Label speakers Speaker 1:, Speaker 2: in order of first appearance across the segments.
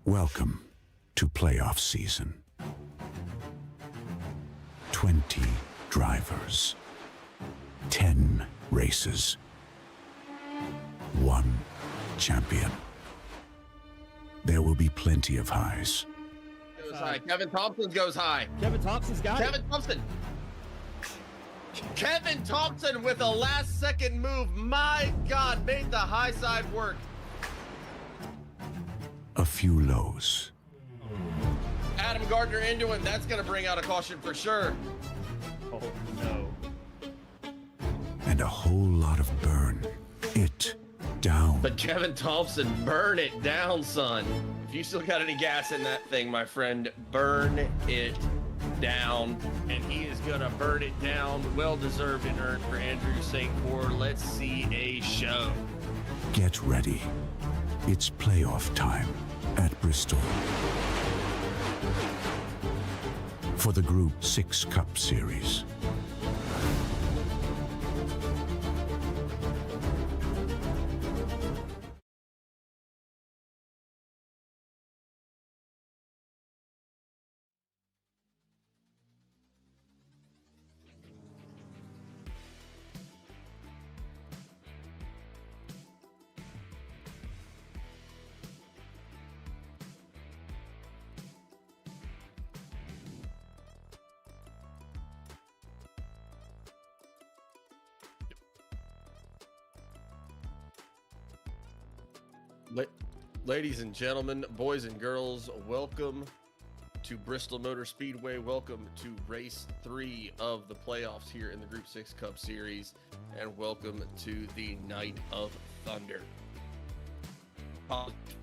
Speaker 1: Welcome to playoff season. 20 drivers, 10 races, 1 champion. There will be plenty of highs.
Speaker 2: Goes high. Kevin Thompson goes high.
Speaker 3: Kevin Thompson's got it.
Speaker 2: Kevin Thompson with a last-second move. My God, made the high side work.
Speaker 1: A few lows.
Speaker 2: Adam Gardner into it. That's going to bring out a caution for sure.
Speaker 3: Oh, no.
Speaker 1: And a whole lot of burn it down.
Speaker 2: But Kevin Thompson, burn it down, son. If you still got any gas in that thing, my friend, burn it down. And he is going to burn it down. Well-deserved and earned for Andrew St. Cyr. Let's see a show.
Speaker 1: Get ready. It's playoff time at Bristol. For the Group 6 Cup Series.
Speaker 2: Ladies and gentlemen, boys and girls, welcome to Bristol Motor Speedway. Welcome to race 3 of the playoffs here in the Group 6 Cup Series, and welcome to the Night of Thunder.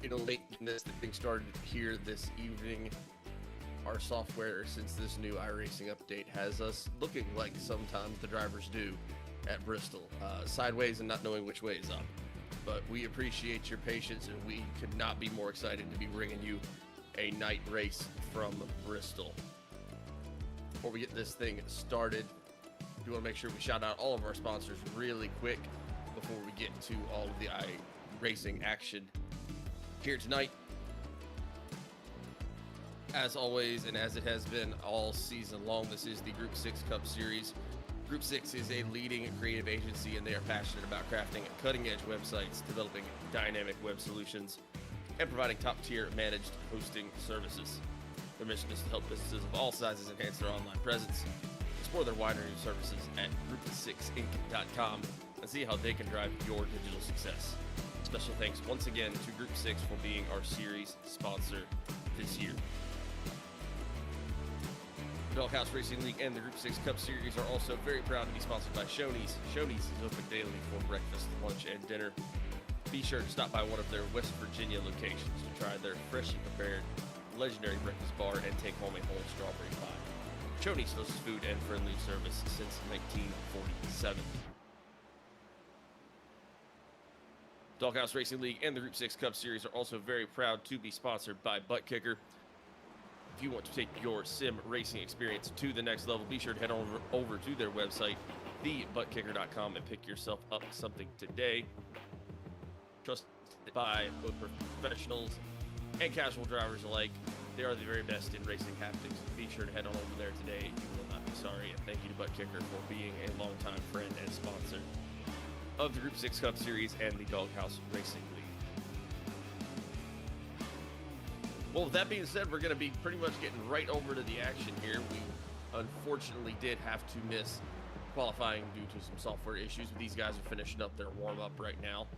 Speaker 2: Late in this thing started here this evening. Our software, since this new iRacing update, has us looking like sometimes the drivers do at Bristol, sideways and not knowing which way is up. But we appreciate your patience, and we could not be more excited to be bringing you a night race from Bristol. Before we get this thing started, we want to make sure we shout out all of our sponsors really quick before we get to all of the iRacing action here tonight. As always, and as it has been all season long, this is the Group 6 Cup Series. Group 6 is a leading creative agency, and they are passionate about crafting cutting-edge websites, developing dynamic web solutions, and providing top-tier managed hosting services. Their mission is to help businesses of all sizes enhance their online presence. Explore their wide range of services at Group6Inc.com and see how they can drive your digital success. Special thanks once again to Group 6 for being our series sponsor this year. The Doghouse Racing League and the Group 6 Cup Series are also very proud to be sponsored by Shoney's. Shoney's is open daily for breakfast, lunch, and dinner. Be sure to stop by one of their West Virginia locations to try their freshly prepared, legendary breakfast bar and take home a whole strawberry pie. Shoney's hosts food and friendly service since 1947. Doghouse Racing League and the Group 6 Cup Series are also very proud to be sponsored by Butt Kicker. If you want to take your sim racing experience to the next level, be sure to head over to their website, thebuttkicker.com, and pick yourself up something today. Trusted by both professionals and casual drivers alike, they are the very best in racing haptics. Be sure to head on over there today. You will not be sorry. And thank you to Butt Kicker for being a longtime friend and sponsor of the Group 6 Cup Series and the Doghouse Racing League. Well, with that being said, we're going to be pretty much getting right over to the action here. We unfortunately did have to miss qualifying due to some software issues, but these guys are finishing up their warm-up right now.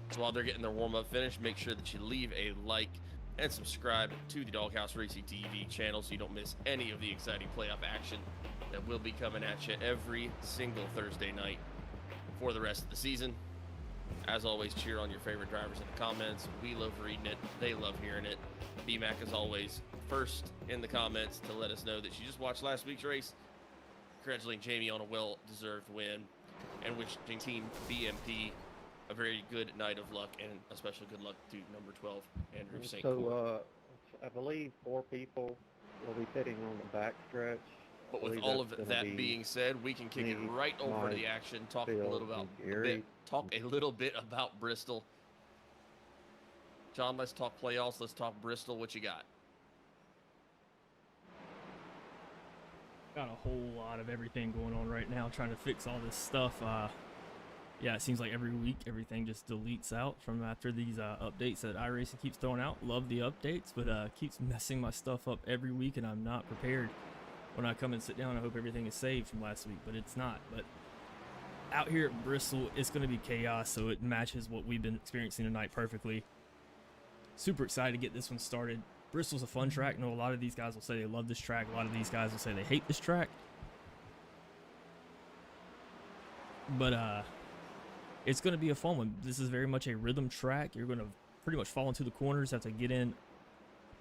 Speaker 2: So while they're getting their warm-up finished, make sure that you leave a like and subscribe to the Doghouse Racing TV channel so you don't miss any of the exciting playoff action that will be coming at you every single Thursday night for the rest of the season. As always, cheer on your favorite drivers in the comments. We love reading it. They love hearing it. BMAC, as always, first in the comments to let us know that she just watched last week's race. Congratulating Jamie on a well-deserved win, and wishing Team BMP a very good night of luck, and a special good luck to number 12, Andrew St. Cyr.
Speaker 4: So, I believe 4 people will be pitting on the backstretch.
Speaker 2: But with all of that being said, we can kick it right over to the action, talk a little bit about Bristol. John, let's talk playoffs. Let's talk Bristol. What you got?
Speaker 3: Got a whole lot of everything going on right now, trying to fix all this stuff. Yeah, it seems like every week everything just deletes out from after these updates that iRacing keeps throwing out. Love the updates, but keeps messing my stuff up every week, and I'm not prepared. When I come and sit down, I hope everything is saved from last week, but it's not. But out here at Bristol, it's going to be chaos, so it matches what we've been experiencing tonight perfectly. Super excited to get this one started. Bristol's a fun track. I know a lot of these guys will say they love this track. A lot of these guys will say they hate this track. But it's going to be a fun one. This is very much a rhythm track. You're going to pretty much fall into the corners, have to get in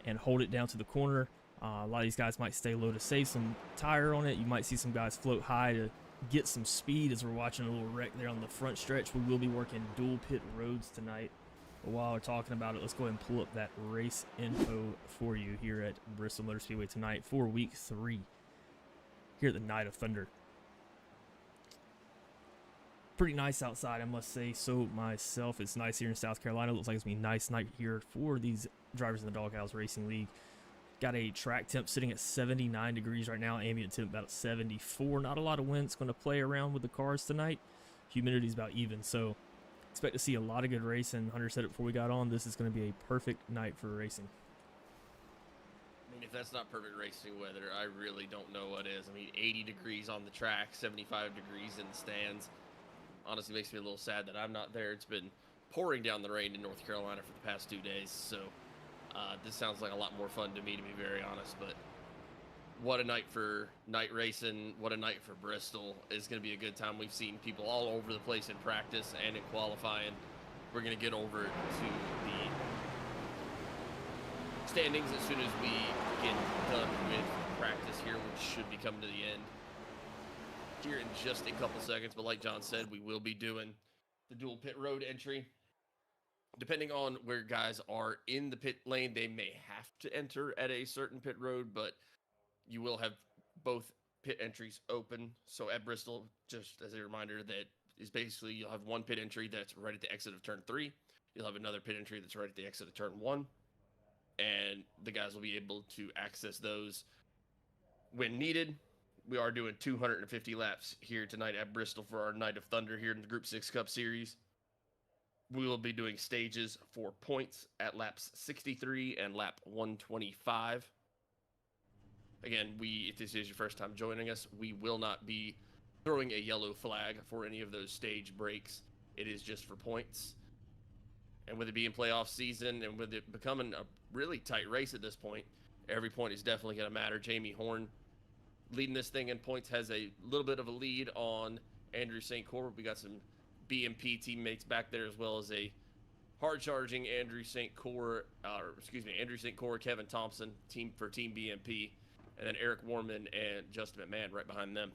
Speaker 3: and hold it down to the corner. A lot of these guys might stay low to save some tire on it. You might see some guys float high to get some speed as we're watching a little wreck there on the front stretch. We will be working dual pit roads tonight. But while we're talking about it, let's go ahead and pull up that race info for you here at Bristol Motor Speedway tonight for week 3 here at the Night of Thunder. Pretty nice outside, I must say so myself. It's nice here in South Carolina. Looks like it's going to be a nice night here for these drivers in the Doghouse Racing League. Got a track temp sitting at 79 degrees right now. Ambient temp about 74. Not a lot of wind. It's going to play around with the cars tonight. Humidity is about even, so expect to see a lot of good racing. Hunter said it before we got on. This is going to be a perfect night for racing.
Speaker 2: I mean, if that's not perfect racing weather, I really don't know what is. I mean, 80 degrees on the track, 75 degrees in the stands. Honestly, makes me a little sad that I'm not there. It's been pouring down the rain in North Carolina for the past 2 days, so this sounds like a lot more fun to me, to be very honest. But what a night for night racing. What a night for Bristol. It's going to be a good time. We've seen people all over the place in practice and in qualifying. We're going to get over to the standings as soon as we get done with practice here, which should be coming to the end here in just a couple seconds. But like John said, we will be doing the dual pit road entry. Depending on where guys are in the pit lane, they may have to enter at a certain pit road, but you will have both pit entries open. So at Bristol, just as a reminder, that is basically you'll have one pit entry that's right at the exit of turn 3. You'll have another pit entry that's right at the exit of turn 1. And the guys will be able to access those when needed. We are doing 250 laps here tonight at Bristol for our Night of Thunder here in the Group 6 Cup Series. We will be doing stages for points at laps 63 and lap 125. Again, if this is your first time joining us, we will not be throwing a yellow flag for any of those stage breaks. It is just for points. And with it being playoff season and with it becoming a really tight race at this point, every point is definitely going to matter. Jamie Horne leading this thing in points, has a little bit of a lead on Andrew St. Coeur. We got some BMP teammates back there, as well as a hard-charging Andrew St. Coeur, Kevin Thompson, Team BMP, and then Eric Wahrman and Justin McMahon right behind them.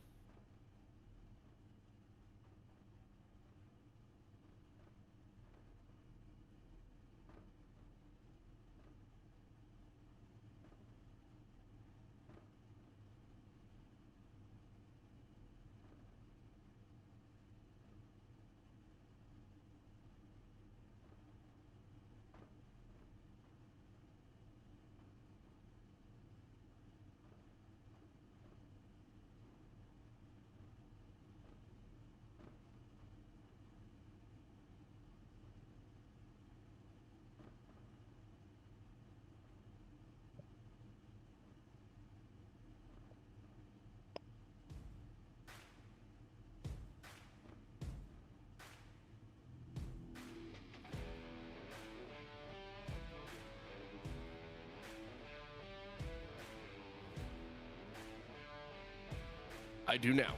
Speaker 2: I do now.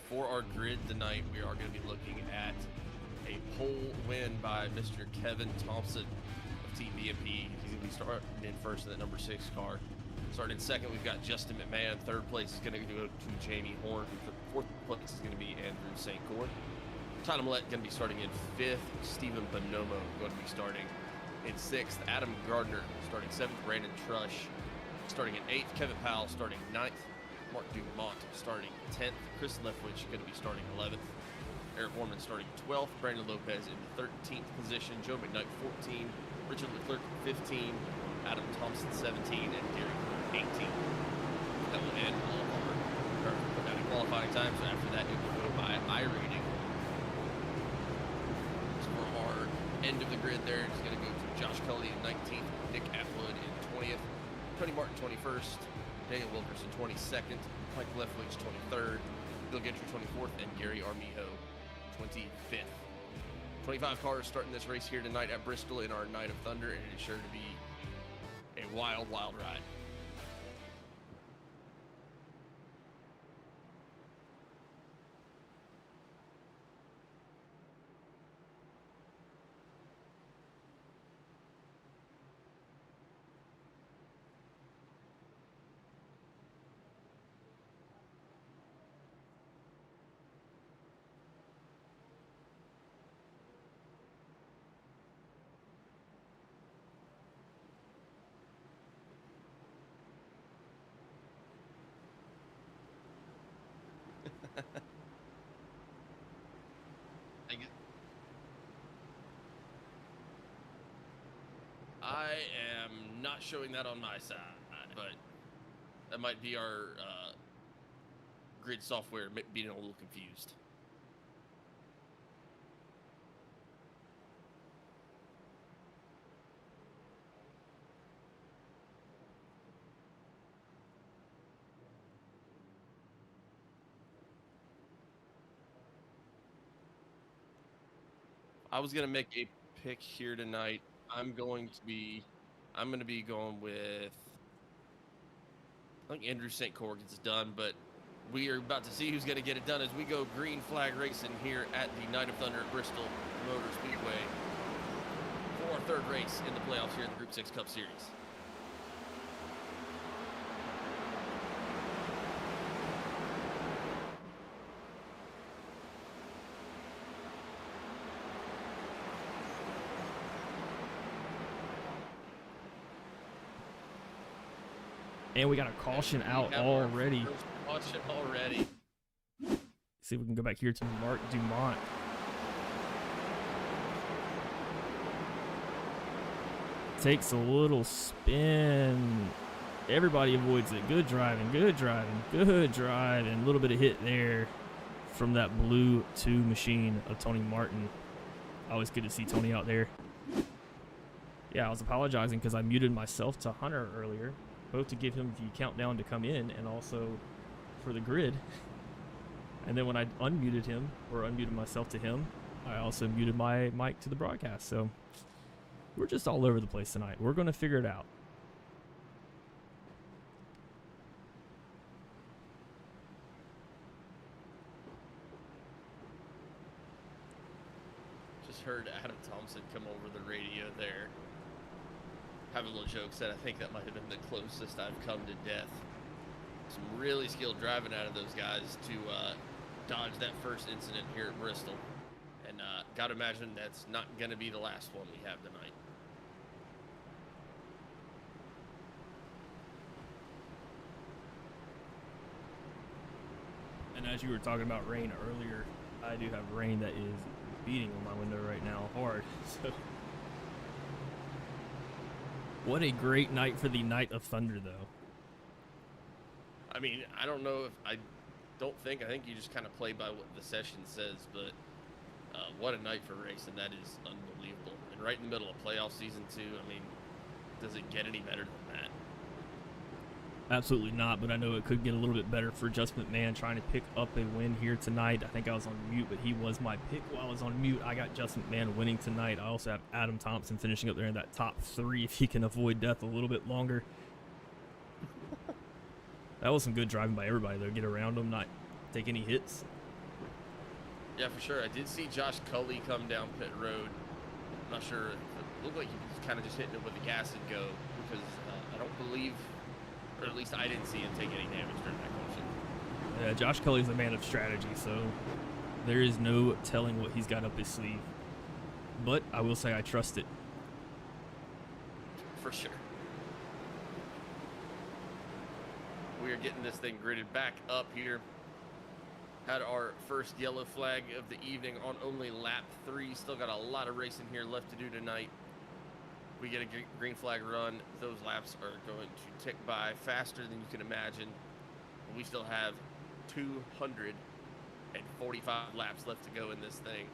Speaker 2: For our grid tonight, we are going to be looking at a pole win by Mr. Kevin Thompson of Team BMP. He's going to be starting in first in the number 6 car. Starting in second, we've got Justin McMahon. Third place is going to go to Jamie Horne. Fourth place is going to be Andrew St. Coeur. Tyler Millett going to be starting in 5th. Stephen Bonomo going to be starting in 6th. Adam Gardner starting 7th. Brandon Trush starting in 8th. Kevin Powell starting 9th. Mark Dumont starting 10th. Chris Leftwich going to be starting 11th. Eric Wahrman starting 12th. Brandon Lopez in the 13th position. Joe McKnight 14. Richard Leclerc 15. Adam Thompson 17. And Gary 18. That will end all of our put down in qualifying times. So after that, it will go by iRating. So for our end of the grid there, it's going to go to Josh Cully in 19th. Nick Atwood in 20th. Tony Martin 21st. Daniel Wilkerson 22nd. Mike Leftwich 23rd. Bill Gentry 24th. And Gary Armijo 25th. 25 cars starting this race here tonight at Bristol in our Night of Thunder, and it is sure to be a wild, wild ride. I am not showing that on my side, but that might be our grid software being a little confused. I was gonna make a pick here tonight. I'm going to be going with, I think Andrew St. Cor gets it done, but we are about to see who's going to get it done as we go green flag racing here at the Night of Thunder at Bristol Motor Speedway for our third race in the playoffs here at the Group 6 Cup Series.
Speaker 3: And we got a caution out already.
Speaker 2: Caution already.
Speaker 3: See if we can go back here to Mark Dumont. Takes a little spin. Everybody avoids it. Good driving, good driving, good driving. A little bit of hit there from that blue 2 machine of Tony Martin. Always good to see Tony out there. Yeah, I was apologizing because I muted myself to Hunter earlier, both to give him the countdown to come in and also for the grid. And then when I unmuted him, or unmuted myself to him, I also muted my mic to the broadcast. So we're just all over the place tonight. We're going to figure it out.
Speaker 2: Just heard Adam Thompson come over the radio there. Have a little joke, said I think that might have been the closest I've come to death. Some really skilled driving out of those guys to dodge that first incident here at Bristol. And gotta imagine that's not gonna be the last one we have tonight.
Speaker 3: And as you were talking about rain earlier, I do have rain that is beating on my window right now hard. So what a great night for the Night of Thunder, though.
Speaker 2: I mean, I don't know if I think you just kind of play by what the session says, but what a night for racing. That is unbelievable. And right in the middle of playoff season too. I mean, does it get any better than that?
Speaker 3: Absolutely not, but I know it could get a little bit better for Just McMahon trying to pick up a win here tonight. I think I was on mute, but he was my pick while I was on mute. I got Just McMahon winning tonight. I also have Adam Thompson finishing up there in that top 3 if he can avoid death a little bit longer. That was some good driving by everybody, though. Get around him, not take any hits.
Speaker 2: Yeah, for sure. I did see Josh Cully come down pit road. I'm not sure. It looked like he was kind of just hitting it with the gas and go, because I don't believe, or at least I didn't see him take any damage during that caution.
Speaker 3: Yeah, Josh Cully's a man of strategy, so there is no telling what he's got up his sleeve. But I will say I trust it.
Speaker 2: For sure. We are getting this thing gridded back up here. Had our first yellow flag of the evening on only lap 3. Still got a lot of racing here left to do tonight. We get a green flag run. Those laps are going to tick by faster than you can imagine. We still have 245 laps left to go in this thing.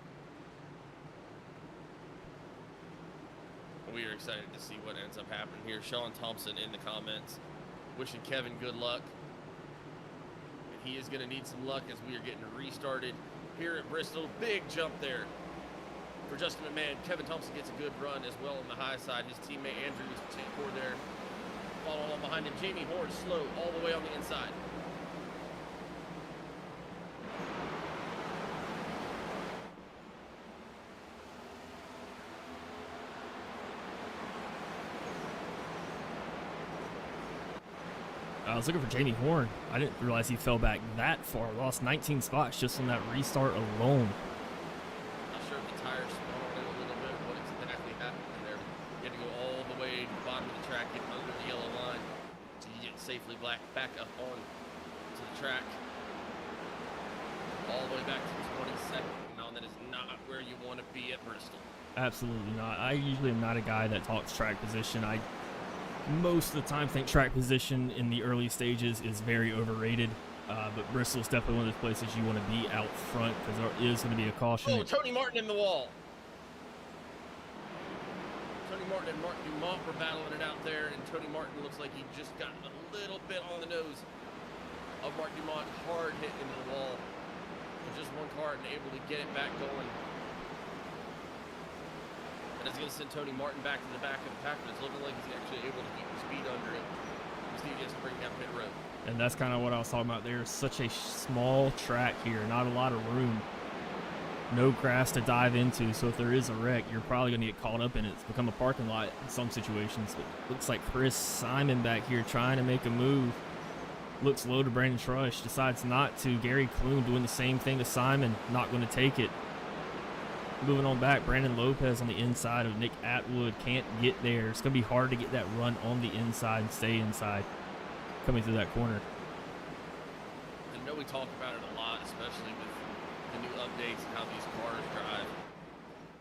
Speaker 2: We are excited to see what ends up happening here. Sean Thompson in the comments wishing Kevin good luck. And he is going to need some luck as we are getting restarted here at Bristol. Big jump there for Justin McMahon. Kevin Thompson gets a good run as well on the high side. His teammate Andrew Tinkor there following on behind him. Jamie Horne slow all the way on the inside.
Speaker 3: I was looking for Jamie Horne. I didn't realize he fell back that far. Lost 19 spots just on that restart alone.
Speaker 2: Not sure if the tires spun on it a little bit, what exactly happened there. You had to go all the way to the bottom of the track, get under the yellow line, so you get safely back up on to the track. All the way back to the 22nd. Now that is not where you want to be at Bristol.
Speaker 3: Absolutely not. I usually am not a guy that talks track position. I most of the time think track position in the early stages is very overrated, but Bristol is definitely one of those places you want to be out front because there is going to be a caution.
Speaker 2: Oh, Tony Martin in the wall. Tony Martin and Mark Dumont were battling it out there, and Tony Martin looks like he just got a little bit on the nose of Mark Dumont, hard hit into the wall. With just one car and able to get it back going. And it's going to send Tony Martin back to the back of the pack, but it's looking like he's actually able to keep the speed under it. Steve gets to bring down pit road.
Speaker 3: And that's kind of what I was talking about there. Such a small track here, not a lot of room. No grass to dive into, so if there is a wreck, you're probably going to get caught up in it. It's become a parking lot in some situations. But looks like Chris Simon back here trying to make a move. Looks low to Brandon Trush, decides not to. Gary Kloon doing the same thing to Simon, not going to take it. Moving on back, Brandon Lopez on the inside of Nick Atwood can't get there. It's going to be hard to get that run on the inside and stay inside coming through that corner.
Speaker 2: I know we talk about it a lot, especially with the new updates and how these cars drive.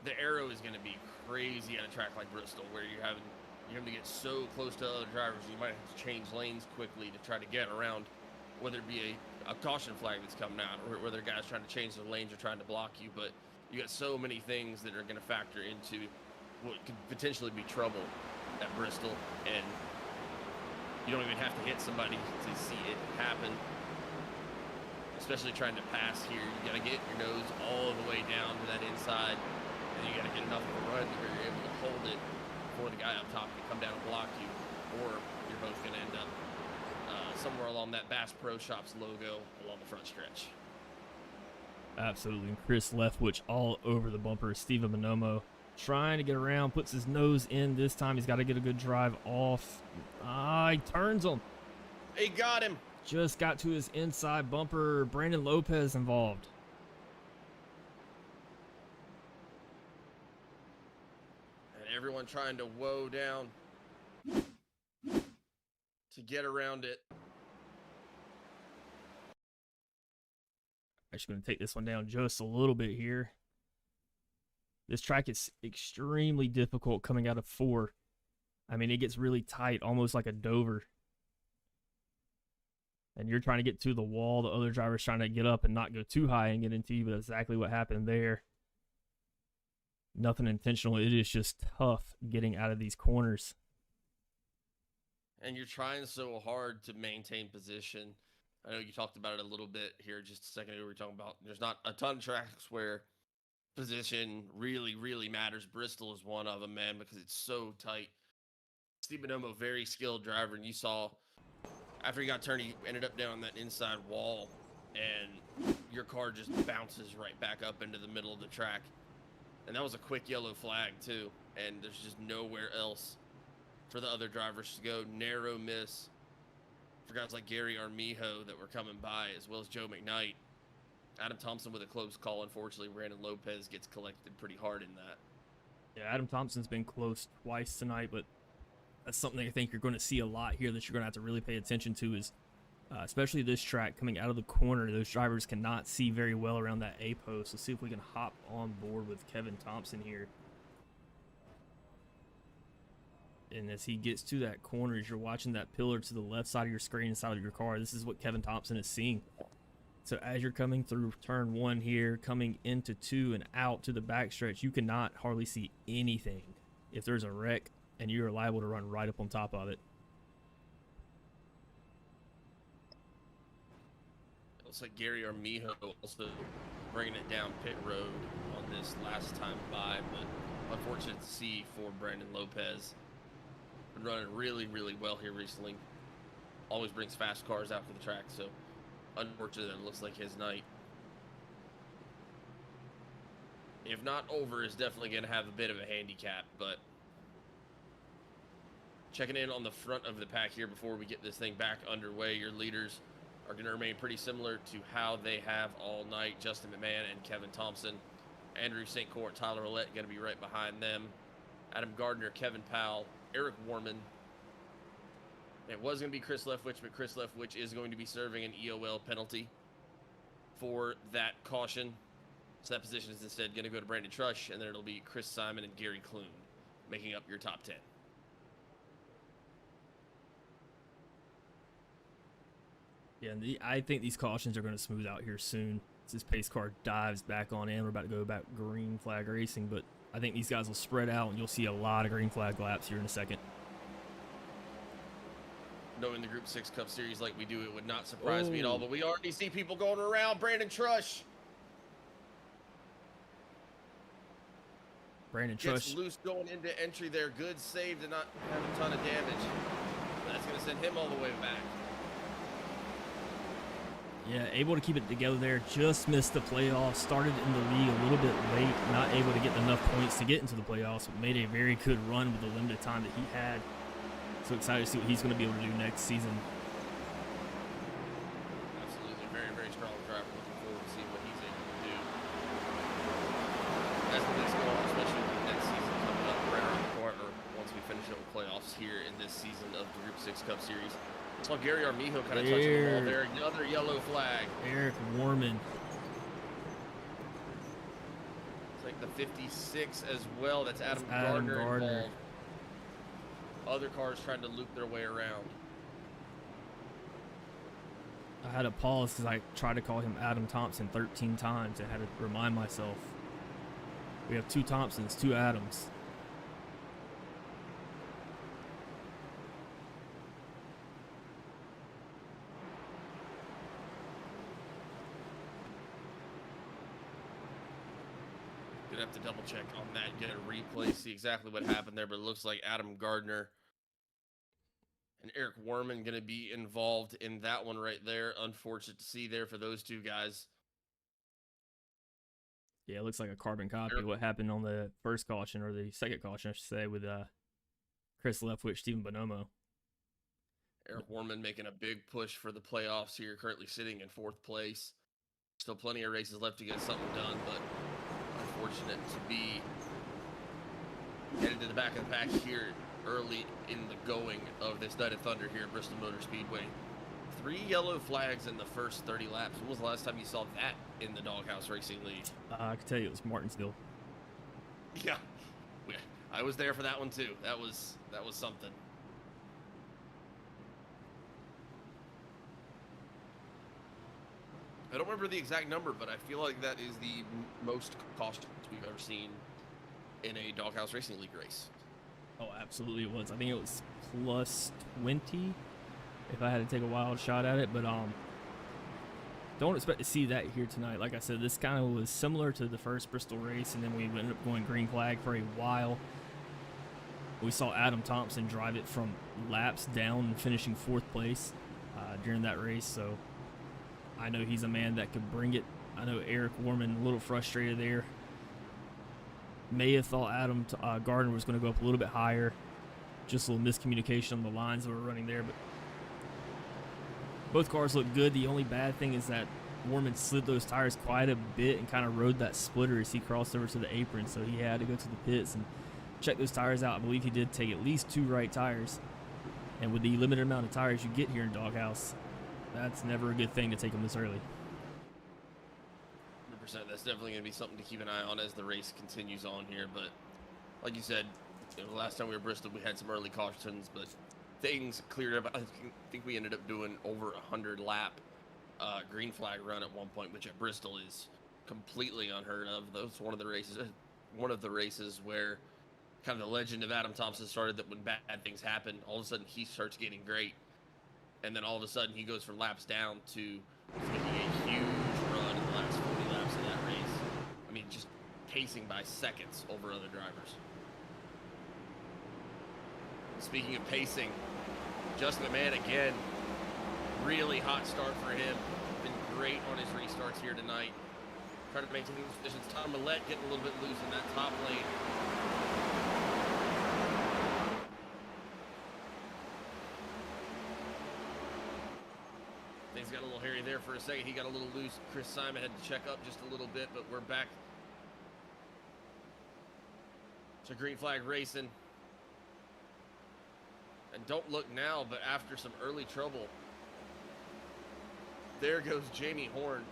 Speaker 2: The aero is going to be crazy at a track like Bristol, where you're having to get so close to other drivers, you might have to change lanes quickly to try to get around, whether it be a caution flag that's coming out, or whether guys trying to change their lanes or trying to block you. But you got so many things that are going to factor into what could potentially be trouble at Bristol, and you don't even have to hit somebody to see it happen. Especially trying to pass here, you got to get your nose all the way down to that inside, and you got to get enough of a run where you're able to hold it for the guy up top to come down and block you, or you're both going to end up somewhere along that Bass Pro Shops logo along the front stretch.
Speaker 3: Absolutely. And Chris Leftwich all over the bumper. Steven Bonomo trying to get around, puts his nose in this time. He's got to get a good drive off. He turns him.
Speaker 2: He got him.
Speaker 3: Just got to his inside bumper. Brandon Lopez involved.
Speaker 2: And everyone trying to woe down to get around it.
Speaker 3: Actually going to take this one down just a little bit here. This track is extremely difficult coming out of 4. I mean, it gets really tight, almost like a Dover. And you're trying to get to the wall. The other driver's trying to get up and not go too high and get into you, but that's exactly what happened there. Nothing intentional. It is just tough getting out of these corners.
Speaker 2: And you're trying so hard to maintain position. I know you talked about it a little bit here just a second ago. We were talking about there's not a ton of tracks where position really, really matters. Bristol is one of them, man, because it's so tight. Steve Bonomo, very skilled driver, and you saw after he got turned, he ended up down that inside wall, and your car just bounces right back up into the middle of the track. And that was a quick yellow flag, too, and there's just nowhere else for the other drivers to go. Narrow miss for guys like Gary Armijo that were coming by, as well as Joe McKnight. Adam Thompson with a close call. Unfortunately, Brandon Lopez gets collected pretty hard in that.
Speaker 3: Yeah, Adam Thompson's been close twice tonight, but that's something I think you're going to see a lot here that you're going to have to really pay attention to is especially this track coming out of the corner. Those drivers cannot see very well around that A post. Let's see if we can hop on board with Kevin Thompson here. And as he gets to that corner, as you're watching that pillar to the left side of your screen inside of your car, this is what Kevin Thompson is seeing. So as you're coming through turn 1 here, coming into 2 and out to the backstretch, you cannot hardly see anything if there's a wreck, and you're liable to run right up on top of it.
Speaker 2: It looks like Gary Armijo also bringing it down pit road on this last time by, but unfortunate to see for Brandon Lopez. Been running really, really well here recently. Always brings fast cars out to the track, so unfortunately it looks like his night, if not over, is definitely going to have a bit of a handicap. But checking in on the front of the pack here before we get this thing back underway, your leaders are going to remain pretty similar to how they have all night. Justin McMahon and Kevin Thompson. Andrew St. Court, Tyler Roulette going to be right behind them. Adam Gardner, Kevin Powell, Eric Wahrman. It was going to be Chris Leftwich, but Chris Leftwich is going to be serving an EOL penalty for that caution. So that position is instead going to go to Brandon Trush, and then it'll be Chris Simon and Gary Clune making up your top 10.
Speaker 3: Yeah, and I think these cautions are going to smooth out here soon. As this pace car dives back on in, we're about to go back green flag racing, but I think these guys will spread out, and you'll see a lot of green flag laps here in a second.
Speaker 2: Knowing the Group 6 Cup Series like we do, it would not surprise me at all, but we already see people going around Brandon Trush.
Speaker 3: Brandon
Speaker 2: Gets
Speaker 3: Trush
Speaker 2: loose going into entry there. Good save to not have a ton of damage. That's going to send him all the way back.
Speaker 3: Yeah, able to keep it together there. Just missed the playoffs. Started in the league a little bit late. Not able to get enough points to get into the playoffs, but made a very good run with the limited time that he had. So excited to see what he's going to be able to do next season.
Speaker 2: Absolutely. Very, very strong driver. Looking forward to seeing what he's able to do as the weeks go on, especially with the next season coming up right around the corner once we finish up with playoffs here in this season of the Group 6 Cup Series. Saw Gary Armijo kind of touching the ball there. Another yellow flag.
Speaker 3: Eric Wahrman.
Speaker 2: It's like the 56 as well. That's Adam
Speaker 3: Adam
Speaker 2: Gardner
Speaker 3: Gardner.
Speaker 2: involved. Other cars trying to loop their way around.
Speaker 3: I had to pause because I tried to call him Adam Thompson 13 times. I had to remind myself. We have 2 Thompsons, 2 Adams.
Speaker 2: Gonna have to double check on that, get a replay, see exactly what happened there, but it looks like Adam Gardner and Eric Wahrman going to be involved in that one right there. Unfortunate to see there for those 2 guys.
Speaker 3: Yeah, it looks like a carbon copy of what happened on the first caution, or the second caution, I should say, with Chris Leftwich, Stephen Bonomo.
Speaker 2: Eric Wahrman making a big push for the playoffs here, currently sitting in 4th place. Still plenty of races left to get something done, but unfortunate to be headed to the back of the pack here early in the going of this Night of Thunder here at Bristol Motor Speedway. 3 yellow flags in the first 30 laps. When was the last time you saw that in the Doghouse Racing League?
Speaker 3: I can tell you it was Martinsville.
Speaker 2: Yeah, I was there for that one too. That was something. I don't remember the exact number, but I feel like that is the most cautions we've ever seen in a Doghouse Racing League race.
Speaker 3: Oh, absolutely it was. I think it was plus 20 if I had to take a wild shot at it, but don't expect to see that here tonight. Like I said, this kind of was similar to the first Bristol race, and then we ended up going green flag for a while. We saw Adam Thompson drive it from laps down and finishing 4th place during that race, so I know he's a man that could bring it. I know Eric Wahrman a little frustrated there. May have thought Adam Gardner was going to go up a little bit higher. Just a little miscommunication on the lines that were running there, but both cars look good. The only bad thing is that Wahrman slid those tires quite a bit and kind of rode that splitter as he crossed over to the apron, so he had to go to the pits and check those tires out. I believe he did take at least 2 right tires, and with the limited amount of tires you get here in Doghouse, That's never a good thing to take them this early.
Speaker 2: 100%. That's definitely going to be something to keep an eye on as the race continues on here. But like you said, the last time we were at Bristol, we had some early cautions, but things cleared up. I think we ended up doing over 100 lap green flag run at one point, which at Bristol is completely unheard of. That's one of the races where kind of the legend of Adam Thompson started, that when bad things happen, all of a sudden he starts getting great. And then all of a sudden he goes from laps down to making a huge run in the last 40 laps of that race. I mean, just pacing by seconds over other drivers. Speaking of pacing, Justin McMahon again, really hot start for him. Been great on his restarts here tonight. Trying to maintain these positions. Tom Millette getting a little bit loose in that top lane. Things got a little hairy there for a second. He got a little loose. Chris Simon had to check up just a little bit, but we're back to green flag racing. And don't look now, but after some early trouble, there goes Jamie Horne.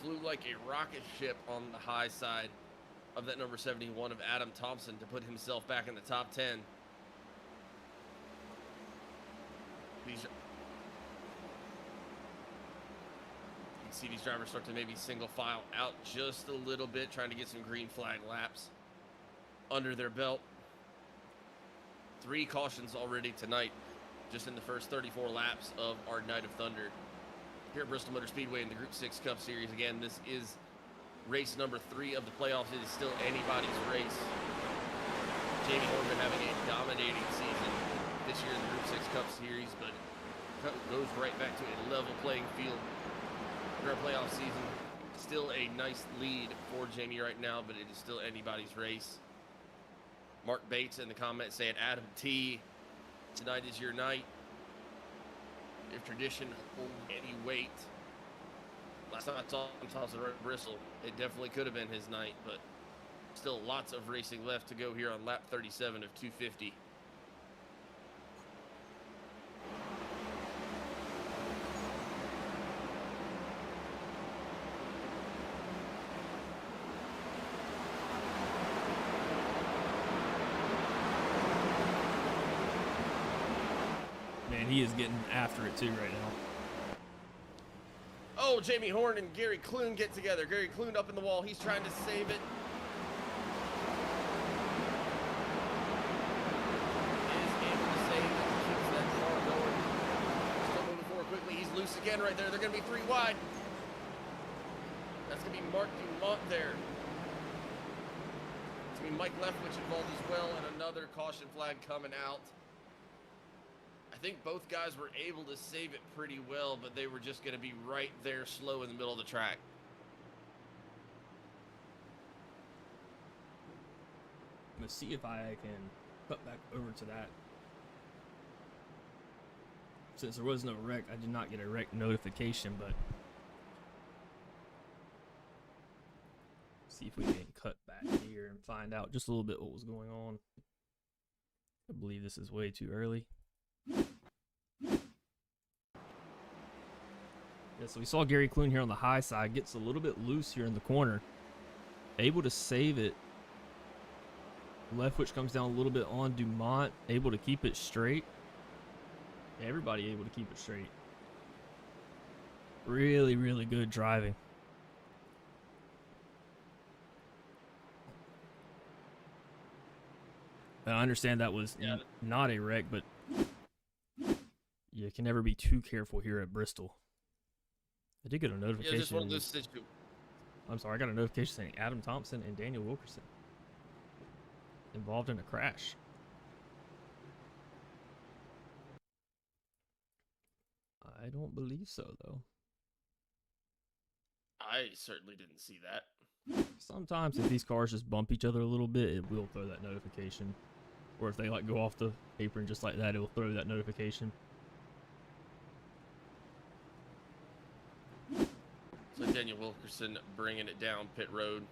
Speaker 2: Flew like a rocket ship on the high side of that number 71 of Adam Thompson to put himself back in the top 10. You can see these drivers start to maybe single file out just a little bit, trying to get some green flag laps under their belt. 3 cautions already tonight, just in the first 34 laps of our Night of Thunder here at Bristol Motor Speedway in the Group 6 Cup Series. Again, this is race number 3 of the playoffs. It is still anybody's race. Jamie Horne been having a dominating season this year in the Group 6 Cup Series, but goes right back to a level playing field for our playoff season. Still a nice lead for Jamie right now, but it is still anybody's race. Mark Bates in the comments saying, Adam T, tonight is your night. If tradition holds any weight. Last time I saw him toss it at Bristol, it definitely could have been his night, but still lots of racing left to go here on lap 37 of 250.
Speaker 3: Man, he is getting after it too right now.
Speaker 2: Oh, Jamie Horne and Gary Clune get together. Gary Clune up in the wall. He's trying to save it. Is able to save it. Keeps that car going. Still moving forward quickly. He's loose again right there. They're going to be 3 wide. That's going to be Mark Dumont there. It's going to be Mike Leftwich involved as well, and another caution flag coming out. I think both guys were able to save it pretty well, but they were just going to be right there slow in the middle of the track.
Speaker 3: I'm going to see if I can cut back over to that. Since there was no wreck, I did not get a wreck notification, but see if we can cut back here and find out just a little bit what was going on. I believe this is way too early. Yeah, so we saw Gary Clune here on the high side, gets a little bit loose here in the corner, able to save it. Leftwich comes down a little bit on Dumont, able to keep it straight. Everybody able to keep it straight. Really, really good driving. And I understand that was not a wreck, but you can never be too careful here at Bristol. I did get a notification.
Speaker 2: Yeah, just one of those situations.
Speaker 3: I'm sorry, I got a notification saying Adam Thompson and Daniel Wilkerson involved in a crash. I don't believe so, though.
Speaker 2: I certainly didn't see that.
Speaker 3: Sometimes if these cars just bump each other a little bit, it will throw that notification. Or if they like go off the apron just like that, it will throw that notification.
Speaker 2: So Daniel Wilkerson bringing it down pit road.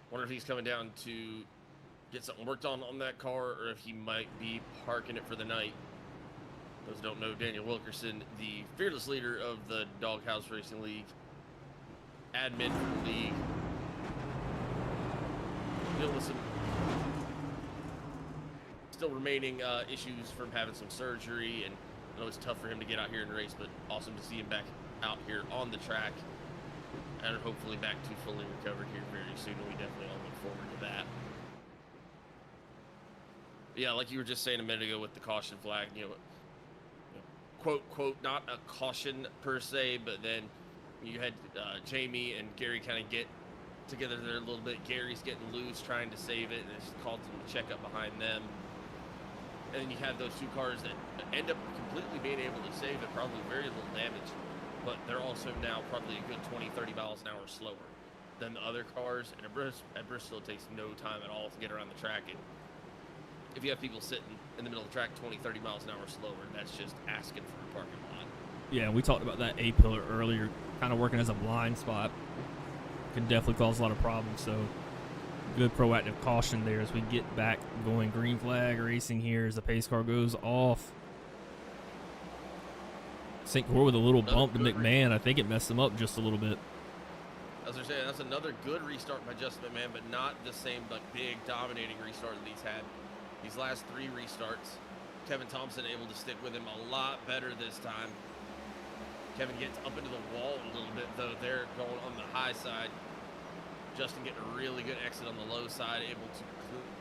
Speaker 2: Wonder if he's coming down to get something worked on that car, or if he might be parking it for the night. Those who don't know, Daniel Wilkerson, the fearless leader of the Doghouse Racing League, admin for the league, dealing with some still remaining issues from having some surgery, and I know it's tough for him to get out here and race, but awesome to see him back out here on the track, and hopefully back to fully recovered here very soon, and we definitely all look forward to that. But yeah, like you were just saying a minute ago with the caution flag, quote, not a caution per se, but then you had Jamie and Gary kind of get together there a little bit. Gary's getting loose, trying to save it, and it's called some checkup behind them. And then you have those two cars that end up completely being able to save it, probably very little damage, but they're also now probably a good 20-30 miles an hour slower than the other cars. And at Bristol, it takes no time at all to get around the track. And if you have people sitting in the middle of the track 20-30 miles an hour slower, that's just asking for a parking lot.
Speaker 3: Yeah, we talked about that A-pillar earlier, kind of working as a blind spot. Can definitely cause a lot of problems, so good proactive caution there as we get back going. Green flag racing here as the pace car goes off. St. Croix with a little bump to McMahon. I think it messed him up just a little bit.
Speaker 2: As I say, that's another good restart by Justin McMahon, but not the same big dominating restart that he's had these last 3 restarts. Kevin Thompson able to stick with him a lot better this time. Kevin gets up into the wall a little bit, though. They're going on the high side. Justin getting a really good exit on the low side, able to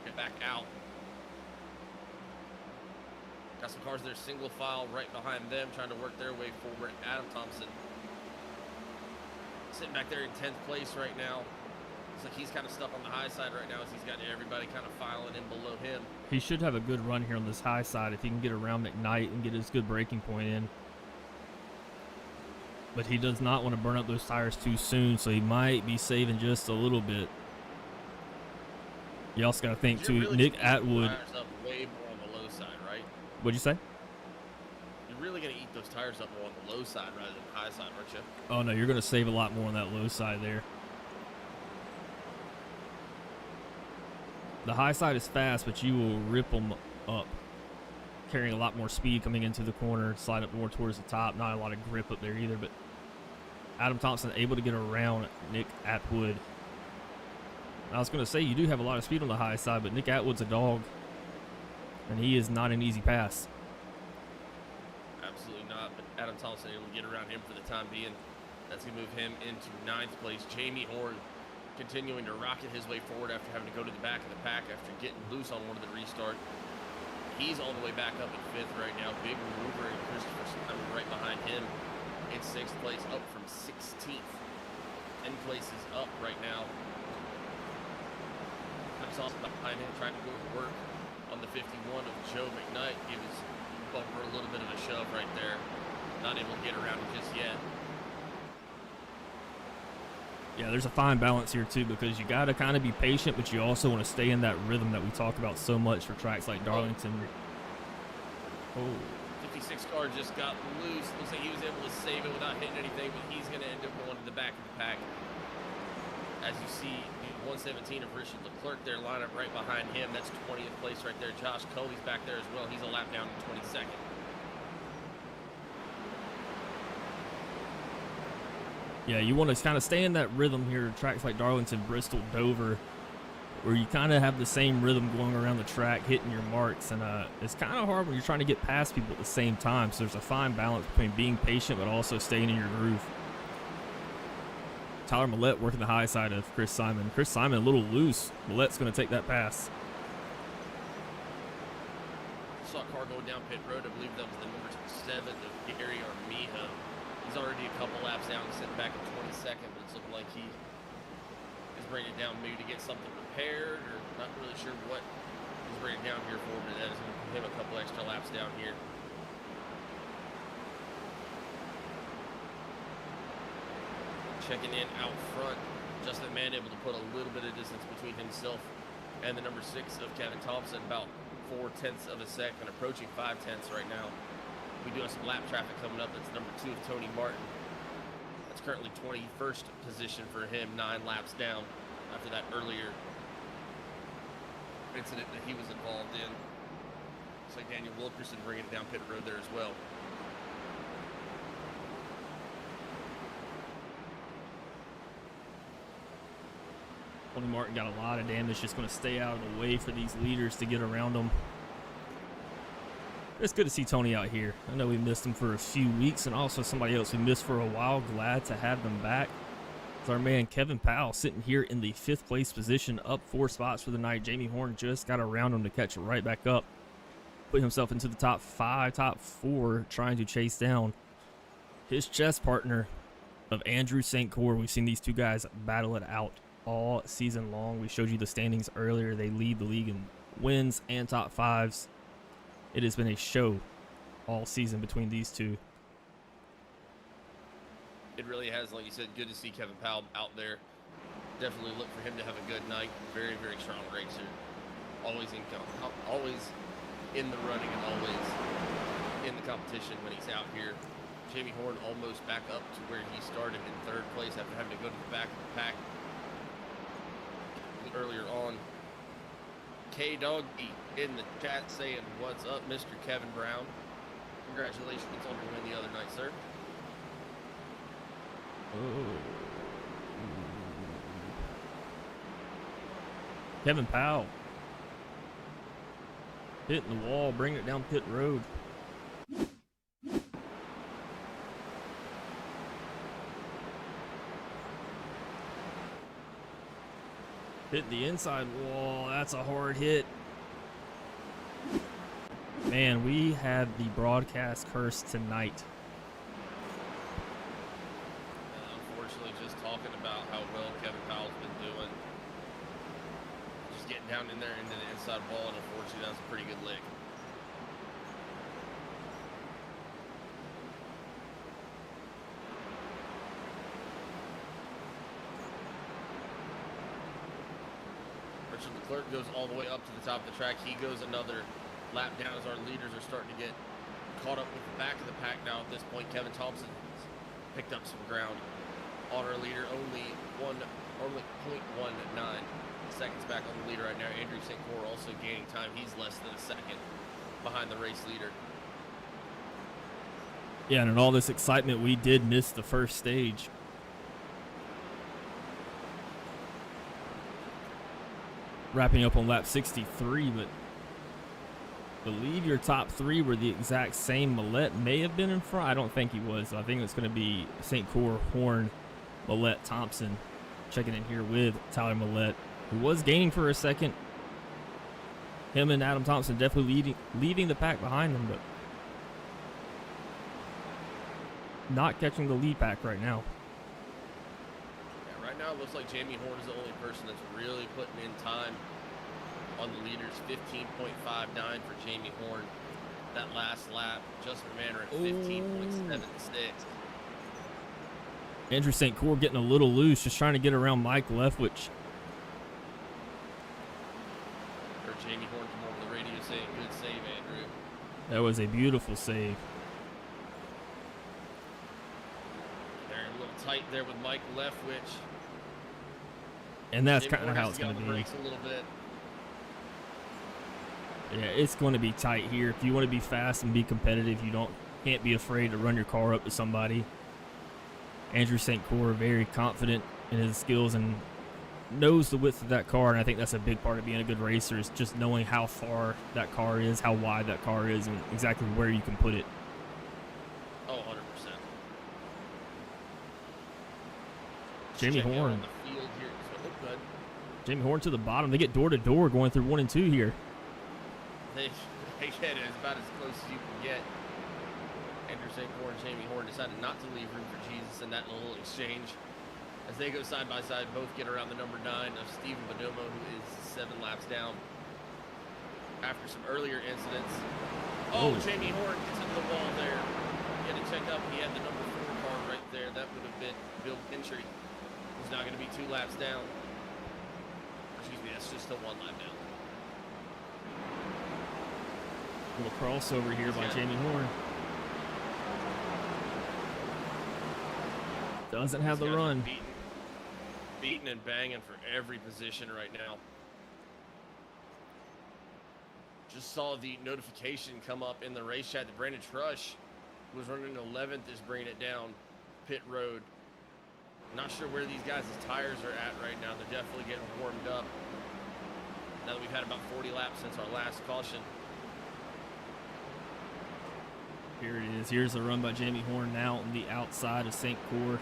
Speaker 2: get back out. Got some cars there single file right behind them, trying to work their way forward. Adam Thompson sitting back there in 10th place right now. Looks like he's kind of stuck on the high side right now as he's got everybody kind of filing in below him.
Speaker 3: He should have a good run here on this high side if he can get around McKnight and get his good braking point in. But he does not want to burn up those tires too soon, so he might be saving just a little bit. You also got to think, too,
Speaker 2: really
Speaker 3: Nick Atwood.
Speaker 2: Tires up way more on the low side, right?
Speaker 3: What'd you say?
Speaker 2: You're really going to eat those tires up more on the low side rather than the high side, aren't you?
Speaker 3: Oh, no, you're going to save a lot more on that low side there. The high side is fast, but you will rip them up. Carrying a lot more speed coming into the corner, slide up more towards the top. Not a lot of grip up there either, but Adam Thompson able to get around Nick Atwood. I was going to say, you do have a lot of speed on the high side, but Nick Atwood's a dog, and he is not an easy pass.
Speaker 2: Absolutely not, but Adam Thompson able to get around him for the time being. That's going to move him into 9th place. Jamie Horne continuing to rocket his way forward after having to go to the back of the pack after getting loose on one of the restart. He's all the way back up in 5th right now. Big mover and Christopher Simon right behind him in 6th place, up from 16th. 10 places up right now. That's also behind him, trying to go to work on the 51 of Joe McKnight. Give his bumper a little bit of a shove right there. Not able to get around him just yet.
Speaker 3: Yeah, there's a fine balance here, too, because you got to kind of be patient, but you also want to stay in that rhythm that we talk about so much for tracks like Darlington. Oh.
Speaker 2: 56 car just got loose. Looks like he was able to save it without hitting anything, but he's going to end up going to the back of the pack. As you see, the 117 of Richard Leclerc there, line up right behind him. That's 20th place right there. Josh Cully's back there as well. He's a lap down in 22nd.
Speaker 3: Yeah, you want to kind of stay in that rhythm here at tracks like Darlington, Bristol, Dover, where you kind of have the same rhythm going around the track, hitting your marks. And it's kind of hard when you're trying to get past people at the same time. So there's a fine balance between being patient but also staying in your groove. Tyler Millette working the high side of Chris Simon. Chris Simon a little loose. Millette's going to take that pass.
Speaker 2: Saw a car going down pit road. I believe that was the number 7 of Gary Armija. He's already a couple laps down, sitting back in 22nd, but it's looking like he is bringing it down maybe to get something repaired, or not really sure what he's bringing it down here for, but that is going to give him a couple extra laps down here. Checking in out front, Justin McMahon able to put a little bit of distance between himself and the number 6 of Kevin Thompson, about 0.4 of a second, approaching 0.5 right now. We do have some lap traffic coming up. That's number 2 of Tony Martin. That's currently 21st position for him, 9 laps down after that earlier incident that he was involved in. Looks like Daniel Wilkerson bringing it down pit road there as well.
Speaker 3: Tony Martin got a lot of damage, just going to stay out of the way for these leaders to get around them. It's good to see Tony out here. I know we missed him for a few weeks, and also somebody else we missed for a while. Glad to have them back. It's our man Kevin Powell sitting here in the 5th place position, up 4 spots for the night. Jamie Horne just got around him to catch right back up. Put himself into the top 5, top 4, trying to chase down his chess partner of Andrew St. Cyr. We've seen these two guys battle it out all season long. We showed you the standings earlier. They lead the league in wins and top 5s. It has been a show all season between these two.
Speaker 2: It really has, like you said, good to see Kevin Powell out there. Definitely look for him to have a good night. Very, very strong racer. Always in the running and always in the competition when he's out here. Jamie Horne almost back up to where he started in 3rd place after having to go to the back of the pack earlier on. K-Doggy in the chat saying, what's up, Mr. Kevin Brown? Congratulations on your win the other night, sir.
Speaker 3: Kevin Powell hitting the wall, bringing it down pit road. Hit the inside wall. That's a hard hit. Man, we have the broadcast curse tonight.
Speaker 2: Unfortunately, just talking about how well Kevin Powell's been doing. Just getting down in there into the inside wall, and unfortunately, that was a pretty good lick. Leclerc goes all the way up to the top of the track. He goes another lap down as our leaders are starting to get caught up with the back of the pack now. At this point, Kevin Thompson picked up some ground on our leader. Only 0.19 seconds back on the leader right now. Andrew St. Cyr also gaining time. He's less than a second behind the race leader.
Speaker 3: Yeah, and in all this excitement, we did miss the first stage. Wrapping up on lap 63, but I believe your top 3 were the exact same. Millette may have been in front. I don't think he was. So I think it's going to be St. Cyr, Horne, Millette, Thompson. Checking in here with Tyler Millette, who was gaining for a second. Him and Adam Thompson definitely leaving the pack behind them, but not catching the lead pack right now.
Speaker 2: Right now, it looks like Jamie Horne is the only person that's really putting in time on the leaders. 15.59 for Jamie Horne. That last lap, Justin Manor at 15.76.
Speaker 3: Andrew St. Cyr getting a little loose, just trying to get around Mike Leftwich.
Speaker 2: Heard Jamie Horne come over the radio saying, good save, Andrew.
Speaker 3: That was a beautiful save.
Speaker 2: They're a little tight there with Mike Leftwich.
Speaker 3: And that's kind of how it's going to be.
Speaker 2: A little bit.
Speaker 3: Yeah, it's going to be tight here. If you want to be fast and be competitive, can't be afraid to run your car up to somebody. Andrew St. Cyr very confident in his skills and knows the width of that car, and I think that's a big part of being a good racer, is just knowing how far that car is, how wide that car is, and exactly where you can put it.
Speaker 2: Oh, 100%.
Speaker 3: Jamie Horne.
Speaker 2: Good.
Speaker 3: Jamie Horne to the bottom. They get door to door going through 1 and 2 here.
Speaker 2: They get it about as close as you can get. Andrew St. Cyr and Jamie Horne decided not to leave room for Jesus in that little exchange. As they go side by side, both get around the number 9 of Stephen Bonomo, who is 7 laps down. After some earlier incidents. Oh, Jamie Horne gets into the wall there. Get it checked up. He had the number 4 car right there. That would have been Bill Gentry. He's not going to be 2 laps down. Excuse me, that's just still 1 lap down.
Speaker 3: Little crossover here by Jamie Horne. Doesn't have the run.
Speaker 2: Beating and banging for every position right now. Just saw the notification come up in the race chat that Brandon Trush, who was running 11th, is bringing it down pit road. Not sure where these guys' tires are at right now. They're definitely getting warmed up now that we've had about 40 laps since our last caution.
Speaker 3: Here it is. Here's a run by Jamie Horne now on the outside of St. Coeur.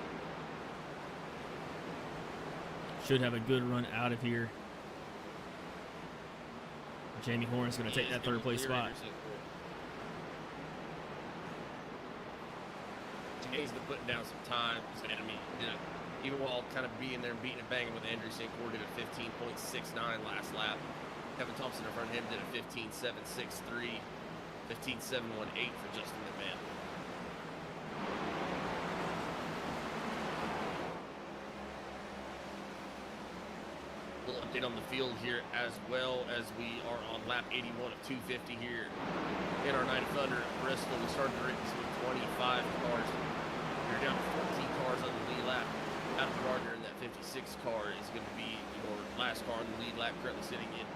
Speaker 3: Should have a good run out of here. Jamie Horne is going to take that third place spot.
Speaker 2: He's been putting down some time. I mean, even while kind of being there and beating and banging with Andrew St. Coeur, did a 15.69 last lap. Kevin Thompson in front of him did a 15.763, 15.718 for Justin McMahon. Little update on the field here as well, as we are on lap 81 of 250 here in our Night of Thunder at Bristol. We started the race with 25 cars. We're down to 14 cars on the lead lap. Adam Gardner in that 56 car is going to be your last car on the lead lap, currently sitting in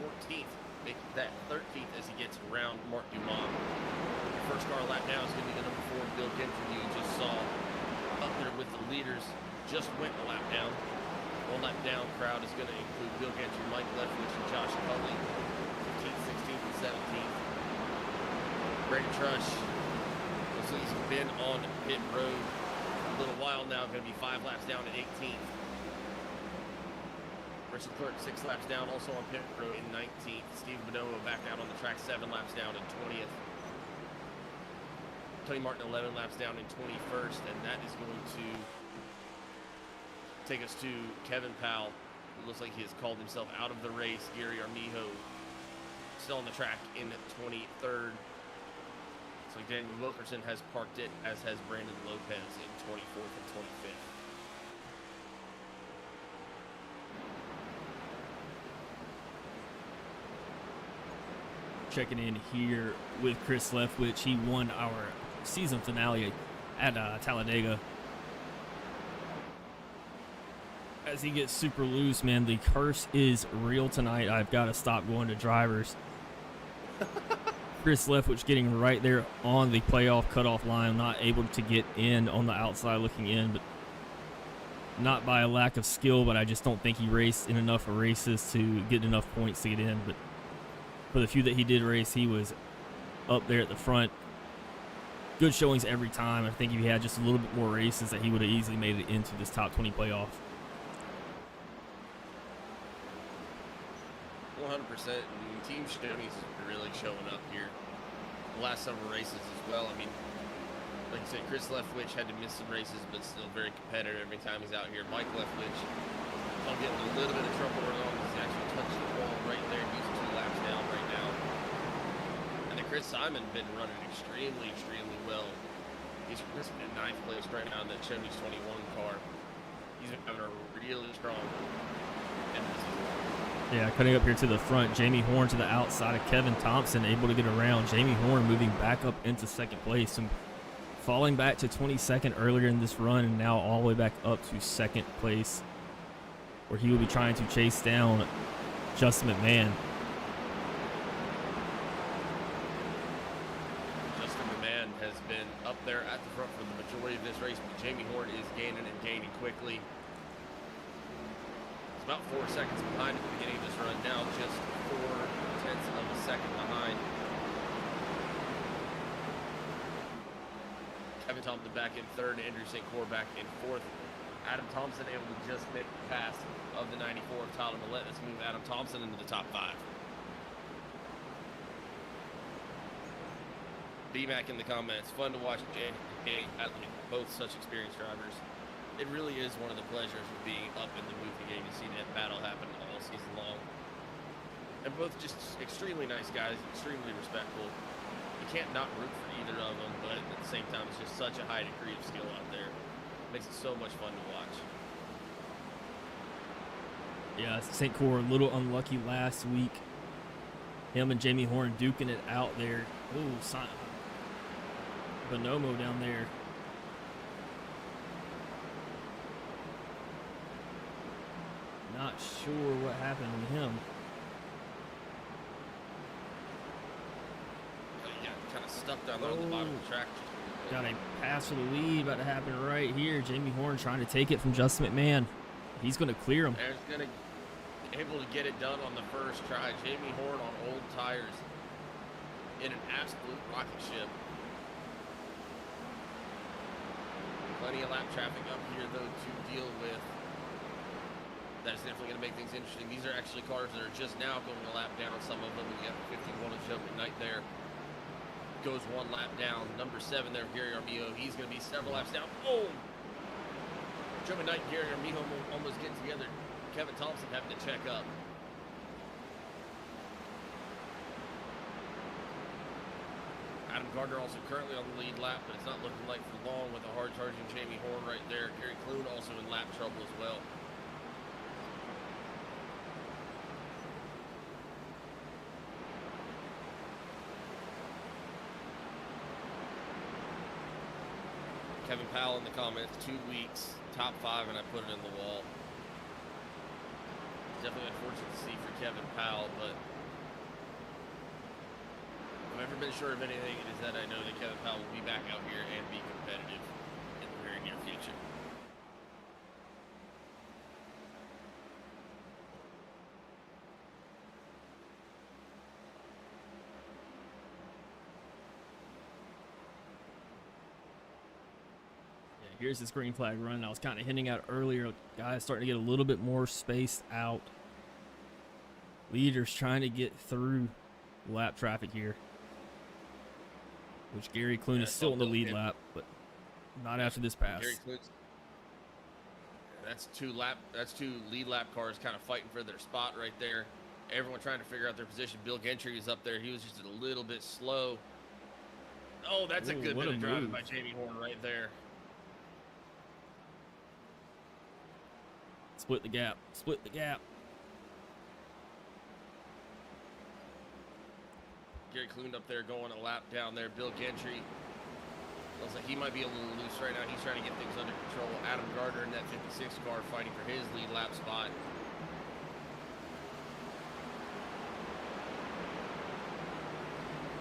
Speaker 2: 14th, making that 13th as he gets around Mark Dumont. Your first car lap now is going to be the number 4 Bill Gentry, you just saw up there with the leaders. Just went a lap down. One lap down crowd is going to include Bill Gentry, Mike Leftwich, and Josh Cully, 15th, 16th, and 17th. Brandon Trush, looks like he's been on pit road for a little while now, going to be 5 laps down at 18th. Richard Clark 6 laps down, also on pit road in 19th. Steve Bonomo back out on the track 7 laps down in 20th. Tony Martin 11 laps down in 21st, and that is going to take us to Kevin Powell, who looks like he has called himself out of the race. Gary Armijo still on the track in 23rd. So Daniel Wilkerson has parked it, as has Brandon Lopez in 24th and 25th.
Speaker 3: Checking in here with Chris Leftwich. He won our season finale at Talladega. As he gets super loose, man, the curse is real tonight. I've got to stop going to drivers. Chris Leftwich getting right there on the playoff cutoff line, not able to get in on the outside looking in, but not by a lack of skill, but I just don't think he raced in enough races to get enough points to get in. But for the few that he did race, he was up there at the front. Good showings every time. I think if he had just a little bit more races, that he would have easily made it into this top 20 playoff.
Speaker 2: 100%. And Team Shoney's really showing up here. The last several races as well. I mean, like I said, Chris Leftwich had to miss some races, but still very competitive every time he's out here. Mike Leftwich, I'm getting a little bit of trouble early on. He's actually touched the wall right there. He's 2 laps down right now. And then Chris Simon been running extremely, extremely well. He's in 9th place right now in the Shoney's 21 car. He's been having a really strong end of the season.
Speaker 3: Yeah, cutting up here to the front, Jamie Horne to the outside of Kevin Thompson, able to get around. Jamie Horne moving back up into 2nd place and falling back to 22nd earlier in this run, and now all the way back up to 2nd place, where he will be trying to chase down Justin McMahon.
Speaker 2: Justin McMahon has been up there at the front for the majority of this race, but Jamie Horne is gaining and gaining quickly. About 4 seconds behind at the beginning of this run. Now just 4/10 of a second behind. Kevin Thompson back in 3rd. Andrew St. Coeur back in 4th. Adam Thompson able to just make the pass of the 94 of Tyler Millett. Let's move Adam Thompson into the top 5. B-Mac in the comments. Fun to watch both such experienced drivers. It really is one of the pleasures of being up in the booth again. You see that battle happen all season long. And both just extremely nice guys, extremely respectful. You can't not root for either of them, but at the same time, it's just such a high degree of skill out there. Makes it so much fun to watch.
Speaker 3: Yeah, St. Coeur a little unlucky last week. Him and Jamie Horne duking it out there. Ooh, Bonomo down there. Not sure what happened to him.
Speaker 2: stuck down there on the bottom of the track.
Speaker 3: Got a pass for the lead about to happen right here. Jamie Horne trying to take it from Justin McMahon. He's going to clear him.
Speaker 2: There's going to able to get it done on the first try. Jamie Horne on old tires in an absolute rocket ship. Plenty of lap traffic up here, though, to deal with. That's definitely going to make things interesting. These are actually cars that are just now going a lap down on some of them. We got 51 of Joe McKnight there. Goes one lap down. Number 7 there, Gary Armijo. He's going to be several laps down. Oh! Joe McKnight and Gary Armijo almost getting together. Kevin Thompson having to check up. Adam Gardner also currently on the lead lap, but it's not looking like for long with a hard-charging Jamie Horne right there. Gary Clune also in lap trouble as well. Kevin Powell in the comments, 2 weeks, top 5, and I put it in the wall. Definitely unfortunate to see for Kevin Powell, but if I've ever been sure of anything, it is that I know that Kevin Powell will be back out here and be competitive in the very near future.
Speaker 3: Here's this green flag run. I was kind of hinting at earlier. Guys starting to get a little bit more spaced out. Leaders trying to get through lap traffic here. Which Gary Clune is still in the lead lap, but not after this pass.
Speaker 2: Gary Clune's, that's two lead lap cars kind of fighting for their spot right there. Everyone trying to figure out their position. Bill Gentry was up there. He was just a little bit slow. Oh, that's a good bit of driving by Jamie Horne right there.
Speaker 3: Split the gap. Split the gap.
Speaker 2: Gary Clune up there going a lap down there. Bill Gentry looks like he might be a little loose right now. He's trying to get things under control. Adam Gardner in that 56 car fighting for his lead lap spot.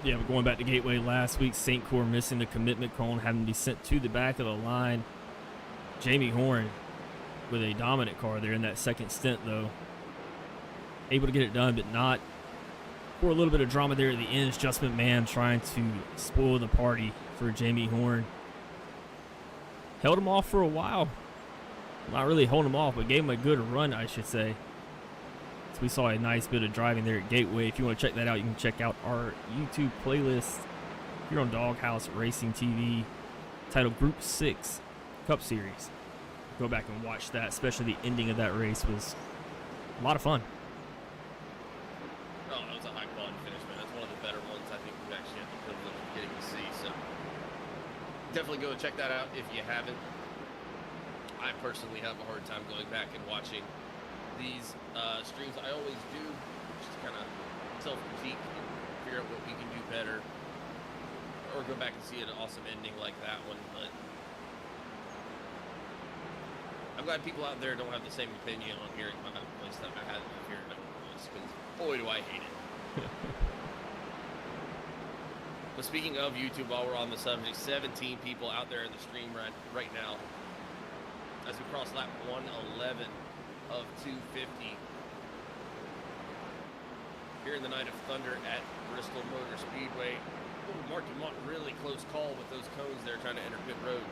Speaker 3: Yeah, but going back to Gateway last week, St. Coeur missing the commitment cone, having to be sent to the back of the line. Jamie Horne with a dominant car there in that second stint, though. Able to get it done, but not for a little bit of drama there at the end. Justin McMahon trying to spoil the party for Jamie Horne. Held him off for a while. Not really holding him off, but gave him a good run, I should say. So we saw a nice bit of driving there at Gateway. If you want to check that out, you can check out our YouTube playlist here on Doghouse Racing TV titled Group 6 Cup Series. Go back and watch that, especially the ending of that race was a lot of fun.
Speaker 2: Oh, that was a high-quality finish, man. That's one of the better ones I think we've actually had the privilege of getting to see. So definitely go and check that out if you haven't. I personally have a hard time going back and watching these streams. I always do, just kind of self-critique and figure out what we can do better, or go back and see an awesome ending like that one. But I'm glad people out there don't have the same opinion on hearing my voice that I had hearing my voice, because boy do I hate it. But speaking of YouTube, while we're on the subject, 17 people out there in the stream right now as we cross lap 111 of 250 here in the Night of Thunder at Bristol Motor Speedway. Ooh, Mark Dumont, really close call with those cones there trying to enter pit road.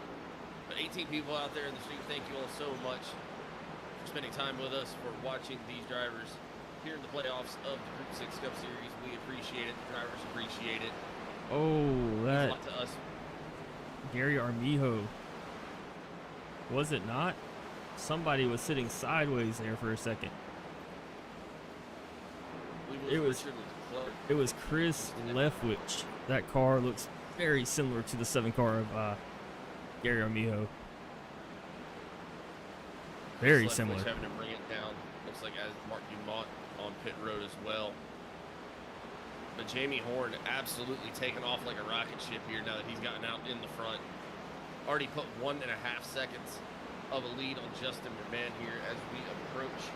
Speaker 2: But 18 people out there in the stream, thank you all so much for spending time with us, for watching these drivers here in the playoffs of the Group 6 Cup Series. We appreciate it. The drivers appreciate it.
Speaker 3: Oh, that
Speaker 2: means a lot to us.
Speaker 3: Gary Armijo. Was it not? Somebody was sitting sideways there for a second. It was Chris Leftwich. That car looks very similar to the 7 car of Gary Armijo. Very similar.
Speaker 2: Having to bring it down. Looks like as Mark Dumont on pit road as well. But Jamie Horne absolutely taking off like a rocket ship here now that he's gotten out in the front. Already put 1.5 seconds of a lead on Justin McMahon here as we approach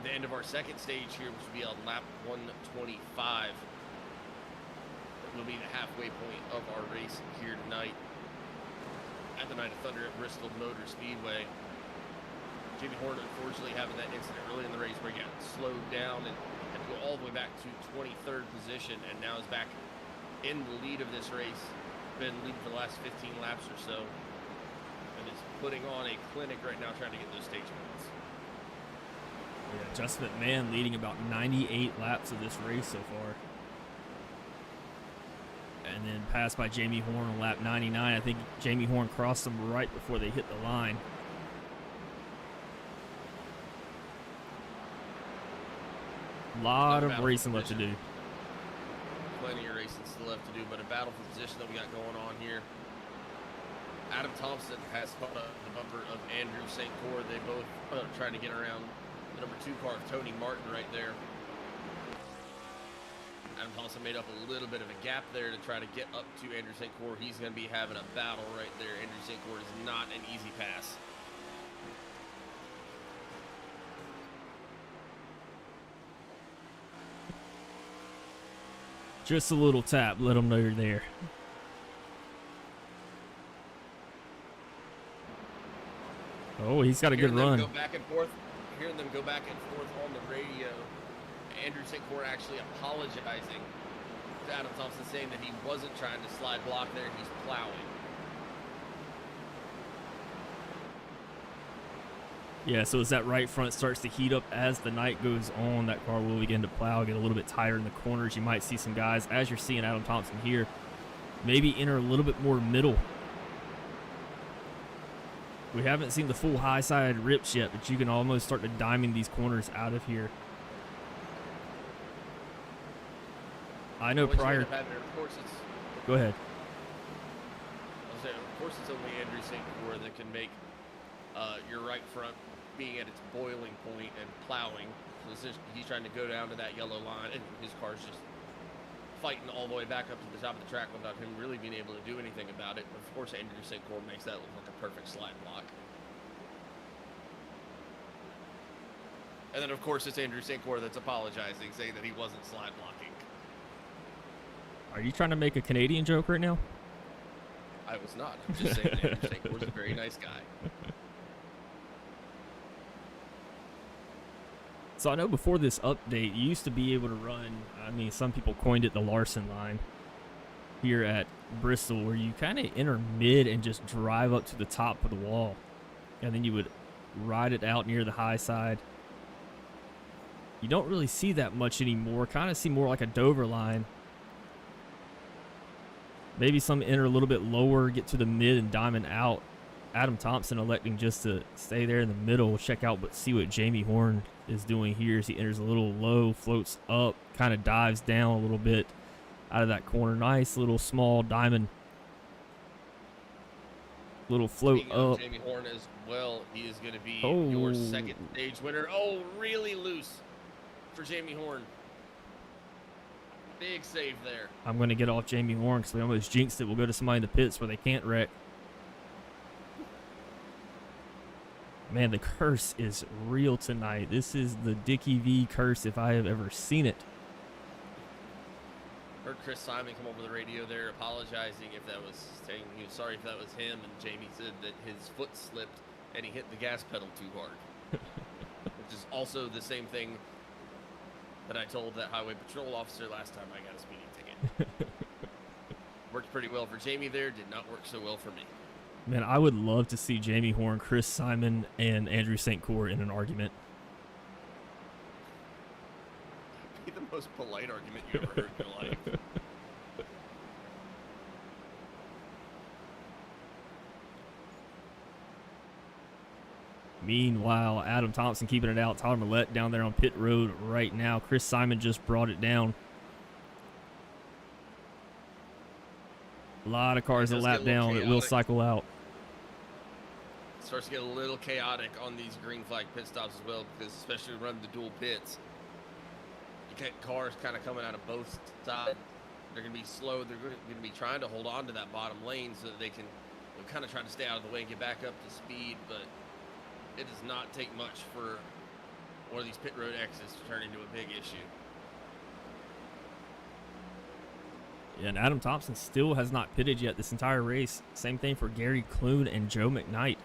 Speaker 2: the end of our second stage here, which will be on lap 125. will be the halfway point of our race here tonight at the Night of Thunder at Bristol Motor Speedway. Jamie Horne unfortunately having that incident early in the race where he got slowed down and had to go all the way back to 23rd position, and now is back in the lead of this race. Been leading for the last 15 laps or so, and is putting on a clinic right now trying to get those stage points.
Speaker 3: Yeah, Justin McMahon leading about 98 laps of this race so far. And then passed by Jamie Horne on lap 99. I think Jamie Horne crossed him right before they hit the line. A lot of racing left to do.
Speaker 2: Plenty of racing still left to do, but a battle for position that we got going on here. Adam Thompson has caught the bumper of Andrew St. Coeur. They both trying to get around the number 2 car of Tony Martin right there. Adam Thompson made up a little bit of a gap there to try to get up to Andrew St. Coeur. He's going to be having a battle right there. Andrew St. Coeur is not an easy pass.
Speaker 3: Just a little tap, let them know you're there. Oh, he's got a good run.
Speaker 2: Go back and forth. Hearing them go back and forth on the radio. Andrew St. Coeur actually apologizing to Adam Thompson, saying that he wasn't trying to slide block there, he's plowing.
Speaker 3: Yeah, so as that right front starts to heat up as the night goes on, that car will begin to plow, get a little bit tighter in the corners. You might see some guys, as you're seeing Adam Thompson here, maybe enter a little bit more middle. We haven't seen the full high side rips yet, but you can almost start to diamond these corners out of here. I know prior.
Speaker 2: Of course it's,
Speaker 3: Go ahead.
Speaker 2: I'll say, of course, it's only Andrew St. Coeur that can make your right front being at its boiling point and plowing. So he's trying to go down to that yellow line, and his car's just fighting all the way back up to the top of the track without him really being able to do anything about it. Of course, Andrew St. Coeur makes that look like a perfect slide block. And then, of course, it's Andrew St. Coeur that's apologizing, saying that he wasn't slide blocking.
Speaker 3: Are you trying to make a Canadian joke right now?
Speaker 2: I was not. I'm just saying that Andrew St. Coeur's a very nice guy.
Speaker 3: So I know before this update, you used to be able to run, I mean, some people coined it the Larson line here at Bristol, where you kind of enter mid and just drive up to the top of the wall. And then you would ride it out near the high side. You don't really see that much anymore. Kind of see more like a Dover line. Maybe some enter a little bit lower, get to the mid and diamond out. Adam Thompson electing just to stay there in the middle, check out, but see what Jamie Horne is doing here as he enters a little low, floats up, kind of dives down a little bit out of that corner. Nice little small diamond. Little float up.
Speaker 2: Jamie Horne as well. He is going to be your second stage winner. Oh, really loose for Jamie Horne. Big save there.
Speaker 3: I'm going to get off Jamie Horne because we almost jinxed it. We'll go to somebody in the pits where they can't wreck. Man, the curse is real tonight. This is the Dickie V curse if I have ever seen it.
Speaker 2: Heard Chris Simon come over the radio there apologizing if that was, saying he was sorry if that was him, and Jamie said that his foot slipped and he hit the gas pedal too hard. Which is also the same thing that I told that highway patrol officer last time I got a speeding ticket. Worked pretty well for Jamie there, did not work so well for me.
Speaker 3: Man, I would love to see Jamie Horne, Chris Simon, and Andrew St. Coeur in an argument.
Speaker 2: That'd be the most polite argument you ever heard in your life.
Speaker 3: Meanwhile, Adam Thompson keeping it out. Tyler Millette down there on pit road right now. Chris Simon just brought it down. A lot of cars that lap down. It will cycle out.
Speaker 2: It starts to get a little chaotic on these green flag pit stops as well, because especially running the dual pits, you get cars kind of coming out of both sides. They're going to be slow. They're going to be trying to hold on to that bottom lane so that they can kind of try to stay out of the way and get back up to speed, but it does not take much for one of these pit road exits to turn into a big issue.
Speaker 3: Yeah, and Adam Thompson still has not pitted yet this entire race. Same thing for Gary Clune and Joe McKnight.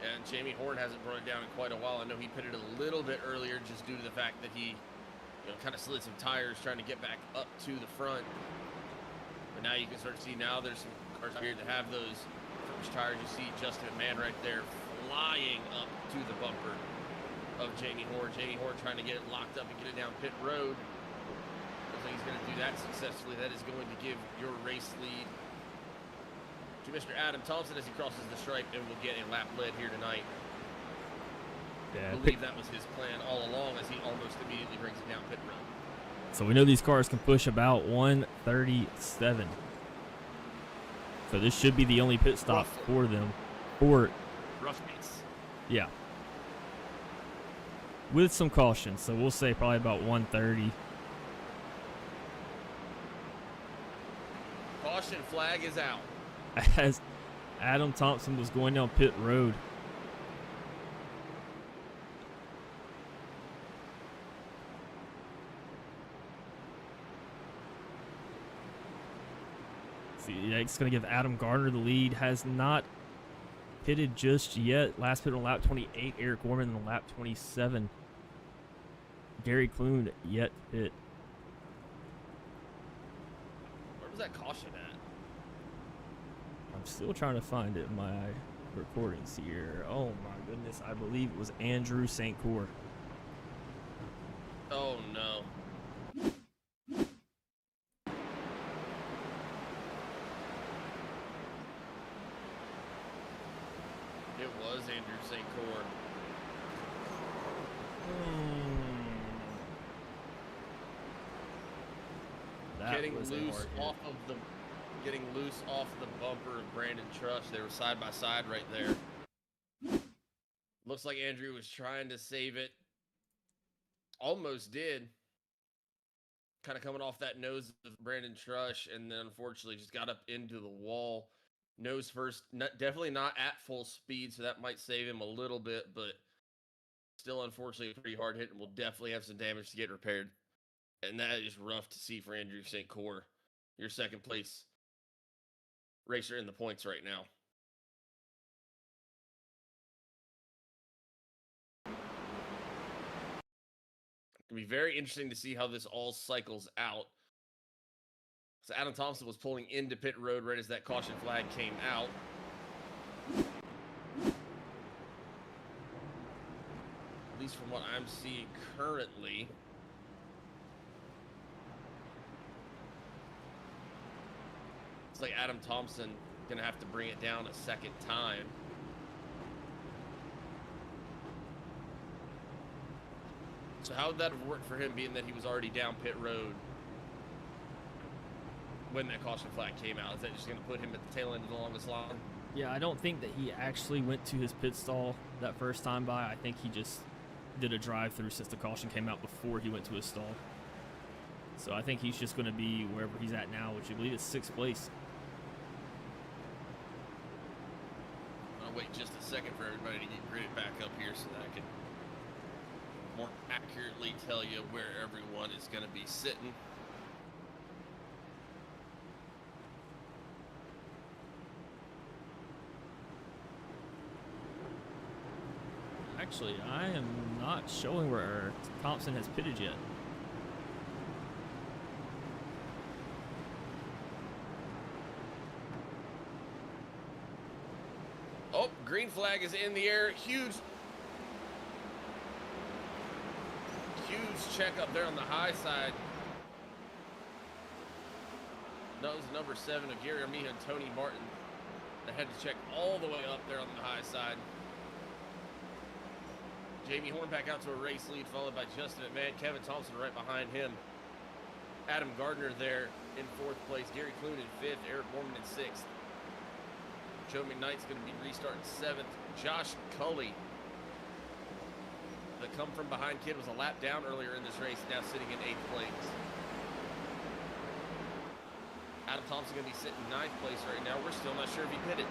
Speaker 2: And Jamie Horne hasn't brought it down in quite a while. I know he pitted a little bit earlier just due to the fact that he, kind of slid some tires trying to get back up to the front. But now you can start to see now there's some cars out here that have those first tires. You see Justin McMahon right there flying up to the bumper of Jamie Horne. Jamie Horne trying to get it locked up and get it down pit road. Looks like he's going to do that successfully. That is going to give your race lead to Mr. Adam Thompson as he crosses the stripe and will get a lap lead here tonight.
Speaker 3: Yeah,
Speaker 2: I believe that was his plan all along as he almost immediately brings it down pit road.
Speaker 3: So we know these cars can push about 137. So this should be the only pit stop for them.
Speaker 2: Rough pace.
Speaker 3: Yeah. With some caution. So we'll say probably about 130.
Speaker 2: Caution flag is out.
Speaker 3: As Adam Thompson was going down pit road. See, it's going to give Adam Gardner the lead. Has not pitted just yet. Last pit on lap 28. Eric Wahrman on lap 27. Gary Clune yet to pit.
Speaker 2: Where was that caution at?
Speaker 3: I'm still trying to find it in my recordings here. Oh my goodness, I believe it was Andrew St. Coeur.
Speaker 2: Oh no. It was Andrew St. Coeur. Getting loose off the bumper of Brandon Trush. They were side by side right there. Looks like Andrew was trying to save it. Almost did. Kind of coming off that nose of Brandon Trush, and then unfortunately just got up into the wall. Nose first, definitely not at full speed, so that might save him a little bit, but still unfortunately a pretty hard hit and will definitely have some damage to get repaired. And that is rough to see for Andrew St. Coeur. Your second place racer in the points right now. It'll be very interesting to see how this all cycles out. So Adam Thompson was pulling into pit road right as that caution flag came out. At least from what I'm seeing currently. It's like Adam Thompson gonna have to bring it down a second time. So how would that have worked for him, being that he was already down pit road when that caution flag came out? Is that just gonna put him at the tail end of the longest line?
Speaker 3: Yeah, I don't think that he actually went to his pit stall that first time by. I think he just did a drive-through since the caution came out before he went to his stall. So I think he's just going to be wherever he's at now, which I believe is 6th place.
Speaker 2: I'll wait just a second for everybody to get gridded back up here so that I can more accurately tell you where everyone is going to be sitting.
Speaker 3: Actually, I am not showing where Thompson has pitted yet.
Speaker 2: Oh, green flag is in the air. Huge check up there on the high side. That was number 7 of Gary Armija and Tony Martin. They had to check all the way up there on the high side. Jamie Horne back out to a race lead, followed by Justin McMahon. Kevin Thompson right behind him. Adam Gardner there in 4th place. Gary Clune in 5th. Eric Wahrman in 6th. Joe McKnight's going to be restarting 7th. Josh Cully, the come from behind kid, was a lap down earlier in this race, now sitting in 8th place. Adam Thompson going to be sitting 9th place right now. We're still not sure if he pitted.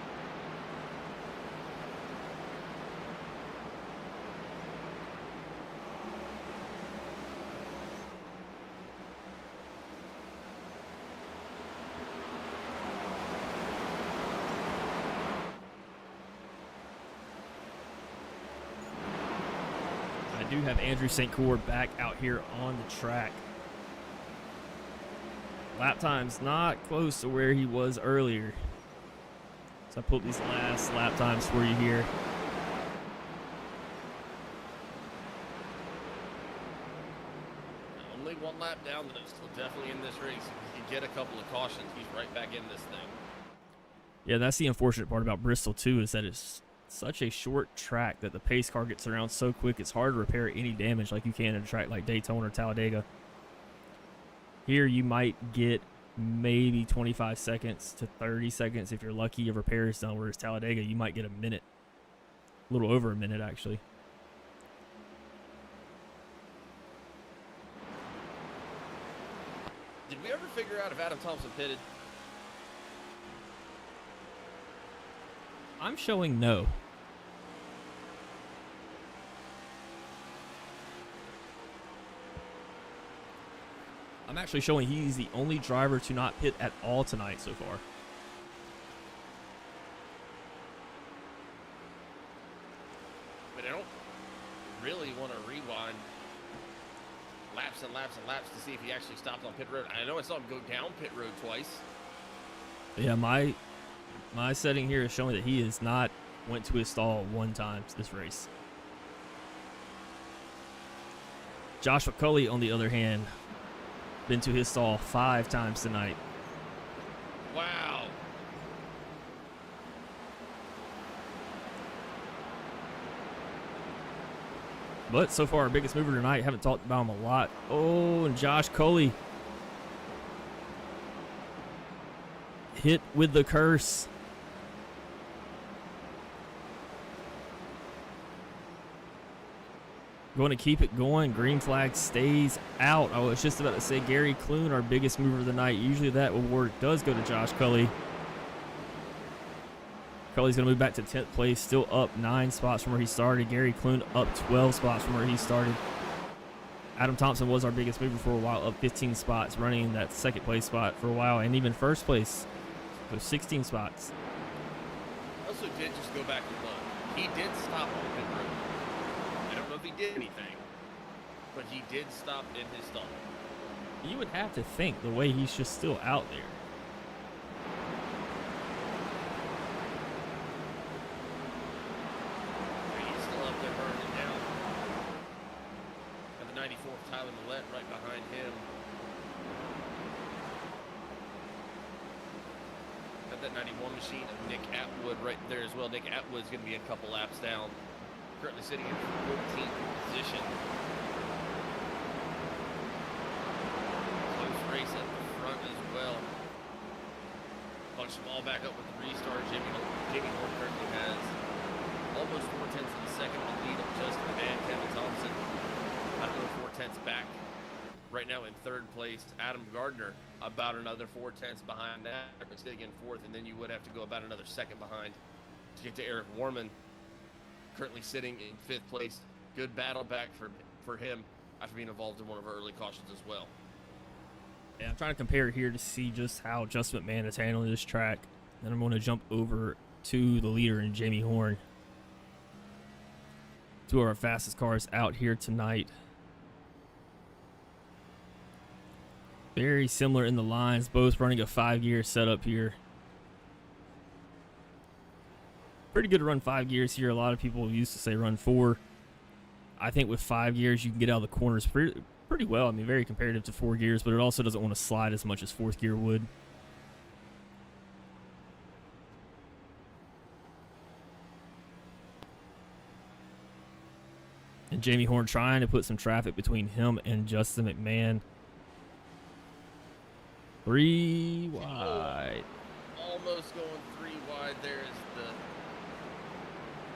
Speaker 3: I do have Andrew St. Coeur back out here on the track. Lap time's not close to where he was earlier. So I pulled these last lap times for you here.
Speaker 2: Only one lap down, though. Still definitely in this race. If he can get a couple of cautions, he's right back in this thing.
Speaker 3: Yeah, that's the unfortunate part about Bristol, too, is that it's such a short track that the pace car gets around so quick, it's hard to repair any damage like you can at a track like Daytona or Talladega. Here, you might get maybe 25 seconds to 30 seconds if you're lucky of repairs done, whereas Talladega, you might get a minute. A little over a minute, actually.
Speaker 2: Did we ever figure out if Adam Thompson pitted?
Speaker 3: I'm showing no. I'm actually showing he's the only driver to not pit at all tonight so far.
Speaker 2: But I don't really want to rewind laps and laps and laps to see if he actually stopped on pit road. I know I saw him go down pit road twice.
Speaker 3: Yeah, my setting here is showing that he has not went to his stall one time this race. Josh McCulley, on the other hand, been to his stall 5 times tonight.
Speaker 2: Wow.
Speaker 3: But so far, our biggest mover tonight, haven't talked about him a lot. Oh, and Josh Coley hit with the curse. Going to keep it going. Green flag stays out. I was just about to say Gary Clune, our biggest mover of the night. Usually that award does go to Josh Cully. Cully's going to move back to 10th place, still up 9 spots from where he started. Gary Clune up 12 spots from where he started. Adam Thompson was our biggest mover for a while, up 15 spots, running that 2nd place spot for a while, and even 1st place, so 16 spots.
Speaker 2: I also did just go back and look. He did stop on pit road. I don't know if he did anything, but he did stop in his stall.
Speaker 3: You would have to think the way he's just still out there.
Speaker 2: He's still up there burning it down. Got the 94th Tyler Millette right behind him. Got that 91 machine of Nick Atwood right there as well. Nick Atwood's going to be a couple laps down. Currently sitting in 14th position. Close race at the front as well. Punch them all back up with the restart. Jimmy Horne currently has almost 4/10 of the second to lead of just McMahon, Kevin Thompson. I don't know, 4/10 back. Right now in 3rd place, Adam Gardner about another 4/10 behind that. Sitting in 4th, and then you would have to go about another 2nd behind to get to Eric Wahrman. Currently sitting in 5th place. Good battle back for him after being involved in one of our early cautions as well.
Speaker 3: Yeah, I'm trying to compare here to see just how Justin McMahon is handling this track. Then I'm going to jump over to the leader in Jamie Horne. 2 of our fastest cars out here tonight. Very similar in the lines, both running a 5-gear setup here. Pretty good to run 5 gears here. A lot of people used to say run 4. I think with 5 gears, you can get out of the corners pretty well. I mean, very comparative to 4 gears, but it also doesn't want to slide as much as 4th gear would. And Jamie Horne trying to put some traffic between him and Justin McMahon. 3 wide.
Speaker 2: Almost going 3 wide. There is the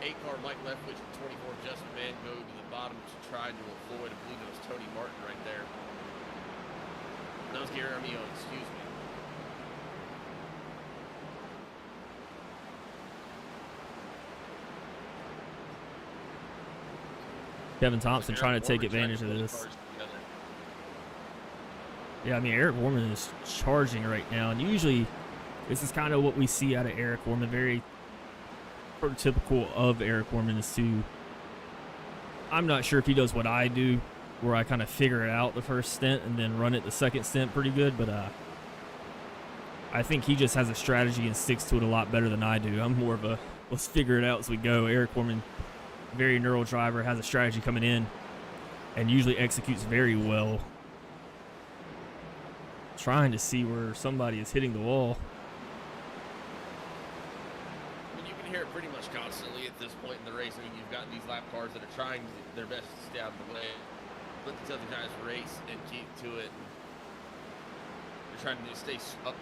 Speaker 2: 8-car Mike Leftwich and 24 Justin McMahon go to the bottom to try to avoid. I believe it was Tony Martin right there. No, it's Gary Armio, excuse me.
Speaker 3: Kevin Thompson trying to take advantage of this. Yeah, I mean, Eric Wahrman is charging right now, and usually this is kind of what we see out of Eric Wahrman. Very prototypical of Eric Wahrman is to I'm not sure if he does what I do, where I kind of figure it out the first stint and then run it the second stint pretty good, but I think he just has a strategy and sticks to it a lot better than I do. I'm more of a let's figure it out as we go. Eric Wahrman, very neural driver, has a strategy coming in and usually executes very well. Trying to see where somebody is hitting the wall.
Speaker 2: I mean, you can hear it pretty much constantly at this point in the race. I mean, you've got these lap cars that are trying their best to stay out of the way, let these other guys race and keep to it. They're trying to stay up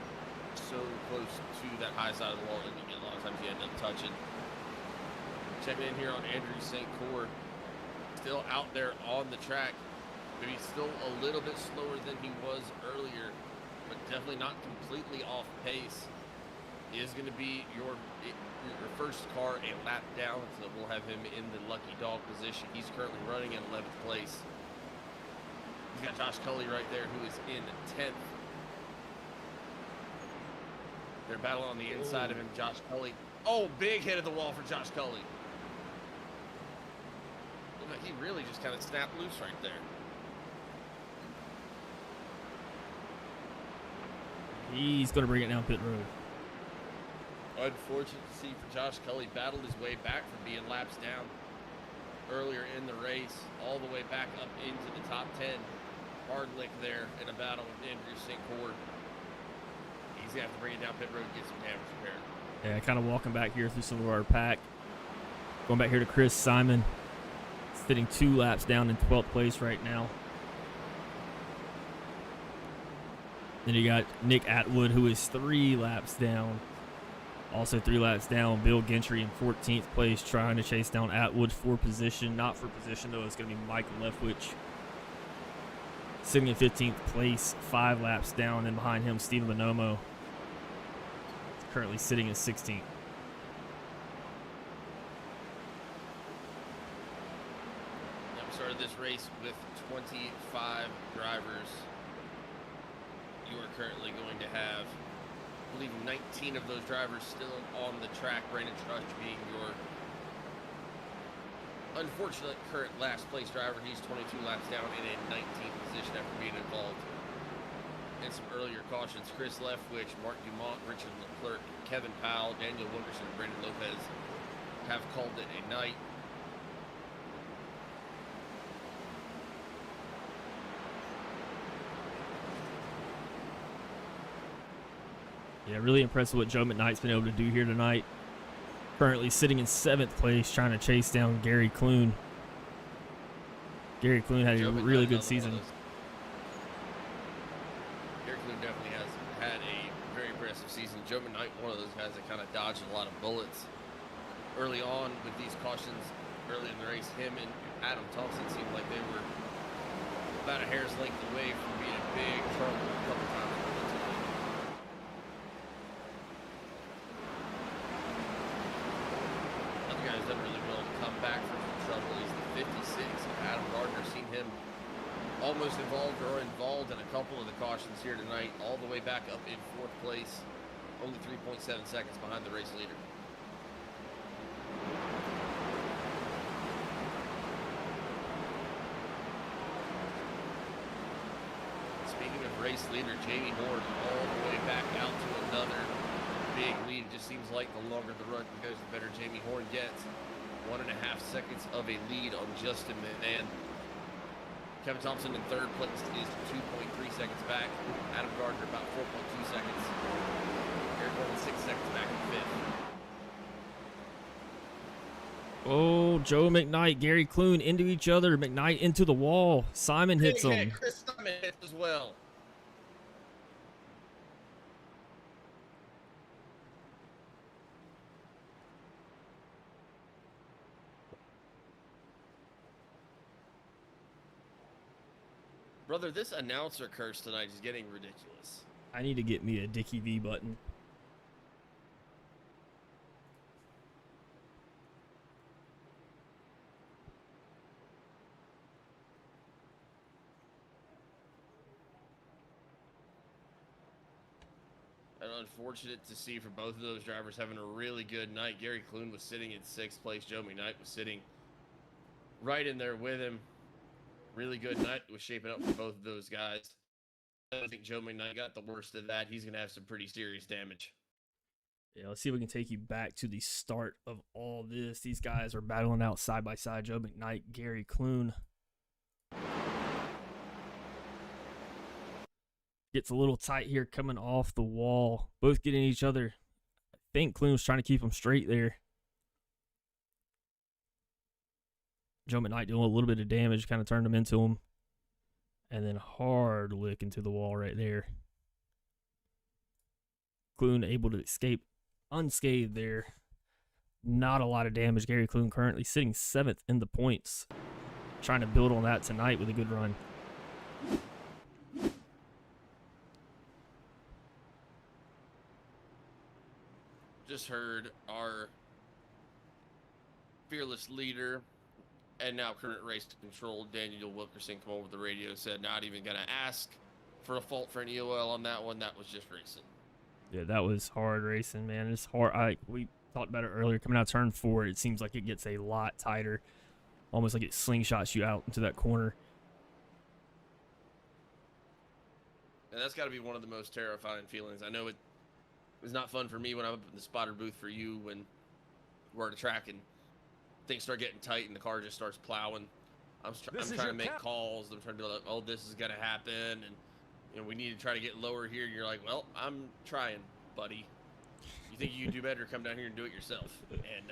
Speaker 2: so close to that high side of the wall, and a lot of times you end up touching. Checking in here on Andrew St. Coeur, still out there on the track. Maybe still a little bit slower than he was earlier, but definitely not completely off pace. He is going to be your first car a lap down, so we'll have him in the lucky dog position. He's currently running in 11th place. He's got Josh Cully right there, who is in 10th. They're battling on the inside of him, Josh Cully. Oh, big hit at the wall for Josh Cully. Look like he really just kind of snapped loose right there.
Speaker 3: He's going to bring it down pit road.
Speaker 2: Unfortunate to see for Josh Cully. Battled his way back from being laps down earlier in the race, all the way back up into the top 10. Hard lick there in a battle with Andrew St. Coeur. He's going to have to bring it down pit road and get some damage repaired.
Speaker 3: Yeah, kind of walking back here through some of our pack. Going back here to Chris Simon. Sitting 2 laps down in 12th place right now. Then you got Nick Atwood, who is 3 laps down. Also 3 laps down, Bill Gentry in 14th place, trying to chase down Atwood for position. Not for position, though. It's going to be Michael Leftwich sitting in 15th place, 5 laps down. And behind him, Stephen Bonomo, currently sitting in 16th.
Speaker 2: Now we started this race with 25 drivers. You are currently going to have, I believe, 19 of those drivers still on the track. Brandon Trush being your unfortunate current last place driver. He's 22 laps down in a 19th position after being involved in some earlier cautions. Chris Leftwich, Mark Dumont, Richard Leclerc, Kevin Powell, Daniel Wilkerson, and Brandon Lopez have called it a night.
Speaker 3: Yeah, really impressed with what Joe McKnight's been able to do here tonight. Currently sitting in 7th place, trying to chase down Gary Clune. Gary Clune had a really good season.
Speaker 2: Gary Clune definitely has had a very impressive season. Joe McKnight, one of those guys that kind of dodged a lot of bullets early on with these cautions early in the race. Him and Adam Thompson seemed like they were about a hair's length away from being in big trouble a couple times. Another guy who's done really well to come back from some trouble is the 56. Adam Gardner, seen him almost involved in a couple of the cautions here tonight, all the way back up in 4th place, only 3.7 seconds behind the race leader. Speaking of race leader, Jamie Horne all the way back out to another big lead. It just seems like the longer the run goes, the better Jamie Horne gets. 1.5 seconds of a lead on Justin McMahon. Kevin Thompson in 3rd place is 2.3 seconds back. Adam Gardner about 4.2 seconds. Eric Horne 6 seconds back in 5th.
Speaker 3: Oh, Joe McKnight, Gary Clune into each other. McKnight into the wall. Simon hits him.
Speaker 2: Chris Simon hits as well. Brother, this announcer curse tonight is getting ridiculous.
Speaker 3: I need to get me a Dickie V button.
Speaker 2: And unfortunate to see for both of those drivers having a really good night. Gary Clune was sitting in 6th place. Joe McKnight was sitting right in there with him. Really good night was shaping up for both of those guys. I think Joe McKnight got the worst of that. He's going to have some pretty serious damage.
Speaker 3: Yeah, let's see if we can take you back to the start of all this. These guys are battling out side by side. Joe McKnight, Gary Clune. Gets a little tight here coming off the wall. Both getting each other. I think Clune was trying to keep him straight there. Joe McKnight doing a little bit of damage, kind of turned him into him. And then hard lick into the wall right there. Clune able to escape unscathed there. Not a lot of damage. Gary Clune currently sitting 7th in the points. Trying to build on that tonight with a good run.
Speaker 2: Just heard our fearless leader and now current race control, Daniel Wilkerson, come over the radio, said not even going to ask for a fault for an EOL on that one. That was just racing.
Speaker 3: Yeah, that was hard racing, man. It's hard. We talked about it earlier. Coming out of turn 4, it seems like it gets a lot tighter. Almost like it slingshots you out into that corner.
Speaker 2: And that's got to be one of the most terrifying feelings. I know it was not fun for me when I'm up in the spotter booth for you when we're at a track and things start getting tight and the car just starts plowing. I'm trying to make calls. I'm trying to be like, oh, this is going to happen. And, you know, we need to try to get lower here. And you're like, well, I'm trying, buddy. You think you can do better? Come down here and do it yourself. And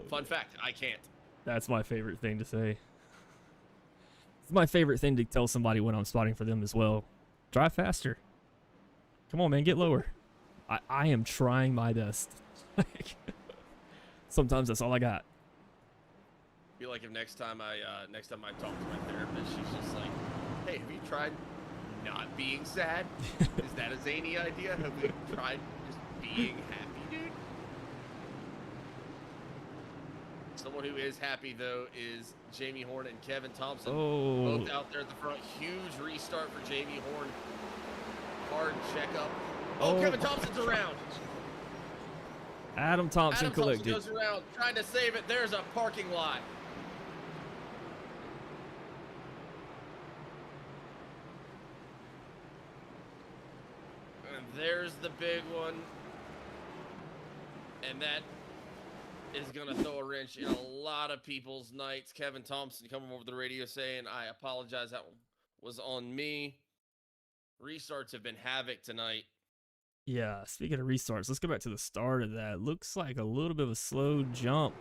Speaker 2: fun fact, I can't.
Speaker 3: That's my favorite thing to say. It's my favorite thing to tell somebody when I'm spotting for them as well. Drive faster. Come on, man, get lower. I am trying my best. Sometimes that's all I got.
Speaker 2: I feel like if next time I talk to my therapist, she's just like, hey, have you tried not being sad? Is that a zany idea? Have we tried just being happy, dude? Someone who is happy, though, is Jamie Horne and Kevin Thompson.
Speaker 3: Oh.
Speaker 2: Both out there at the front. Huge restart for Jamie Horne. Hard checkup. Oh, Kevin Thompson's around.
Speaker 3: Adam Thompson
Speaker 2: Adam
Speaker 3: collected.
Speaker 2: Thompson goes around trying to save it. There's a parking lot. And there's the big one. And that is going to throw a wrench in a lot of people's nights. Kevin Thompson coming over the radio saying, I apologize, that was on me. Restarts have been havoc tonight.
Speaker 3: Yeah, speaking of restarts, let's go back to the start of that. Looks like a little bit of a slow jump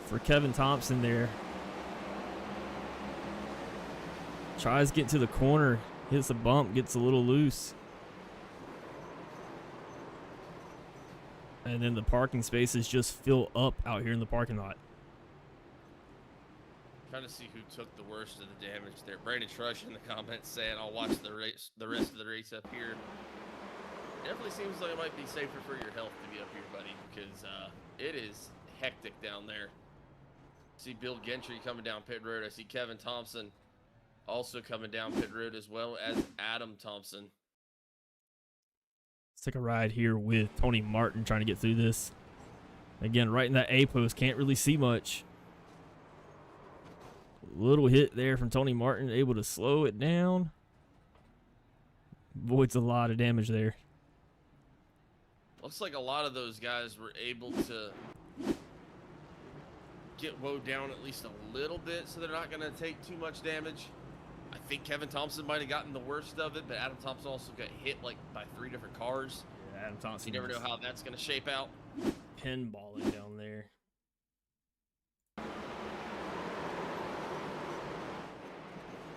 Speaker 3: for Kevin Thompson there. Tries to get to the corner, hits a bump, gets a little loose. And then the parking spaces just fill up out here in the parking lot.
Speaker 2: Trying to see who took the worst of the damage there. Brandon Trush in the comments saying, I'll watch the rest of the race up here. Definitely seems like it might be safer for your health to be up here, buddy, because it is hectic down there. See Bill Gentry coming down pit road. I see Kevin Thompson also coming down pit road, as well as Adam Thompson.
Speaker 3: Let's take a ride here with Tony Martin trying to get through this. Again, right in that A post, can't really see much. Little hit there from Tony Martin, able to slow it down. Avoids a lot of damage there.
Speaker 2: Looks like a lot of those guys were able to get woed down at least a little bit, so they're not going to take too much damage. I think Kevin Thompson might have gotten the worst of it, but Adam Thompson also got hit like by 3 different cars.
Speaker 3: Yeah, Adam Thompson.
Speaker 2: You never know how that's going to shape out.
Speaker 3: Pinballing down there.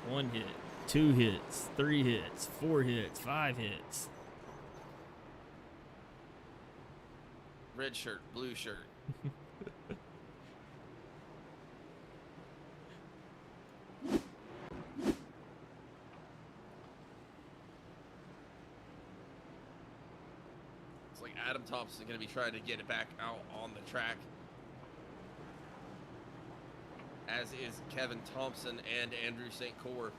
Speaker 3: One hit, 2 hits, 3 hits, 4 hits, 5 hits.
Speaker 2: Red shirt, blue shirt. It's like Adam Thompson going to be trying to get it back out on the track, as is Kevin Thompson and Andrew St. Coeur.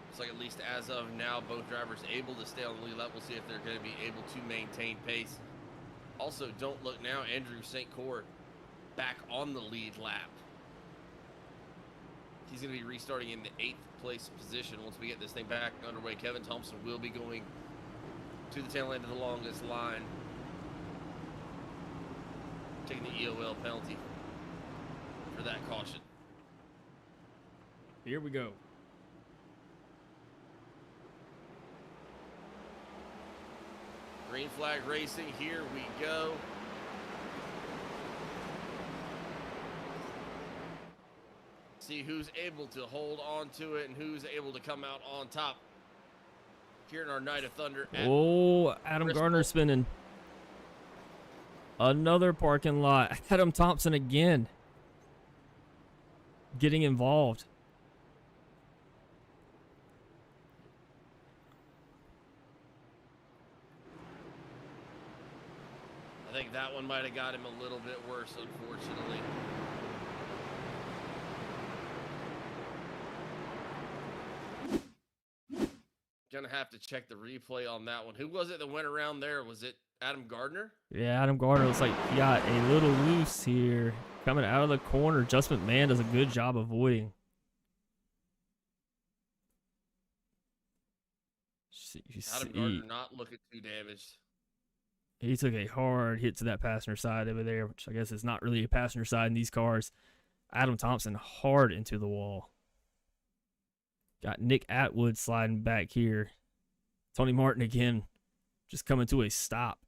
Speaker 2: Looks like at least as of now, both drivers able to stay on the lead lap. We'll see if they're going to be able to maintain pace. Also, don't look now, Andrew St. Coeur back on the lead lap. He's going to be restarting in the 8th place position once we get this thing back underway. Kevin Thompson will be going to the tail end of the longest line, taking the EOL penalty for that caution.
Speaker 3: Here we go.
Speaker 2: Green flag racing, here we go. See who's able to hold on to it and who's able to come out on top here in our Night of Thunder.
Speaker 3: Oh, Adam
Speaker 2: Bristol.
Speaker 3: Gardner spinning. Another parking lot. Adam Thompson again. Getting involved.
Speaker 2: I think that one might have got him a little bit worse, unfortunately. Gonna have to check the replay on that one. Who was it that went around there? Was it Adam Gardner?
Speaker 3: Yeah, Adam Gardner looks like he got a little loose here. Coming out of the corner. Just McMahon does a good job avoiding.
Speaker 2: Adam Gardner not looking too damaged.
Speaker 3: He took a hard hit to that passenger side over there, which I guess is not really a passenger side in these cars. Adam Thompson hard into the wall. Got Nick Atwood sliding back here. Tony Martin again, just coming to a stop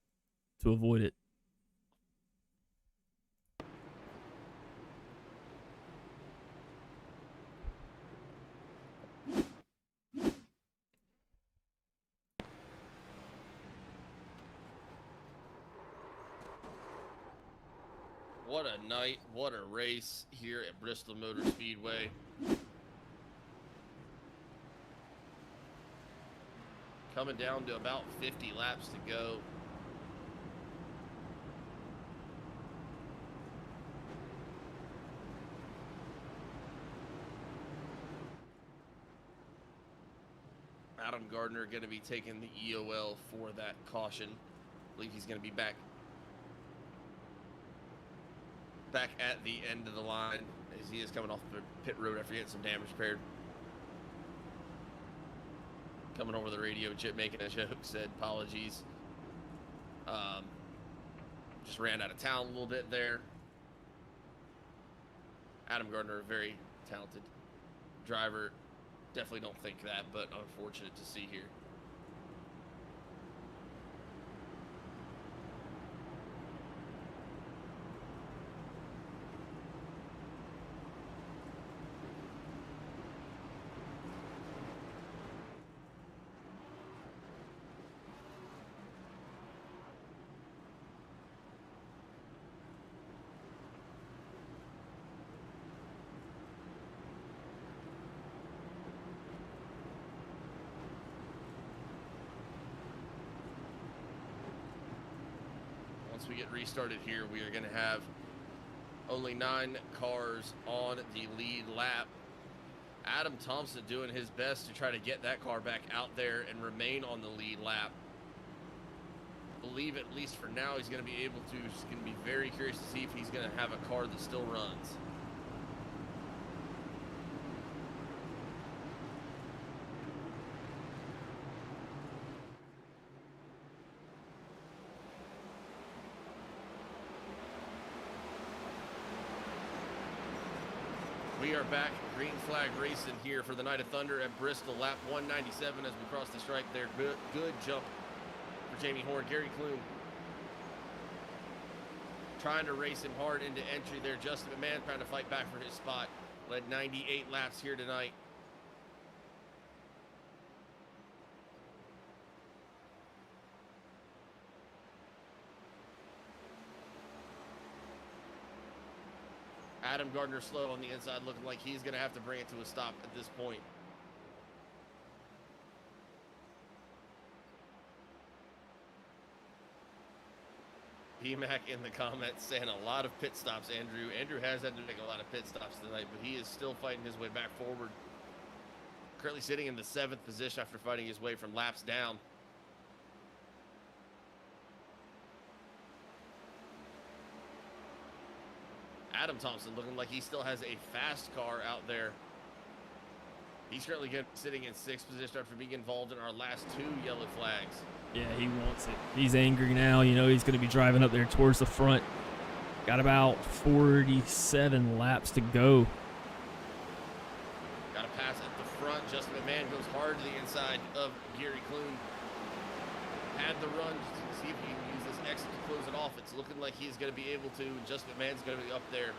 Speaker 3: to avoid it.
Speaker 2: What a night, what a race here at Bristol Motor Speedway. Coming down to about 50 laps to go. Adam Gardner going to be taking the EOL for that caution. I believe he's going to be back at the end of the line as he is coming off the pit road after getting some damage repaired. Coming over the radio, Chip making a joke, said apologies. Just ran out of town a little bit there. Adam Gardner, a very talented driver. Definitely don't think that, but unfortunate to see here. Once we get restarted here, we are going to have only 9 cars on the lead lap. Adam Thompson doing his best to try to get that car back out there and remain on the lead lap. Believe at least for now he's going to be able to. Just going to be very curious to see if he's going to have a car that still runs. We are back, green flag racing here for the Night of Thunder at Bristol, lap 197 as we cross the stripe there. Good jump for Jamie Horne. Gary Clune trying to race him hard into entry there. Justin McMahon trying to fight back for his spot. Led 98 laps here tonight. Adam Gardner slow on the inside, looking like he's going to have to bring it to a stop at this point. BMAC in the comments saying a lot of pit stops, Andrew. Andrew has had to make a lot of pit stops tonight, but he is still fighting his way back forward. Currently sitting in the 7th position after fighting his way from laps down. Adam Thompson looking like he still has a fast car out there. He's currently sitting in 6th position after being involved in our last 2 yellow flags.
Speaker 3: Yeah, he wants it. He's angry now. You know, he's going to be driving up there towards the front. Got about 47 laps to go.
Speaker 2: Got to pass at the front. Justin McMahon goes hard to the inside of Gary Clune. Had the run to see if he can use this exit to close it off. It's looking like he's going to be able to. Justin McMahon's going to be up there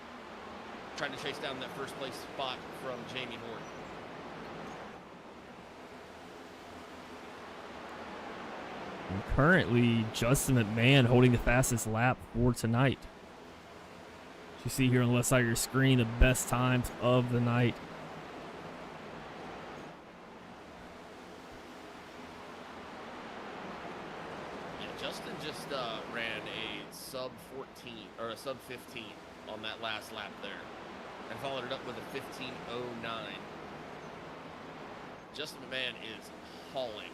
Speaker 2: trying to chase down that first place spot from Jamie Horne.
Speaker 3: And currently, Justin McMahon holding the fastest lap for tonight. As you see here on the left side of your screen, the best times of the night.
Speaker 2: Yeah, Justin just ran a sub 14 or a sub 15 on that last lap there, and followed it up with a 15:09. Justin McMahon is hauling.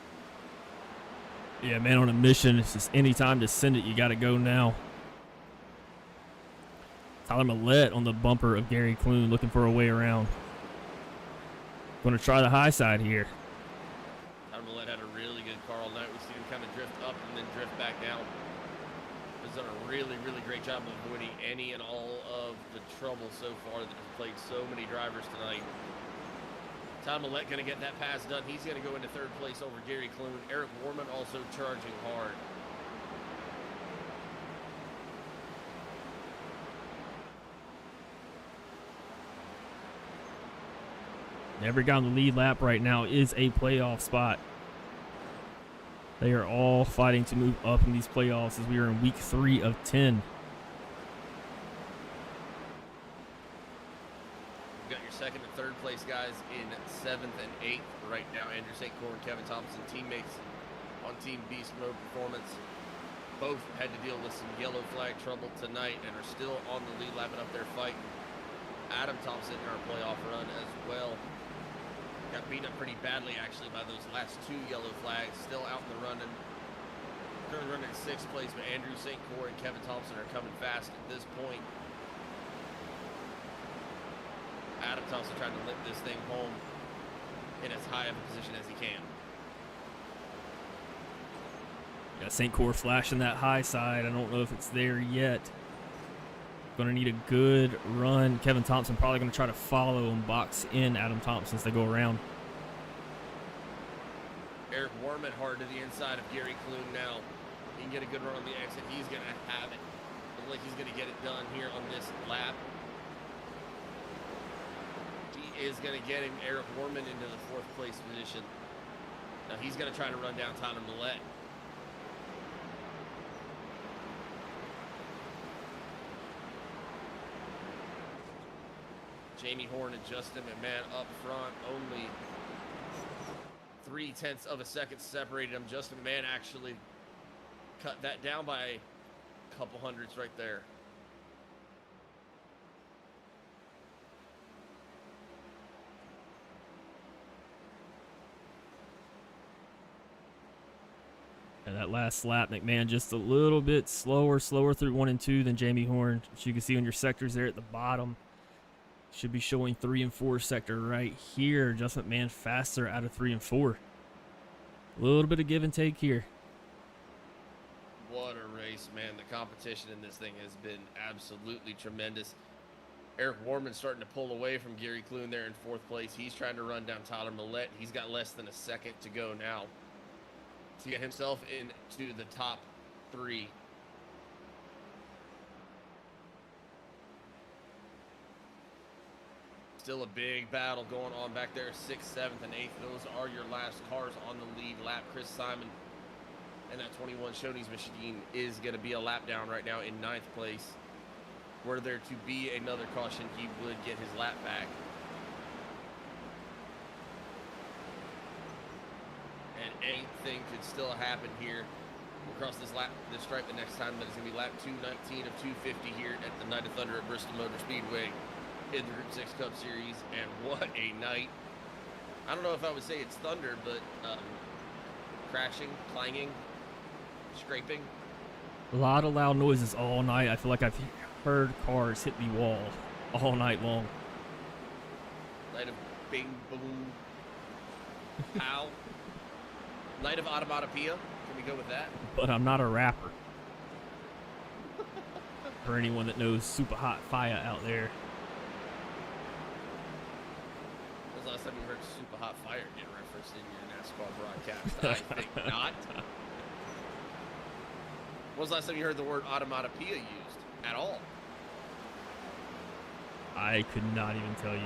Speaker 3: Yeah, man, on a mission. It's just any time to send it, you got to go now. Tyler Millette on the bumper of Gary Clune, looking for a way around. Going to try the high side here.
Speaker 2: Tyler Millette had a really good car all night. We've seen him kind of drift up and then drift back down. He's done a really, really great job of avoiding any and all of the trouble so far that has plagued so many drivers tonight. Tyler Millette going to get that pass done. He's going to go into 3rd place over Gary Clune. Eric Wahrman also charging hard.
Speaker 3: Every guy on the lead lap right now is a playoff spot. They are all fighting to move up in these playoffs as we are in week 3 of 10.
Speaker 2: You've got your 2nd and 3rd place guys in 7th and 8th right now. Andrew St. Coeur and Kevin Thompson, teammates on Team Beast Mode Performance. Both had to deal with some yellow flag trouble tonight and are still on the lead, lapping up their fight. Adam Thompson in our playoff run as well. Got beat up pretty badly, actually, by those last 2 yellow flags. Still out in the running. Currently running in 6th place, but Andrew St. Coeur and Kevin Thompson are coming fast at this point. Adam Thompson trying to limp this thing home in as high of a position as he can.
Speaker 3: Got St. Coeur flashing that high side. I don't know if it's there yet. Going to need a good run. Kevin Thompson probably going to try to follow and box in Adam Thompson as they go around.
Speaker 2: Eric Wahrman hard to the inside of Gary Clune now. He can get a good run on the exit. He's going to have it. Looks like he's going to get it done here on this lap. He is going to get him, Eric Wahrman, into the 4th place position. Now he's going to try to run down Tyler Millette. Jamie Horne and Justin McMahon up front, only 0.3 of a second separated them. Justin McMahon actually cut that down by a couple hundredths right there.
Speaker 3: And that last lap, McMahon just a little bit slower through 1 and 2 than Jamie Horne. As you can see on your sectors there at the bottom. Should be showing 3 and 4 sector right here. Justin McMahon faster out of 3 and 4. A little bit of give and take here.
Speaker 2: What a race, man. The competition in this thing has been absolutely tremendous. Eric Wahrman starting to pull away from Gary Clune there in 4th place. He's trying to run down Tyler Millette. He's got less than a second to go now to get himself into the top 3. Still a big battle going on back there, 6th, 7th, and 8th. Those are your last cars on the lead lap. Chris Simon and that 21 Shoney's machine is going to be a lap down right now in 9th place. Were there to be another caution, he would get his lap back. And anything could still happen here. We'll cross this stripe the next time, but it's going to be lap 219 of 250 here at the Night of Thunder at Bristol Motor Speedway in the Group 6 Cup Series. And what a night. I don't know if I would say it's thunder, but crashing, clanging, scraping,
Speaker 3: A lot of loud noises all night. I feel like I've heard cars hit the wall all night long.
Speaker 2: Night of bing, boom, pow. Night of automatopoeia. Can we go with that?
Speaker 3: But I'm not a rapper. For anyone that knows super hot fire out there.
Speaker 2: When was the last time you heard super hot fire get referenced in your NASCAR broadcast? I think not. When was the last time you heard the word automatopoeia used at all?
Speaker 3: I could not even tell you.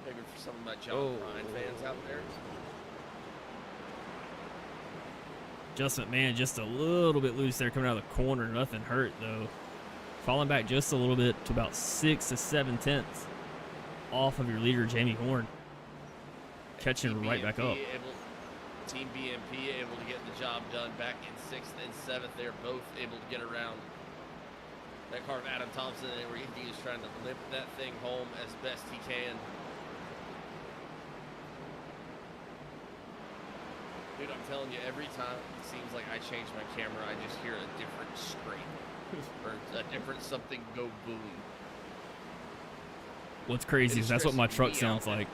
Speaker 2: Maybe for some of my John Prine fans out there.
Speaker 3: Just McMahon just a little bit loose there coming out of the corner. Nothing hurt though. Falling back just a little bit to about 6 to 7 tenths off of your leader, Jamie Horne. Catching right back up.
Speaker 2: Team BMP able to get the job done back in 6th and 7th. They're both able to get around that car of Adam Thompson, and where he is trying to limp that thing home as best he can. Dude, I'm telling you, every time it seems like I change my camera, I just hear a different scream. Or a different something go boom.
Speaker 3: What's crazy is that's what my truck sounds like.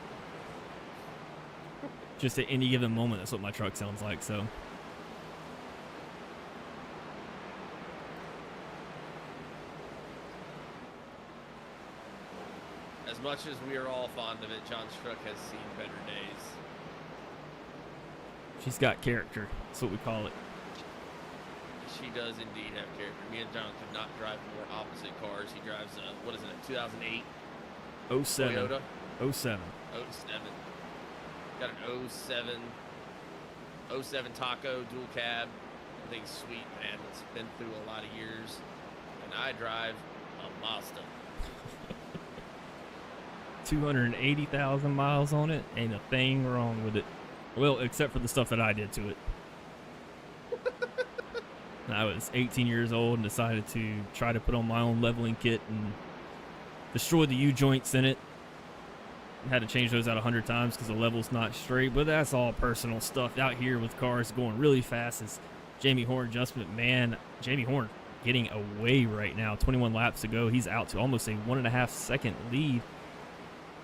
Speaker 3: Just at any given moment, that's what my truck sounds like, so.
Speaker 2: As much as we are all fond of it, John's truck has seen better days.
Speaker 3: She's got character. That's what we call it.
Speaker 2: She does indeed have character. Me and John could not drive more opposite cars. He drives a, what is it, a 2008
Speaker 3: 07.
Speaker 2: Toyota?
Speaker 3: 07.
Speaker 2: 07. Got an 07 Taco dual cab. That thing's sweet, man. It's been through a lot of years. And I drive a Mazda.
Speaker 3: 280,000 miles on it. Ain't a thing wrong with it. Well, except for the stuff that I did to it. I was 18 years old and decided to try to put on my own leveling kit and destroy the U-joints in it. Had to change those out 100 times because the level's not straight, but that's all personal stuff. Out here with cars going really fast is Jamie Horne, Justin McMahon. Jamie Horne getting away right now. 21 laps to go. He's out to almost a 1.5 second lead.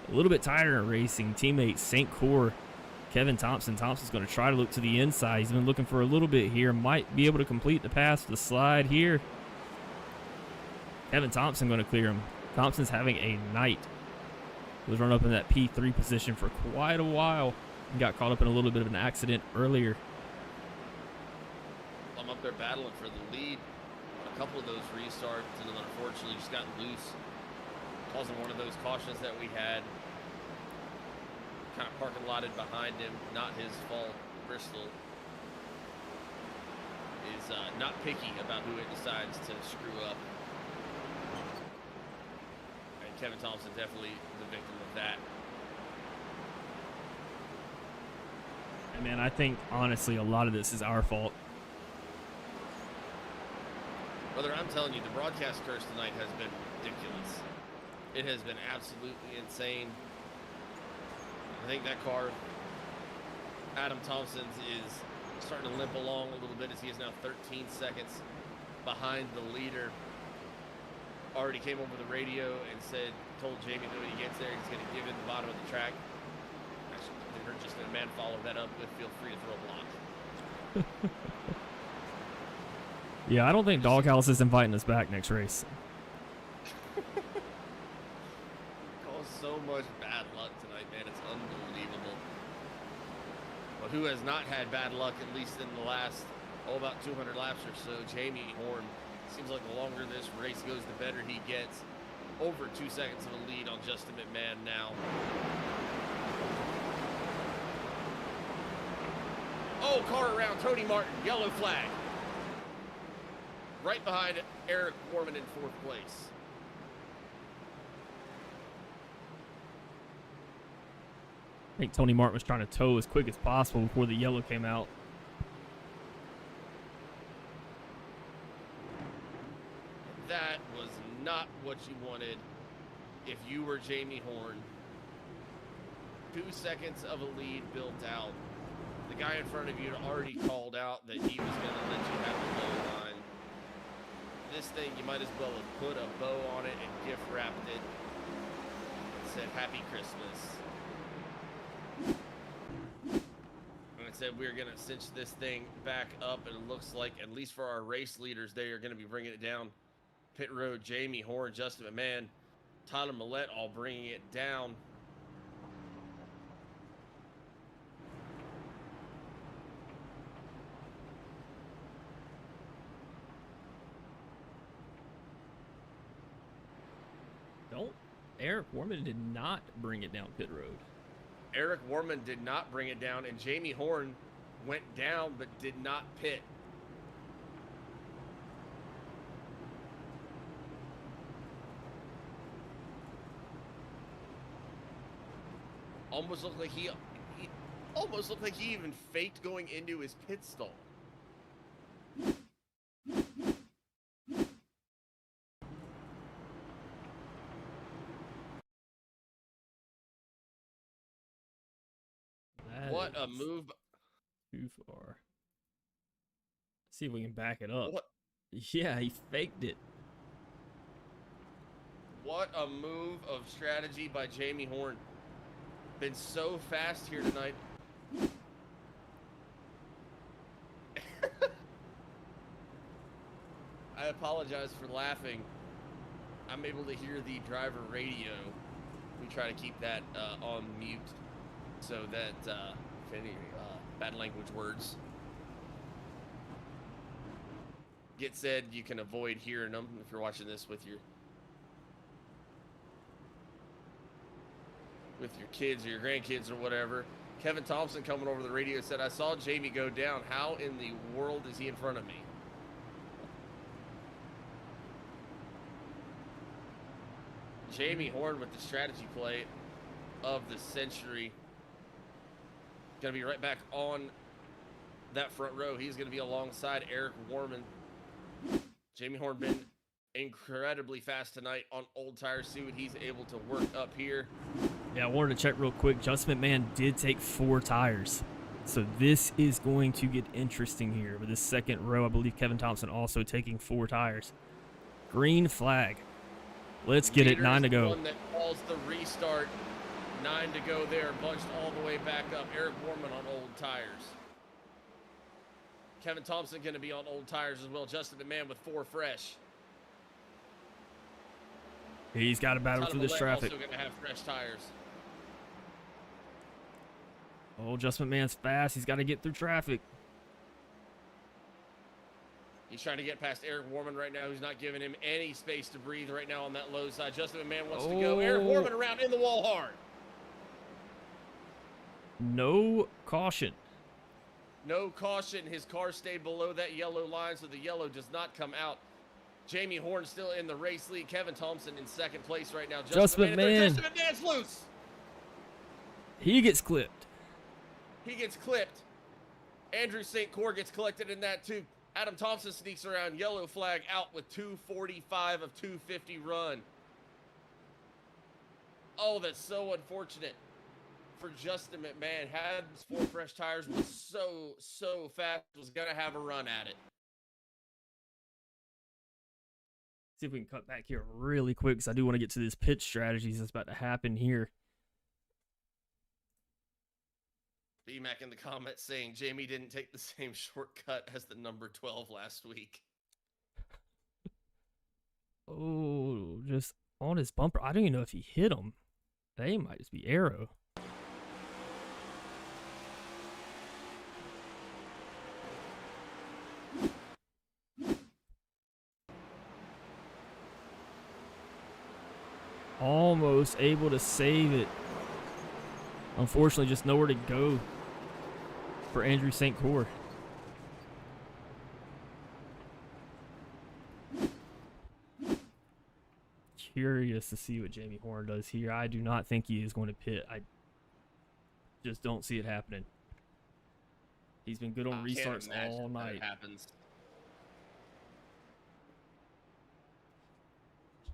Speaker 3: A little bit tighter in racing. Teammate St. Coeur, Kevin Thompson. Thompson's going to try to look to the inside. He's been looking for a little bit here. Might be able to complete the pass for the slide here. Kevin Thompson going to clear him. Thompson's having a night. He was run up in that P3 position for quite a while. He got caught up in a little bit of an accident earlier.
Speaker 2: I'm up there battling for the lead. A couple of those restarts, and then unfortunately just got loose, causing one of those cautions that we had. Kind of parking lotted behind him. Not his fault. Bristol is not picky about who it decides to screw up. And Kevin Thompson definitely the victim of that.
Speaker 3: And man, I think honestly a lot of this is our fault.
Speaker 2: Brother, I'm telling you, the broadcast curse tonight has been ridiculous. It has been absolutely insane. I think that car, Adam Thompson's, is starting to limp along a little bit as he is now 13 seconds behind the leader. Already came over the radio and told Jamie that when he gets there, he's going to give it the bottom of the track. Actually, they're just going to follow that up with feel free to throw a block.
Speaker 3: Yeah, I don't think Doghouse is inviting us back next race.
Speaker 2: Caused so much bad luck tonight, man. It's unbelievable. But who has not had bad luck, at least in the last, about 200 laps or so? Jamie Horne. Seems like the longer this race goes, the better he gets. Over 2 seconds of a lead on Justin McMahon now. Oh, car around Tony Martin. Yellow flag. Right behind Eric Wahrman in 4th place.
Speaker 3: I think Tony Martin was trying to tow as quick as possible before the yellow came out.
Speaker 2: That was not what you wanted if you were Jamie Horne. 2 seconds of a lead built out. The guy in front of you had already called out that he was going to let you have the low line. This thing, you might as well have put a bow on it and gift wrapped it and said Happy Christmas. And it said we're going to cinch this thing back up, and it looks like, at least for our race leaders, they are going to be bringing it down. Pit road, Jamie Horne, Justin McMahon, Tyler Millette all bringing it down.
Speaker 3: Eric Wahrman did not bring it down pit road.
Speaker 2: Eric Wahrman did not bring it down, and Jamie Horne went down but did not pit. Almost looked like he almost looked like he even faked going into his pit stall. What a move.
Speaker 3: Too far. See if we can back it up.
Speaker 2: What?
Speaker 3: Yeah, he faked it.
Speaker 2: What a move of strategy by Jamie Horne. Been so fast here tonight. I apologize for laughing. I'm able to hear the driver radio. We try to keep that on mute so that if any bad language words get said, you can avoid hearing them if you're watching this with your kids or your grandkids or whatever. Kevin Thompson coming over the radio said, I saw Jamie go down. How in the world is he in front of me? Jamie Horne with the strategy play of the century. Going to be right back on that front row. He's going to be alongside Eric Wahrman. Jamie Horne been incredibly fast tonight on old tires. See what he's able to work up here.
Speaker 3: Yeah, I wanted to check real quick. Justin McMahon did take 4 tires. So this is going to get interesting here. With this second row, I believe Kevin Thompson also taking 4 tires. Green flag. Let's get it. 9 to go.
Speaker 2: One that calls the restart. 9 to go there. Bunched all the way back up. Eric Wahrman on old tires. Kevin Thompson going to be on old tires as well. Justin McMahon with 4 fresh.
Speaker 3: He's got to battle through this traffic.
Speaker 2: Also going to have fresh tires.
Speaker 3: Oh, Justin McMahon's fast. He's got to get through traffic.
Speaker 2: He's trying to get past Eric Wahrman right now. He's not giving him any space to breathe right now on that low side. Justin McMahon wants to go. Eric Wahrman around in the wall hard.
Speaker 3: No caution.
Speaker 2: No caution. His car stayed below that yellow line, so the yellow does not come out. Jamie Horne still in the race lead. Kevin Thompson in second place right now.
Speaker 3: Justin McMahon.
Speaker 2: Justin McMahon's loose.
Speaker 3: He gets clipped.
Speaker 2: He gets clipped. Andrew St. Coeur gets collected in that too. Adam Thompson sneaks around. Yellow flag out with 2:45 of 2:50 run. Oh, that's so unfortunate for Justin McMahon. Had 4 fresh tires, was so fast, was going to have a run at it.
Speaker 3: See if we can cut back here really quick because I do want to get to this pitch strategies that's about to happen here.
Speaker 2: B-Mac in the comments saying Jamie didn't take the same shortcut as the number 12 last week.
Speaker 3: Oh, just on his bumper. I don't even know if he hit him. They might just be arrow. Almost able to save it. Unfortunately, just nowhere to go for Andrew St. Coeur. Curious to see what Jamie Horne does here. I do not think he is going to pit. I just don't see it happening. He's been good on restarts all night.
Speaker 2: Happens.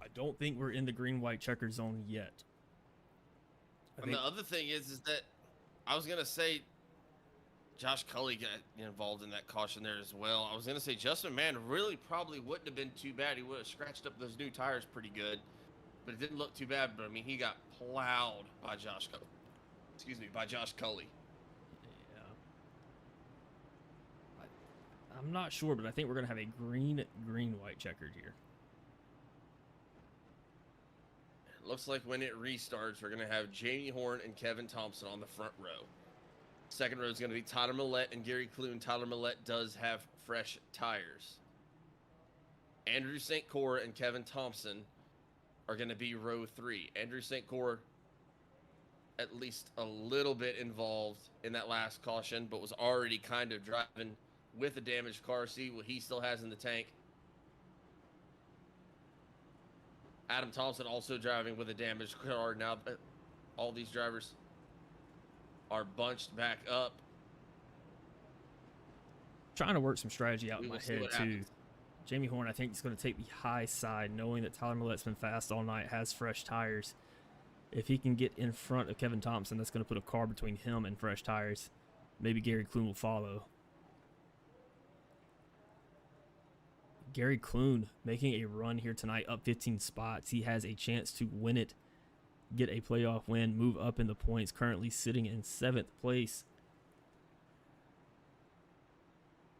Speaker 3: I don't think we're in the green-white checker zone yet.
Speaker 2: And the other thing is that I was going to say Josh Cully got involved in that caution there as well. I was going to say Justin McMahon really probably wouldn't have been too bad. He would have scratched up those new tires pretty good, but it didn't look too bad. But I mean, he got plowed by Josh Cully. Excuse me, by Josh Cully.
Speaker 3: Yeah. I'm not sure, but I think we're going to have a green, white checkered here.
Speaker 2: It looks like when it restarts, we're going to have Jamie Horne and Kevin Thompson on the front row. Second row is going to be Tyler Millette and Gary Clune. Tyler Millette does have fresh tires. Andrew St. Coeur and Kevin Thompson are going to be row 3. Andrew St. Coeur at least a little bit involved in that last caution, but was already kind of driving with a damaged car. See what he still has in the tank. Adam Thompson also driving with a damaged car. Now that all these drivers are bunched back up.
Speaker 3: Trying to work some strategy out in my head too.
Speaker 2: Happens.
Speaker 3: Jamie Horne, I think, is going to take the high side, knowing that Tyler Millette's been fast all night, has fresh tires. If he can get in front of Kevin Thompson, that's going to put a car between him and fresh tires. Maybe Gary Clune will follow. Gary Clune making a run here tonight, up 15 spots. He has a chance to win it, get a playoff win, move up in the points, currently sitting in 7th place.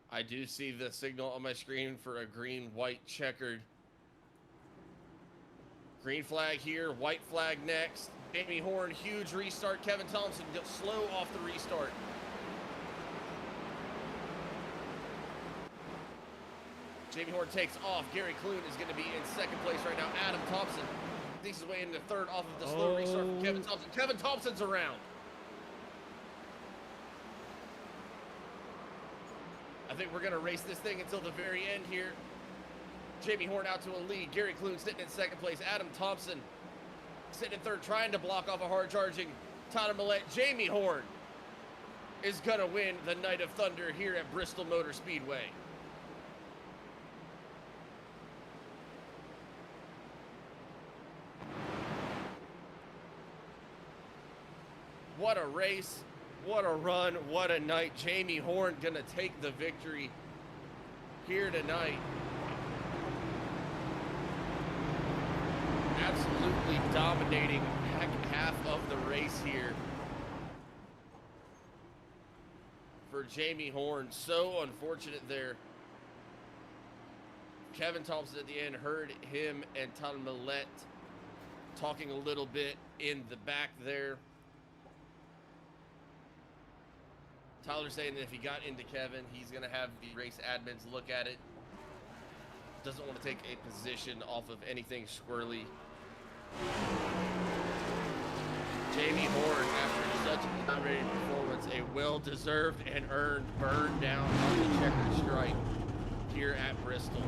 Speaker 2: I do see the signal on my screen for a green-white checkered. Green flag here, white flag next. Jamie Horne, huge restart. Kevin Thompson slow off the restart. Jamie Horne takes off. Gary Clune is going to be in 2nd place right now. Adam Thompson thinks his way into 3rd off of the slow restart from Kevin Thompson. Kevin Thompson's around. I think we're going to race this thing until the very end here. Jamie Horne out to a lead. Gary Clune sitting in 2nd place. Adam Thompson sitting in 3rd, trying to block off a hard-charging Tyler Millette. Jamie Horne is going to win the Night of Thunder here at Bristol Motor Speedway. What a race, what a run, what a night. Jamie Horne gonna take the victory here tonight. Absolutely dominating back half of the race here for Jamie Horne. So unfortunate there. Kevin Thompson at the end, heard him and Tyler Millette talking a little bit in the back there. Tyler saying that if he got into Kevin, he's going to have the race admins look at it. Doesn't want to take a position off of anything squirrely. Jamie Horne, after such a dominating performance, a well-deserved and earned burn down on the checkered stripe here at Bristol.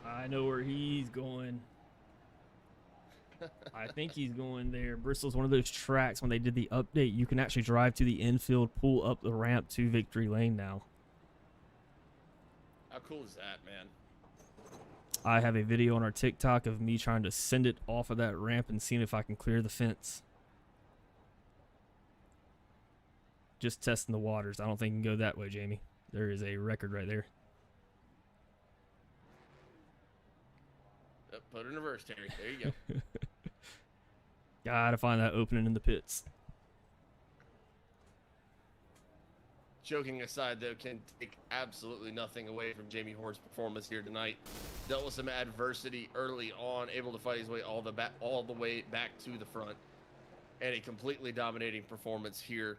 Speaker 3: I know where he's going. I think he's going there. Bristol's one of those tracks, when they did the update, you can actually drive to the infield, pull up the ramp to victory lane now.
Speaker 2: How cool is that, man?
Speaker 3: I have a video on our TikTok of me trying to send it off of that ramp and seeing if I can clear the fence. Just testing the waters. I don't think you can go that way, Jamie. There is a record right there.
Speaker 2: Put it in reverse, Terry. There you go.
Speaker 3: Gotta find that opening in the pits.
Speaker 2: Joking aside, though, can take absolutely nothing away from Jamie Horne's performance here tonight. Dealt with some adversity early on, able to fight his way all the way back to the front, and a completely dominating performance here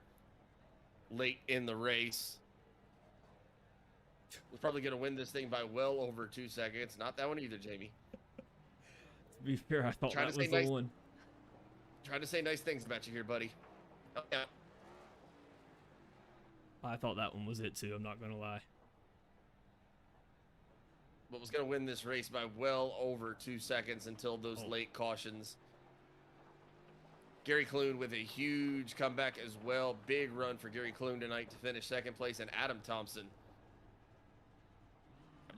Speaker 2: late in the race. Was probably going to win this thing by well over 2 seconds. Not that one either, Jamie.
Speaker 3: To be fair, I thought that was the one.
Speaker 2: Trying to say nice things about you here, buddy. Oh, yeah.
Speaker 3: I thought that one was it too, I'm not gonna lie.
Speaker 2: But was going to win this race by well over 2 seconds until those late cautions. Gary Clune with a huge comeback as well. Big run for Gary Clune tonight to finish 2nd place, and Adam Thompson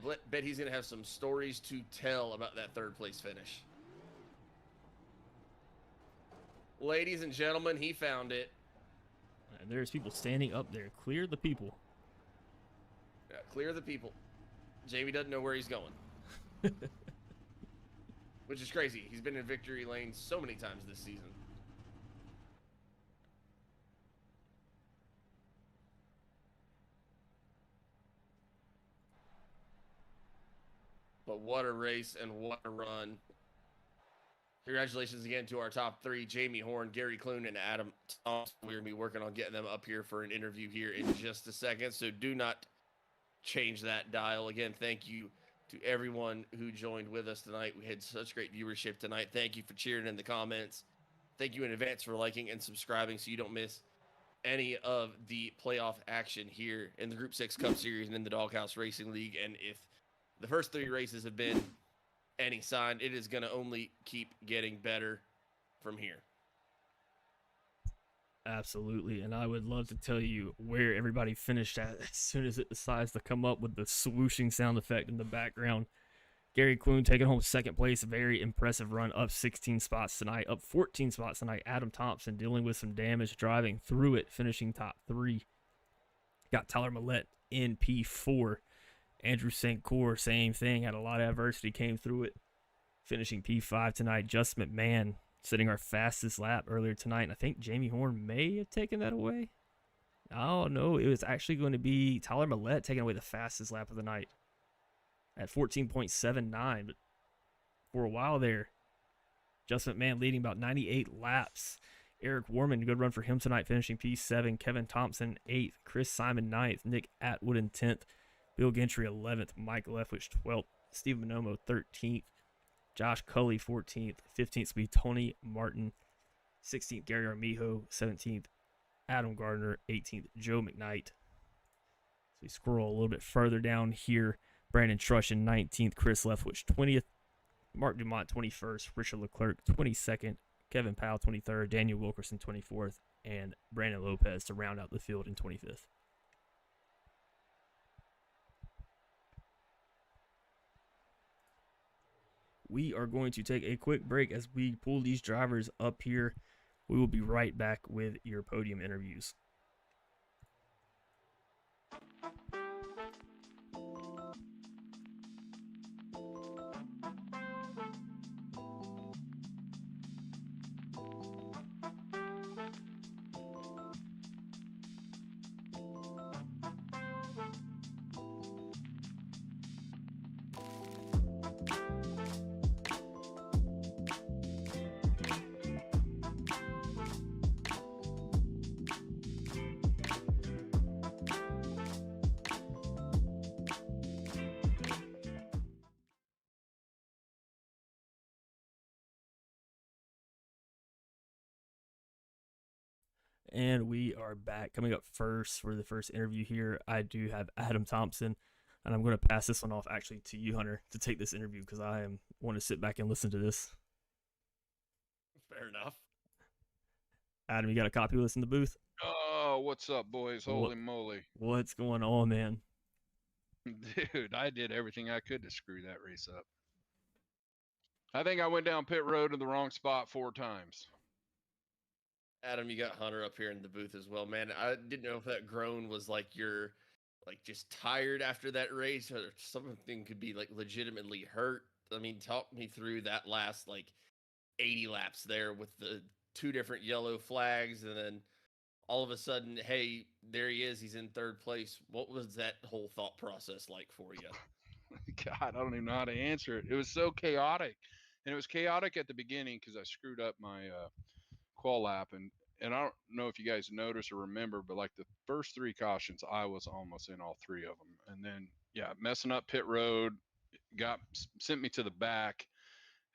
Speaker 2: Bet he's going to have some stories to tell about that third place finish. Ladies and gentlemen, he found it.
Speaker 3: And there's people standing up there. Clear the people.
Speaker 2: Yeah, clear the people. Jamie doesn't know where he's going. Which is crazy. He's been in victory lane so many times this season. But what a race and what a run. Congratulations again to our top three, Jamie Horne, Gary Clune, and Adam Thompson. We're going to be working on getting them up here for an interview here in just a second, so do not change that dial. Again, thank you to everyone who joined with us tonight. We had such great viewership tonight. Thank you for cheering in the comments. Thank you in advance for liking and subscribing so you don't miss any of the playoff action here in the Group 6 Cup Series and in the Doghouse Racing League. And if the first three races have been any sign, it is going to only keep getting better from here.
Speaker 3: Absolutely, and I would love to tell you where everybody finished at as soon as it decides to come up with the swooshing sound effect in the background. Gary Clune taking home second place, a very impressive run, up 16 spots tonight, up 14 spots tonight. Adam Thompson dealing with some damage, driving through it, finishing top 3. Got Tyler Millette in P4. Andrew St. Cyr, same thing, had a lot of adversity, came through it, finishing P5 tonight. Justin McMahon setting our fastest lap earlier tonight, and I think Jamie Horne may have taken that away. Oh, no, it was actually going to be Tyler Millette taking away the fastest lap of the night at 14.79, but for a while there, Justin McMahon leading about 98 laps. Eric Wahrman, good run for him tonight, finishing P7. Kevin Thompson, 8th. Chris Simon, 9th. Nick Atwood in 10th. Bill Gentry, 11th. Mike Leftwich, 12th. Steve Minomo, 13th. Josh Cully, 14th. 15th will be Tony Martin. 16th, Gary Armijo. 17th, Adam Gardner. 18th, Joe McKnight. So we scroll a little bit further down here. Brandon Trushin, 19th. Chris Leftwich, 20th. Mark Dumont, 21st. Richard Leclerc, 22nd. Kevin Powell, 23rd. Daniel Wilkerson, 24th. And Brandon Lopez to round out the field in 25th. We are going to take a quick break as we pull these drivers up here. We will be right back with your podium interviews. And we are back. Coming up first for the first interview here, I do have Adam Thompson, and I'm going to pass this one off actually to you, Hunter, to take this interview because I want to sit back and listen to this.
Speaker 2: Fair enough.
Speaker 3: Adam, you got a copy with us in the booth?
Speaker 5: Oh, what's up, boys? Holy moly.
Speaker 3: What's going on, man?
Speaker 5: Dude, I did everything I could to screw that race up. I think I went down pit road in the wrong spot 4 times.
Speaker 2: Adam, you got Hunter up here in the booth as well, man. I didn't know if that groan was like you're like just tired after that race or something could be like legitimately hurt. I mean, talk me through that last like 80 laps there with the 2 different yellow flags and then all of a sudden, hey, there he is. He's in 3rd place. What was that whole thought process like for you?
Speaker 5: God, I don't even know how to answer it. It was so chaotic. And it was chaotic at the beginning because I screwed up my qual lap. And I don't know if you guys notice or remember, but like the first 3 cautions, I was almost in all 3 of them. And then, yeah, messing up pit road sent me to the back.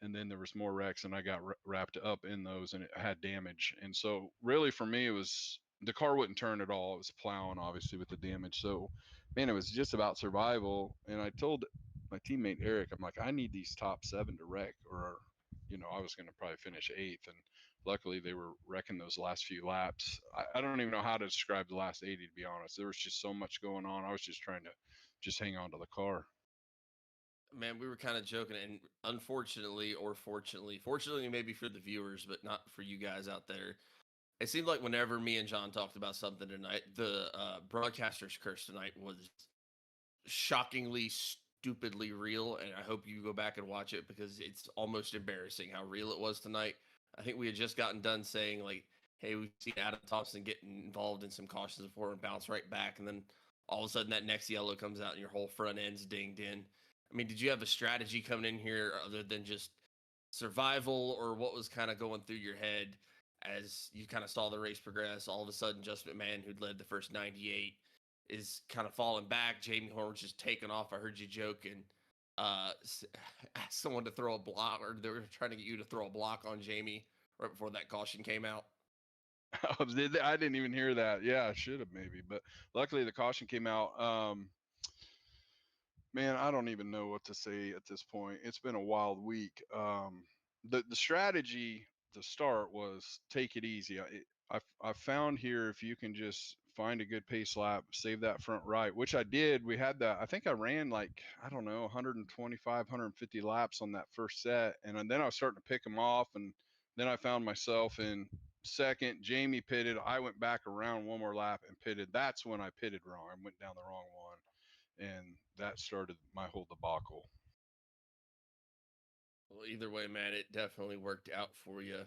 Speaker 5: And then there was more wrecks and I got wrapped up in those and it had damage. And so really for me, it was the car wouldn't turn at all. It was plowing obviously with the damage. So man, it was just about survival. And I told my teammate, Eric, I'm like, I need these top 7 to wreck or, you know, I was going to probably finish 8th. And luckily they were wrecking those last few laps. I don't even know how to describe the last 80, to be honest. There was just so much going on. I was just trying to just hang on to the car.
Speaker 2: Man, we were kind of joking, and unfortunately, or fortunately maybe for the viewers, but not for you guys out there. It seemed like whenever me and John talked about something tonight, the broadcaster's curse tonight was shockingly, stupidly real. And I hope you go back and watch it because it's almost embarrassing how real it was tonight. I think we had just gotten done saying, like, hey, we've seen Adam Thompson getting involved in some cautions before and bounce right back. And then all of a sudden that next yellow comes out and your whole front end's dinged in. I mean, did you have a strategy coming in here other than just survival, or what was kind of going through your head as you kind of saw the race progress? All of a sudden, Justin McMahon, who'd led the first 98, is kind of falling back. Jamie Horne's just taking off. I heard you joking. Asked someone to throw a block, or they were trying to get you to throw a block on Jamie right before that caution came out.
Speaker 5: I didn't even hear that. Yeah, I should have maybe, but luckily the caution came out. Man, I don't even know what to say at this point. It's been a wild week. The strategy to start was take it easy. I found here, if you can just find a good pace lap, save that front right, which I did. We had that. I think I ran like, I don't know, 125, 150 laps on that first set, and then I was starting to pick them off, and then I found myself in second. Jamie pitted. I went back around one more lap and pitted. That's when I pitted wrong. I went down the wrong one, and that started my whole debacle.
Speaker 2: Well, either way, man, it definitely worked out for you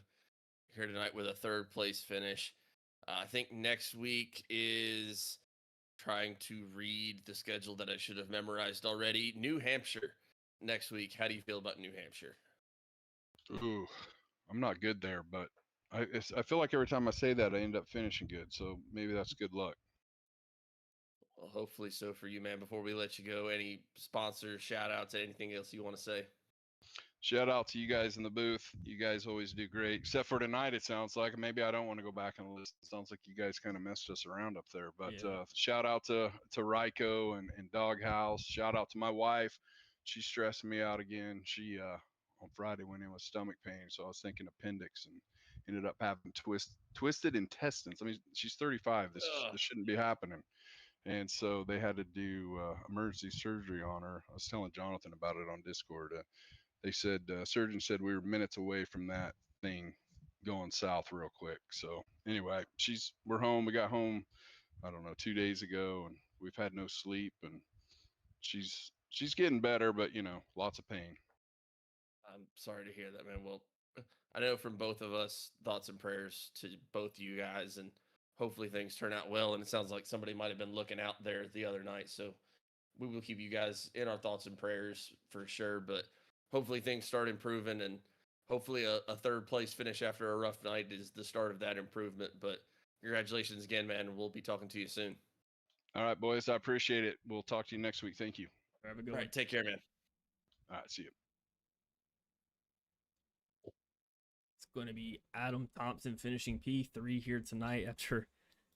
Speaker 2: here tonight with a third place finish. I think next week is trying to read the schedule that I should have memorized already. New Hampshire next week. How do you feel about New Hampshire?
Speaker 5: Ooh, I'm not good there, but I feel like every time I say that, I end up finishing good. So maybe that's good luck.
Speaker 2: Well, hopefully so for you, man. Before we let you go, any sponsors, shout outs, anything else you want to say?
Speaker 5: Shout out to you guys in the booth. You guys always do great, except for tonight. It sounds like maybe I don't want to go back and listen. It sounds like you guys kind of messed us around up there. But
Speaker 3: Yeah.
Speaker 5: shout out to Ryko and Doghouse. Shout out to my wife. She stressed me out again. She on Friday went in with stomach pain, so I was thinking appendix and ended up having twisted intestines. I mean, she's 35. This shouldn't be happening. And so they had to do emergency surgery on her. I was telling Jonathan about it on Discord. They said surgeon said we were minutes away from that thing going south real quick. So anyway, we're home. We got home, I don't know, 2 days ago, and we've had no sleep, and she's getting better, but lots of pain.
Speaker 2: I'm sorry to hear that, man. Well, I know from both of us, thoughts and prayers to both you guys, and hopefully things turn out well. And it sounds like somebody might have been looking out there the other night, so we will keep you guys in our thoughts and prayers for sure. But hopefully things start improving, and hopefully a third place finish after a rough night is the start of that improvement. But congratulations again, man. We'll be talking to you soon.
Speaker 5: All right, boys, I appreciate it. We'll talk to you next week. Thank you.
Speaker 3: Have a good
Speaker 2: All
Speaker 3: one.
Speaker 2: right, take care, man.
Speaker 5: All right, see you.
Speaker 3: It's going to be Adam Thompson finishing P3 here tonight after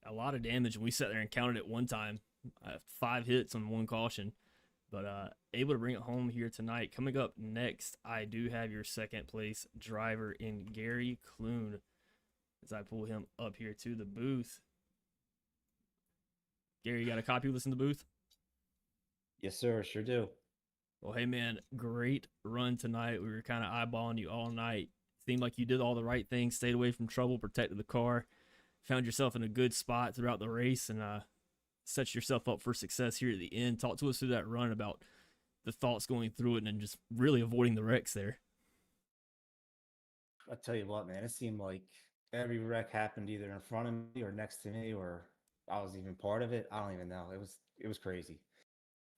Speaker 3: a lot of damage. We sat there and counted it one time, 5 hits on one caution, but able to bring it home here tonight. Coming up next, I do have your second place driver in Gary Clune as I pull him up here to the booth. Gary, you got a copy of this in the booth?
Speaker 6: Yes, sir. Sure do.
Speaker 3: Well, hey, man, great run tonight. We were kind of eyeballing you all night. Seemed like you did all the right things, stayed away from trouble, protected the car, found yourself in a good spot throughout the race, and set yourself up for success here at the end. Talk to us through that run about the thoughts going through it and just really avoiding the wrecks there.
Speaker 6: I tell you what, man, it seemed like every wreck happened either in front of me or next to me, or I was even part of it. I don't even know. It was crazy.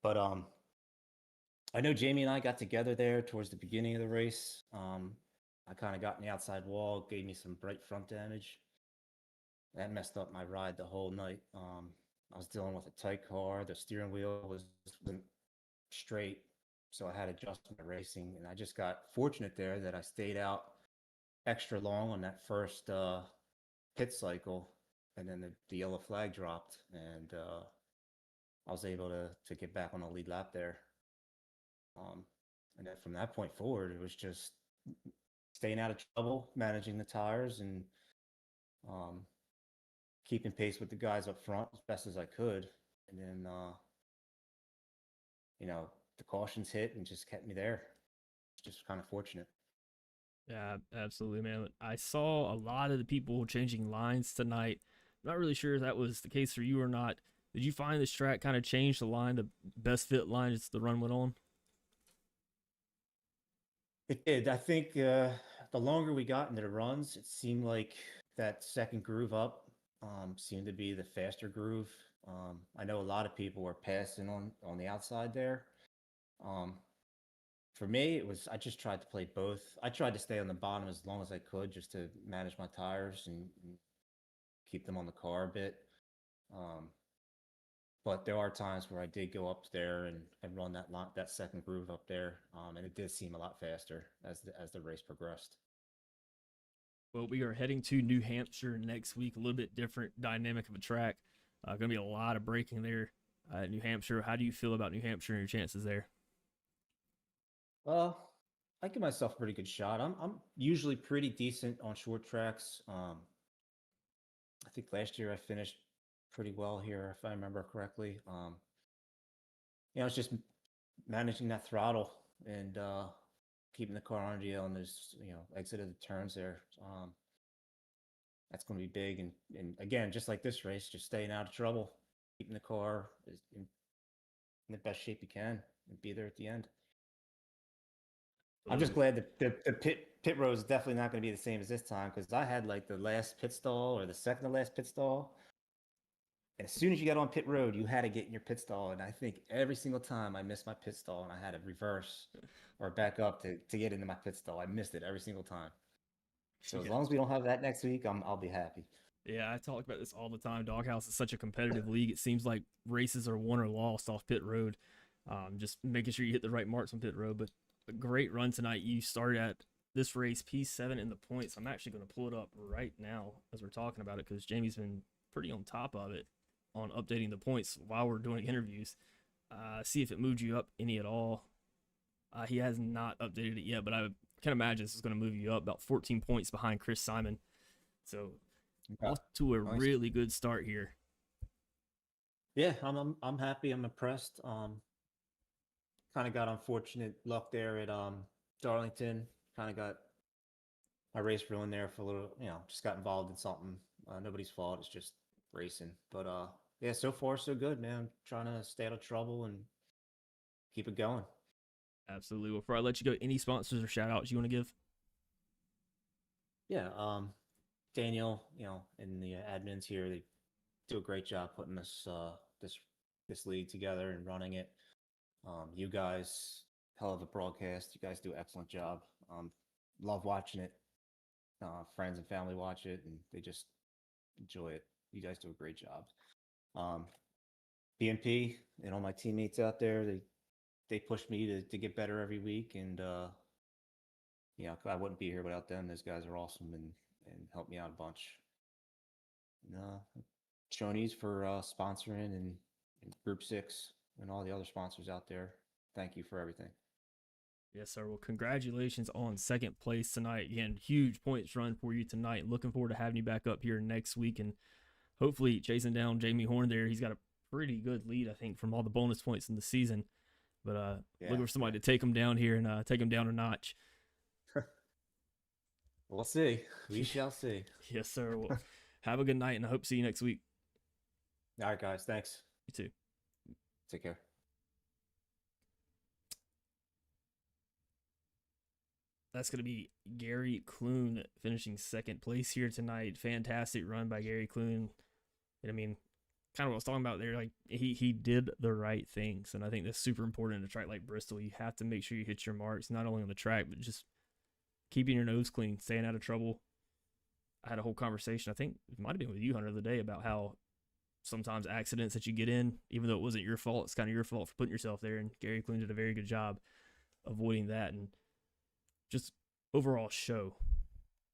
Speaker 6: But I know Jamie and I got together there towards the beginning of the race. I kind of got in the outside wall, gave me some bright front damage. That messed up my ride the whole night. I was dealing with a tight car. The steering wheel wasn't straight, so I had adjustment racing, and I just got fortunate there that I stayed out extra long on that first pit cycle, and then the yellow flag dropped, and I was able to get back on the lead lap there. And then from that point forward, it was just staying out of trouble, managing the tires, and keeping pace with the guys up front as best as I could. And then, the cautions hit and just kept me there. It's just kind of fortunate.
Speaker 3: Yeah, absolutely, man. I saw a lot of the people changing lines tonight. I'm not really sure if that was the case for you or not. Did you find this track kind of changed the line, the best fit line as the run went on?
Speaker 6: It did. I think the longer we got into the runs, it seemed like that second groove up seemed to be the faster groove. I know a lot of people were passing on the outside there. Um, for me, it was I just tried to play both. I tried to stay on the bottom as long as I could just to manage my tires and keep them on the car a bit. Um, but there are times where I did go up there and run that second groove up there, and it did seem a lot faster as the race progressed.
Speaker 3: Well, we are heading to New Hampshire next week. A little bit different dynamic of a track. Going to be a lot of braking there at New Hampshire. How do you feel about New Hampshire and your chances there?
Speaker 6: Well, I give myself a pretty good shot. I'm usually pretty decent on short tracks. I think last year I finished pretty well here, if I remember correctly. It's just managing that throttle and keeping the car under you on those, exit of the turns there. That's going to be big. And again, just like this race, just staying out of trouble, keeping the car in the best shape you can, and be there at the end. I'm just glad that the pit road is definitely not going to be the same as this time, because I had like the last pit stall or the second to last pit stall. And as soon as you got on pit road, you had to get in your pit stall. And I think every single time I missed my pit stall and I had to reverse or back up to get into my pit stall, I missed it every single time. So as long as we don't have that next week, I'll be happy.
Speaker 3: Yeah, I talk about this all the time. Doghouse is such a competitive league. It seems like races are won or lost off pit road. Just making sure you hit the right marks on pit road. But a great run tonight. You started at this race P7 in the points. I'm actually going to pull it up right now as we're talking about it, because Jamie's been pretty on top of it on updating the points while we're doing interviews. See if it moved you up any at all. He has not updated it yet, but I can imagine this is going to move you up about 14 points behind Chris Simon. So off to a really good start here.
Speaker 6: Yeah, I'm happy. I'm impressed. Kind of got unfortunate luck there at Darlington. Kind of got my race ruined there for a little. Just got involved in something. Nobody's fault. It's just racing. But yeah, so far so good, man. Trying to stay out of trouble and keep it going.
Speaker 3: Absolutely. Well, before I let you go, any sponsors or shout outs you want to give?
Speaker 6: Yeah, Daniel, and the admins here, they do a great job putting this league together and running it. You guys, hell of a broadcast. You guys do an excellent job. Love watching it. Friends and family watch it, and they just enjoy it. You guys do a great job. BMP and all my teammates out there, they push me to get better every week, and I wouldn't be here without them. Those guys are awesome and help me out a bunch. Shoney's for sponsoring and Group 6 and all the other sponsors out there. Thank you for everything.
Speaker 3: Yes, sir. Well, congratulations on second place tonight. Again, huge points run for you tonight. Looking forward to having you back up here next week and hopefully chasing down Jamie Horne there. He's got a pretty good lead, I think, from all the bonus points in the season. But looking for somebody to take him down here and take him down a notch.
Speaker 6: We'll see. We shall see.
Speaker 3: Yes, sir. Well, have a good night, and I hope to see you next week.
Speaker 6: All right, guys. Thanks.
Speaker 3: You too.
Speaker 6: Take care.
Speaker 3: That's going to be Gary Clune finishing second place here tonight. Fantastic run by Gary Clune. And I mean, kind of what I was talking about there, like he did the right things. And I think that's super important in a track like Bristol. You have to make sure you hit your marks, not only on the track, but just keeping your nose clean, staying out of trouble. I had a whole conversation, I think it might have been with you, Hunter, the other day, about how sometimes accidents that you get in, even though it wasn't your fault, it's kind of your fault for putting yourself there. And Gary Clune did a very good job avoiding that and just overall show.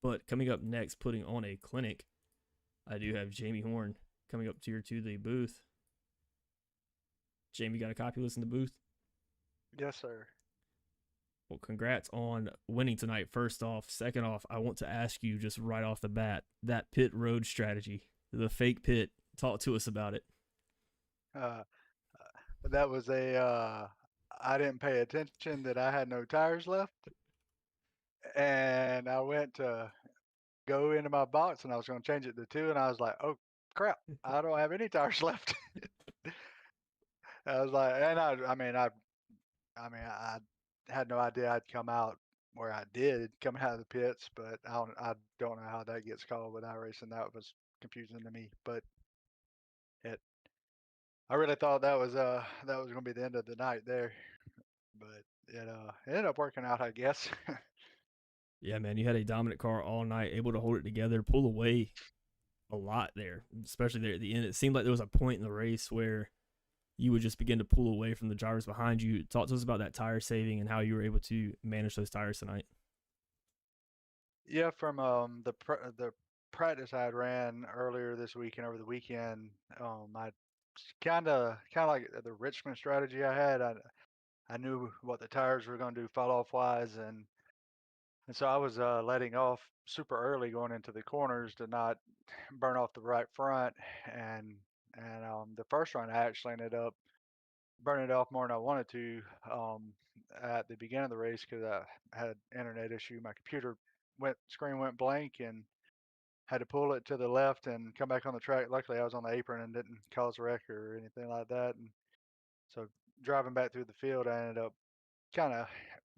Speaker 3: But coming up next, putting on a clinic, I do have Jamie Horne coming up to the booth. Jamie, got a copy list in the booth?
Speaker 7: Yes, sir.
Speaker 3: Well, congrats on winning tonight, first off. Second off, I want to ask you just right off the bat, that pit road strategy, the fake pit, talk to us about it.
Speaker 7: That was a I didn't pay attention that I had no tires left, and I went to go into my box and I was going to change it to two, and I was like, oh crap, I don't have any tires left. I was like, and I had no idea I'd come out where I did coming out of the pits, but I don't know how that gets called with iRacing. That was confusing to me, but it I really thought that was gonna be the end of the night there, but it ended up working out, I guess.
Speaker 3: Yeah, man, you had a dominant car all night, able to hold it together, pull away a lot there, especially there at the end. It seemed like there was a point in the race where you would just begin to pull away from the drivers behind you. Talk to us about that tire saving and how you were able to manage those tires tonight.
Speaker 7: Yeah, from the practice I had ran earlier this week and over the weekend, I kind of like the Richmond strategy I had. I knew what the tires were going to do fall off wise, and so I was letting off super early going into the corners to not burn off the right front, and the first run I actually ended up burning it off more than I wanted to um, at the beginning of the race because I had an internet issue. My computer screen went blank and had to pull it to the left and come back on the track. Luckily, I was on the apron and didn't cause a wreck or anything like that. And so driving back through the field, I ended up kind of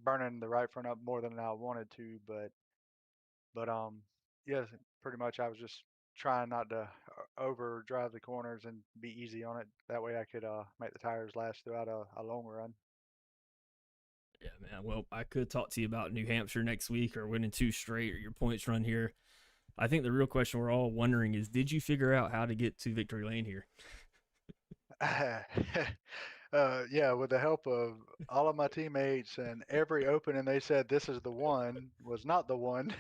Speaker 7: burning the right front up more than I wanted to. But yeah, pretty much I was just trying not to over drive the corners and be easy on it. That way I could make the tires last throughout a long run.
Speaker 3: Yeah, man. Well, I could talk to you about New Hampshire next week or winning 2 straight or your points run here. I think the real question we're all wondering is, did you figure out how to get to victory lane here?
Speaker 7: Yeah, with the help of all of my teammates and every opening they said this is the one was not the one.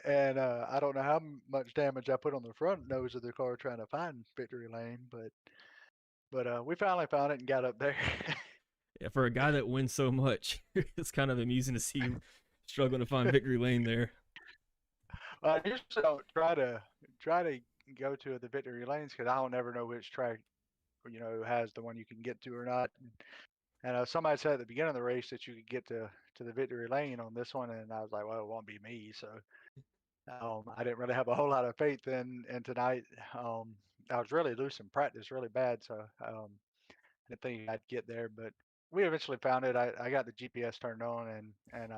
Speaker 7: And I don't know how much damage I put on the front nose of the car trying to find victory lane, but we finally found it and got up there.
Speaker 3: Yeah, for a guy that wins so much, it's kind of amusing to see him struggling to find victory lane there.
Speaker 7: I usually don't try to go to the victory lanes because I don't never know which track has the one you can get to or not. And somebody said at the beginning of the race that you could get to the victory lane on this one, and I was like, well, it won't be me. So I didn't really have a whole lot of faith in tonight. I was really loose in practice, really bad, so I didn't think I'd get there. But we eventually found it. I got the GPS turned on, and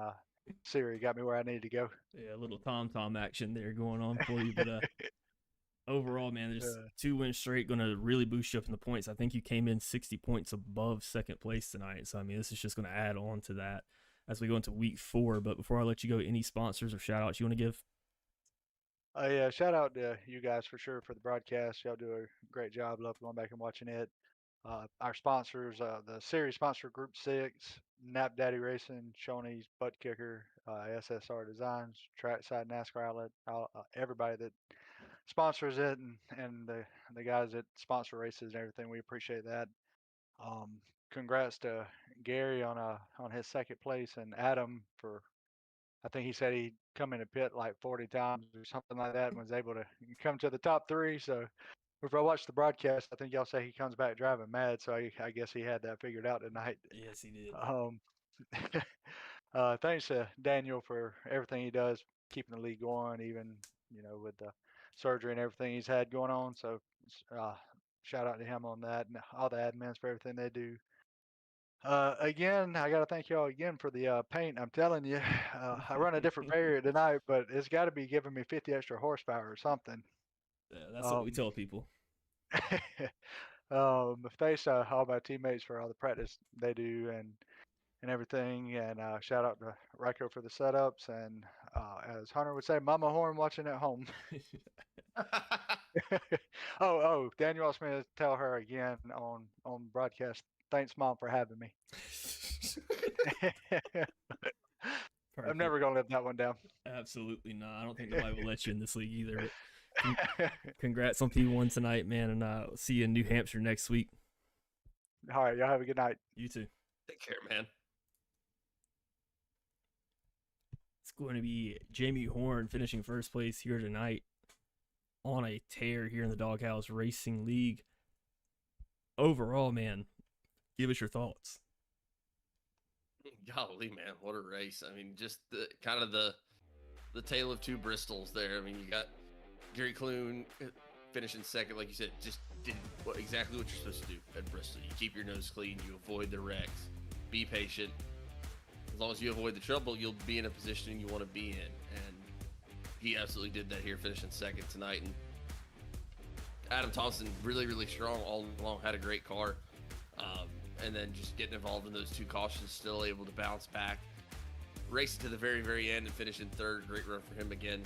Speaker 7: Siri got me where I needed to go.
Speaker 3: Yeah, a little tom action there going on for you, but overall, man, there's 2 wins straight going to really boost you up in the points. I think you came in 60 points above second place tonight. So, I mean, this is just going to add on to that as we go into week 4. But before I let you go, any sponsors or shout outs you want to give?
Speaker 7: Yeah, shout out to you guys for sure for the broadcast. Y'all do a great job. Love going back and watching it. Our sponsors, the series sponsor Group 6, Nap Daddy Racing, Shoney's Butt Kicker, SSR Designs, Trackside NASCAR Outlet, everybody that sponsors it, and the guys that sponsor races and everything. We appreciate that. Um, Congrats to Gary on his second place, and Adam for, I think he said he come in a pit like 40 times or something like that and was able to come to the top 3. So if I watched the broadcast, I think y'all say he comes back driving mad. So I guess he had that figured out tonight.
Speaker 3: Yes, he did.
Speaker 7: Um, Thanks to Daniel for everything he does, keeping the league going, even with the surgery and everything he's had going on. So uh, shout out to him on that, and all the admins for everything they do. Again, I got to thank y'all again for the paint. I'm telling you, I run a different variant tonight, but it's got to be giving me 50 extra horsepower or something.
Speaker 3: Yeah, that's what we tell people.
Speaker 7: Thanks to all my teammates for all the practice they do and everything. And shout out to Ryko for the setups. And as Hunter would say, Mama Horne watching at home. Daniel asked me to tell her again on broadcast. Thanks, Mom, for having me. I'm never gonna let that one down.
Speaker 3: Absolutely not. I don't think nobody will let you in this league either. Congrats on P1 tonight, man, and see you in New Hampshire next week.
Speaker 7: All right, y'all have a good night.
Speaker 3: You too.
Speaker 2: Take care, man.
Speaker 3: It's going to be Jamie Horne finishing first place here tonight on a tear here in the Doghouse Racing League. Overall, man, give us your thoughts.
Speaker 2: Golly, man, what a race. I mean, just the kind of the tale of two Bristols there. I mean, you got Gary Clune finishing second, like you said, just did exactly what you're supposed to do at Bristol. You keep your nose clean, you avoid the wrecks, be patient. As long as you avoid the trouble, you'll be in a position you want to be in. And he absolutely did that here, finishing second tonight. And Adam Thompson, really, really strong all along, had a great car. And then just getting involved in those two cautions, still able to bounce back. Racing to the very, very end and finishing third. Great run for him again.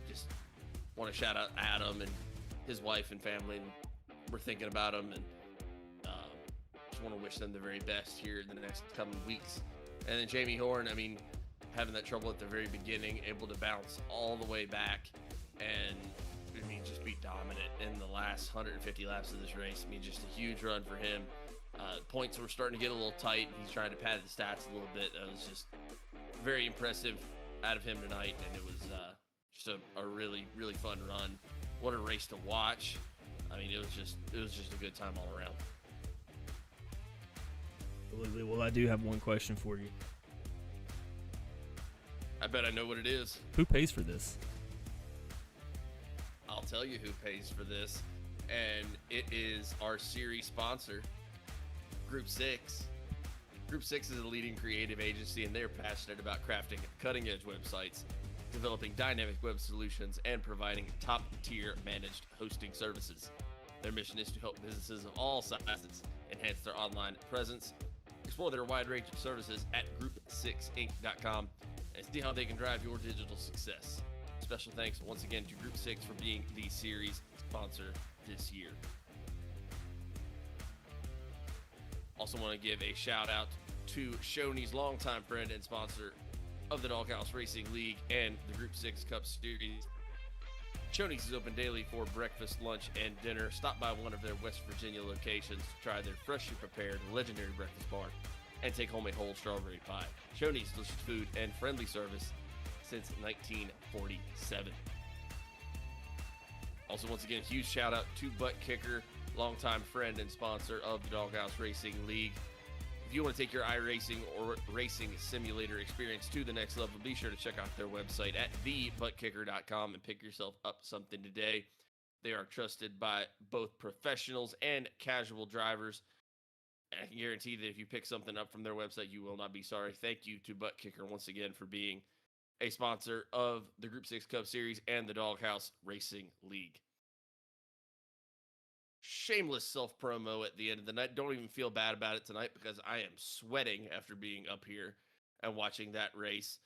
Speaker 2: Just want to shout out Adam and his wife and family. And we're thinking about him, and just want to wish them the very best here in the next coming weeks. And then Jamie Horne, I mean, having that trouble at the very beginning, able to bounce all the way back and, I mean, just be dominant in the last 150 laps of this race. I mean, just a huge run for him. Points were starting to get a little tight. He's trying to pad the stats a little bit. That was just very impressive out of him tonight, and it was just a really, really fun run. What a race to watch. I mean, it was just a good time all around.
Speaker 3: Absolutely. Well, I do have one question for you.
Speaker 2: I bet I know what it is.
Speaker 3: Who pays for this?
Speaker 2: I'll tell you who pays for this, and it is our series sponsor, Group6. Group6 is a leading creative agency, and they're passionate about crafting cutting-edge websites, developing dynamic web solutions, and providing top-tier managed hosting services. Their mission is to help businesses of all sizes enhance their online presence. Explore their wide range of services at group6inc.com and see how they can drive your digital success. Special thanks once again to Group6 for being the series sponsor this year. Also want to give a shout out to Shoney's longtime friend and sponsor of the Doghouse Racing League and the Group6 Cup Series. Shoney's is open daily for breakfast, lunch, and dinner. Stop by one of their West Virginia locations to try their freshly prepared legendary breakfast bar and take home a whole strawberry pie. Shoney's delicious food and friendly service since 1947. Also, once again, huge shout out to Butt Kicker, longtime friend and sponsor of the Doghouse Racing League. If you want to take your iRacing or racing simulator experience to the next level, be sure to check out their website at thebuttkicker.com and pick yourself up something today. They are trusted by both professionals and casual drivers. And I can guarantee that if you pick something up from their website, you will not be sorry. Thank you to Butt Kicker once again for being a sponsor of the Group6 Cup Series and the Doghouse Racing League. Shameless self-promo at the end of the night. Don't even feel bad about it tonight because I am sweating after being up here and watching that race.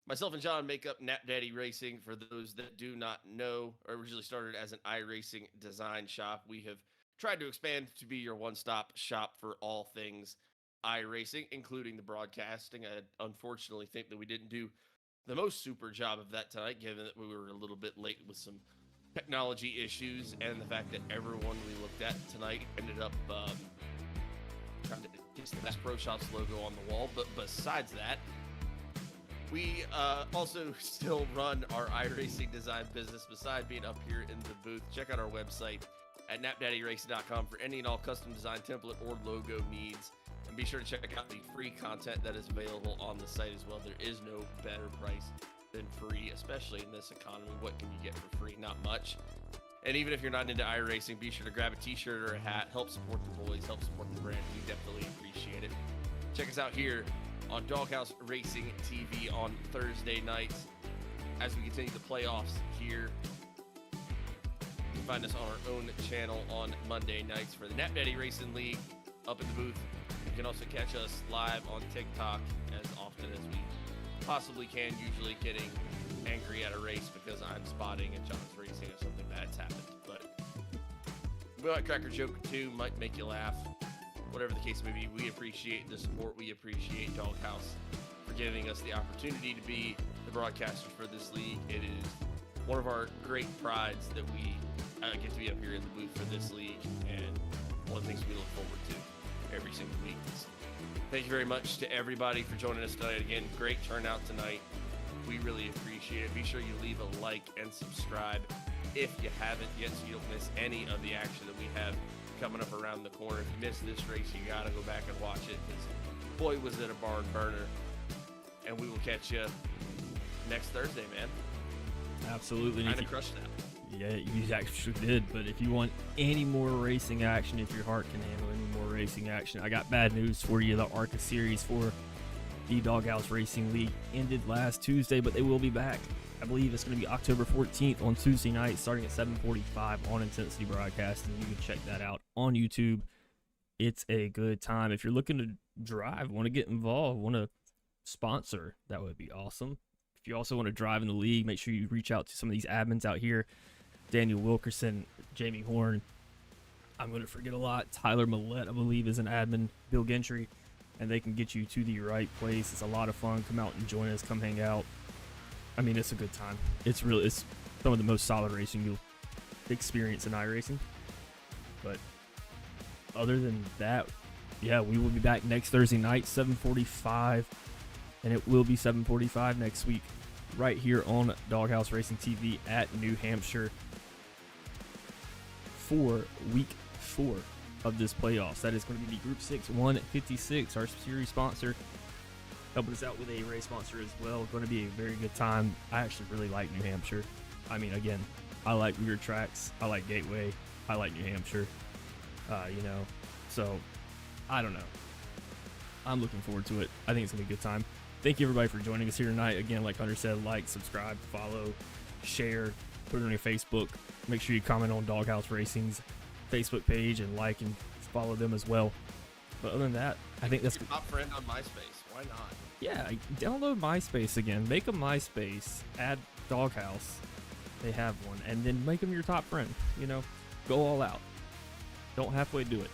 Speaker 2: Myself and John make up Nap Daddy Racing. For those that do not know, originally started as an iRacing design shop. We have tried to expand to be your one-stop shop for all things iRacing, including the broadcasting. I unfortunately think that we didn't do the most super job of that tonight, given that we were a little bit late with some technology issues and the fact that everyone we looked at tonight ended up trying to get the Bass Pro Shops logo on the wall. But besides that, we also still run our iRacing design business besides being up here in the booth. Check out our website at napdaddyracing.com for any and all custom design template or logo needs. And be sure to check out the free content that is available on the site as well. There is no better price than free, especially in this economy. What can you get for free? Not much. And even if you're not into iRacing, be sure to grab a t-shirt or a hat. Help support the boys, help support the brand. We definitely appreciate it. Check us out here on Doghouse Racing TV on Thursday nights as we continue the playoffs here. You can find us on our own channel on Monday nights for the Nap Daddy Racing League up in the booth. You can also catch us live on TikTok as often as we possibly can, usually getting angry at a race because I'm spotting and John's racing or something bad's happened. But we might crack a joke or two, might make you laugh. Whatever the case may be, we appreciate the support. We appreciate Doghouse for giving us the opportunity to be the broadcasters for this league. It is one of our great prides that we get to be up here in the booth for this league, and one of the things we look forward to every single week. Thank you very much to everybody for joining us tonight. Again, great turnout tonight. We really appreciate it. Be sure you leave a like and subscribe if you haven't yet, so you don't miss any of the action that we have coming up around the corner. If you missed this race, you got to go back and watch it, because boy, was it a barn burner. And we will catch you next Thursday, man.
Speaker 3: Absolutely.
Speaker 2: Kind of crushed that.
Speaker 3: Yeah, you actually did. But if you want any more racing action, if your heart can handle any more racing action, I got bad news for you. The ARCA series for the Doghouse Racing League ended last Tuesday, but they will be back. I believe it's going to be October 14th on Tuesday night, starting at 7:45 on Intensity Broadcasting. You can check that out on YouTube. It's a good time. If you're looking to drive, want to get involved, want to sponsor, that would be awesome. If you also want to drive in the league, make sure you reach out to some of these admins out here. Daniel Wilkerson, Jamie Horne. I'm going to forget a lot. Tyler Millette, I believe, is an admin. Bill Gentry. And they can get you to the right place. It's a lot of fun. Come out and join us. Come hang out. I mean, it's a good time. It's some of the most solid racing you'll experience in iRacing. But other than that, yeah, we will be back next Thursday night, 7:45. And it will be 7:45 next week, right here on Doghouse Racing TV at New Hampshire for week 4 of this playoffs. That is going to be the Group 6 156, our series sponsor, helping us out with a race sponsor as well. Going to be a very good time. I actually really like New Hampshire. I mean, again, I like weird tracks. I like Gateway. I like New Hampshire. So I don't know. I'm looking forward to it. I think it's going to be a good time. Thank you everybody for joining us here tonight. Again, like Hunter said, like, subscribe, follow, share, put it on your Facebook. Make sure you comment on Doghouse Racing's Facebook page and like and follow them as well. But other than that, I think that's
Speaker 2: your top friend on MySpace. Why not?
Speaker 3: Yeah, download MySpace again. Make a MySpace. Add Doghouse. They have one, and then make them your top friend. Go all out. Don't halfway do it.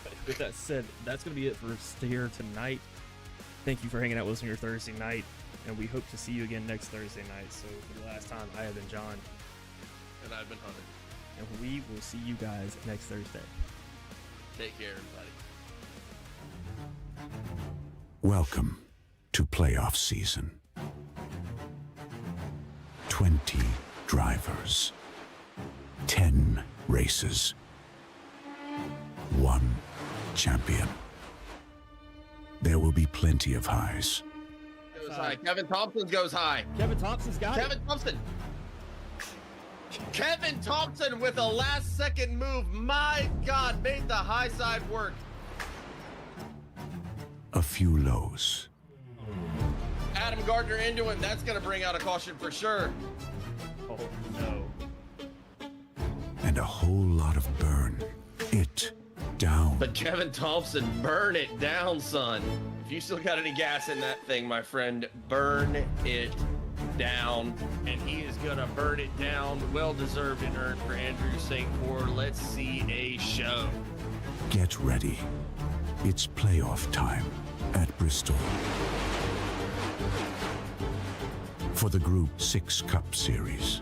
Speaker 3: But with that said, that's gonna be it for us here tonight. Thank you for hanging out with us on your Thursday night, and we hope to see you again next Thursday night. So for the last time, I have been John.
Speaker 2: And I've been Hunter.
Speaker 3: And we will see you guys next Thursday.
Speaker 2: Take care, everybody.
Speaker 1: Welcome to playoff season. 20 drivers, 10 races, 1 champion. There will be plenty of highs.
Speaker 2: Goes high. Kevin Thompson goes high.
Speaker 3: Kevin Thompson's got
Speaker 2: Kevin Thompson. Kevin Thompson with a last-second move. My God, made the high side work.
Speaker 1: A few lows.
Speaker 2: Adam Gardner into it. That's going to bring out a caution for sure.
Speaker 3: Oh, no.
Speaker 1: And a whole lot of burn. It down.
Speaker 2: But Kevin Thompson, burn it down, son. If you still got any gas in that thing, my friend, burn it down. And he is going to burn it down. Well-deserved and earned for Andrew St. Cyr. Let's see a show.
Speaker 1: Get ready. It's playoff time at Bristol. For the Group 6 Cup Series.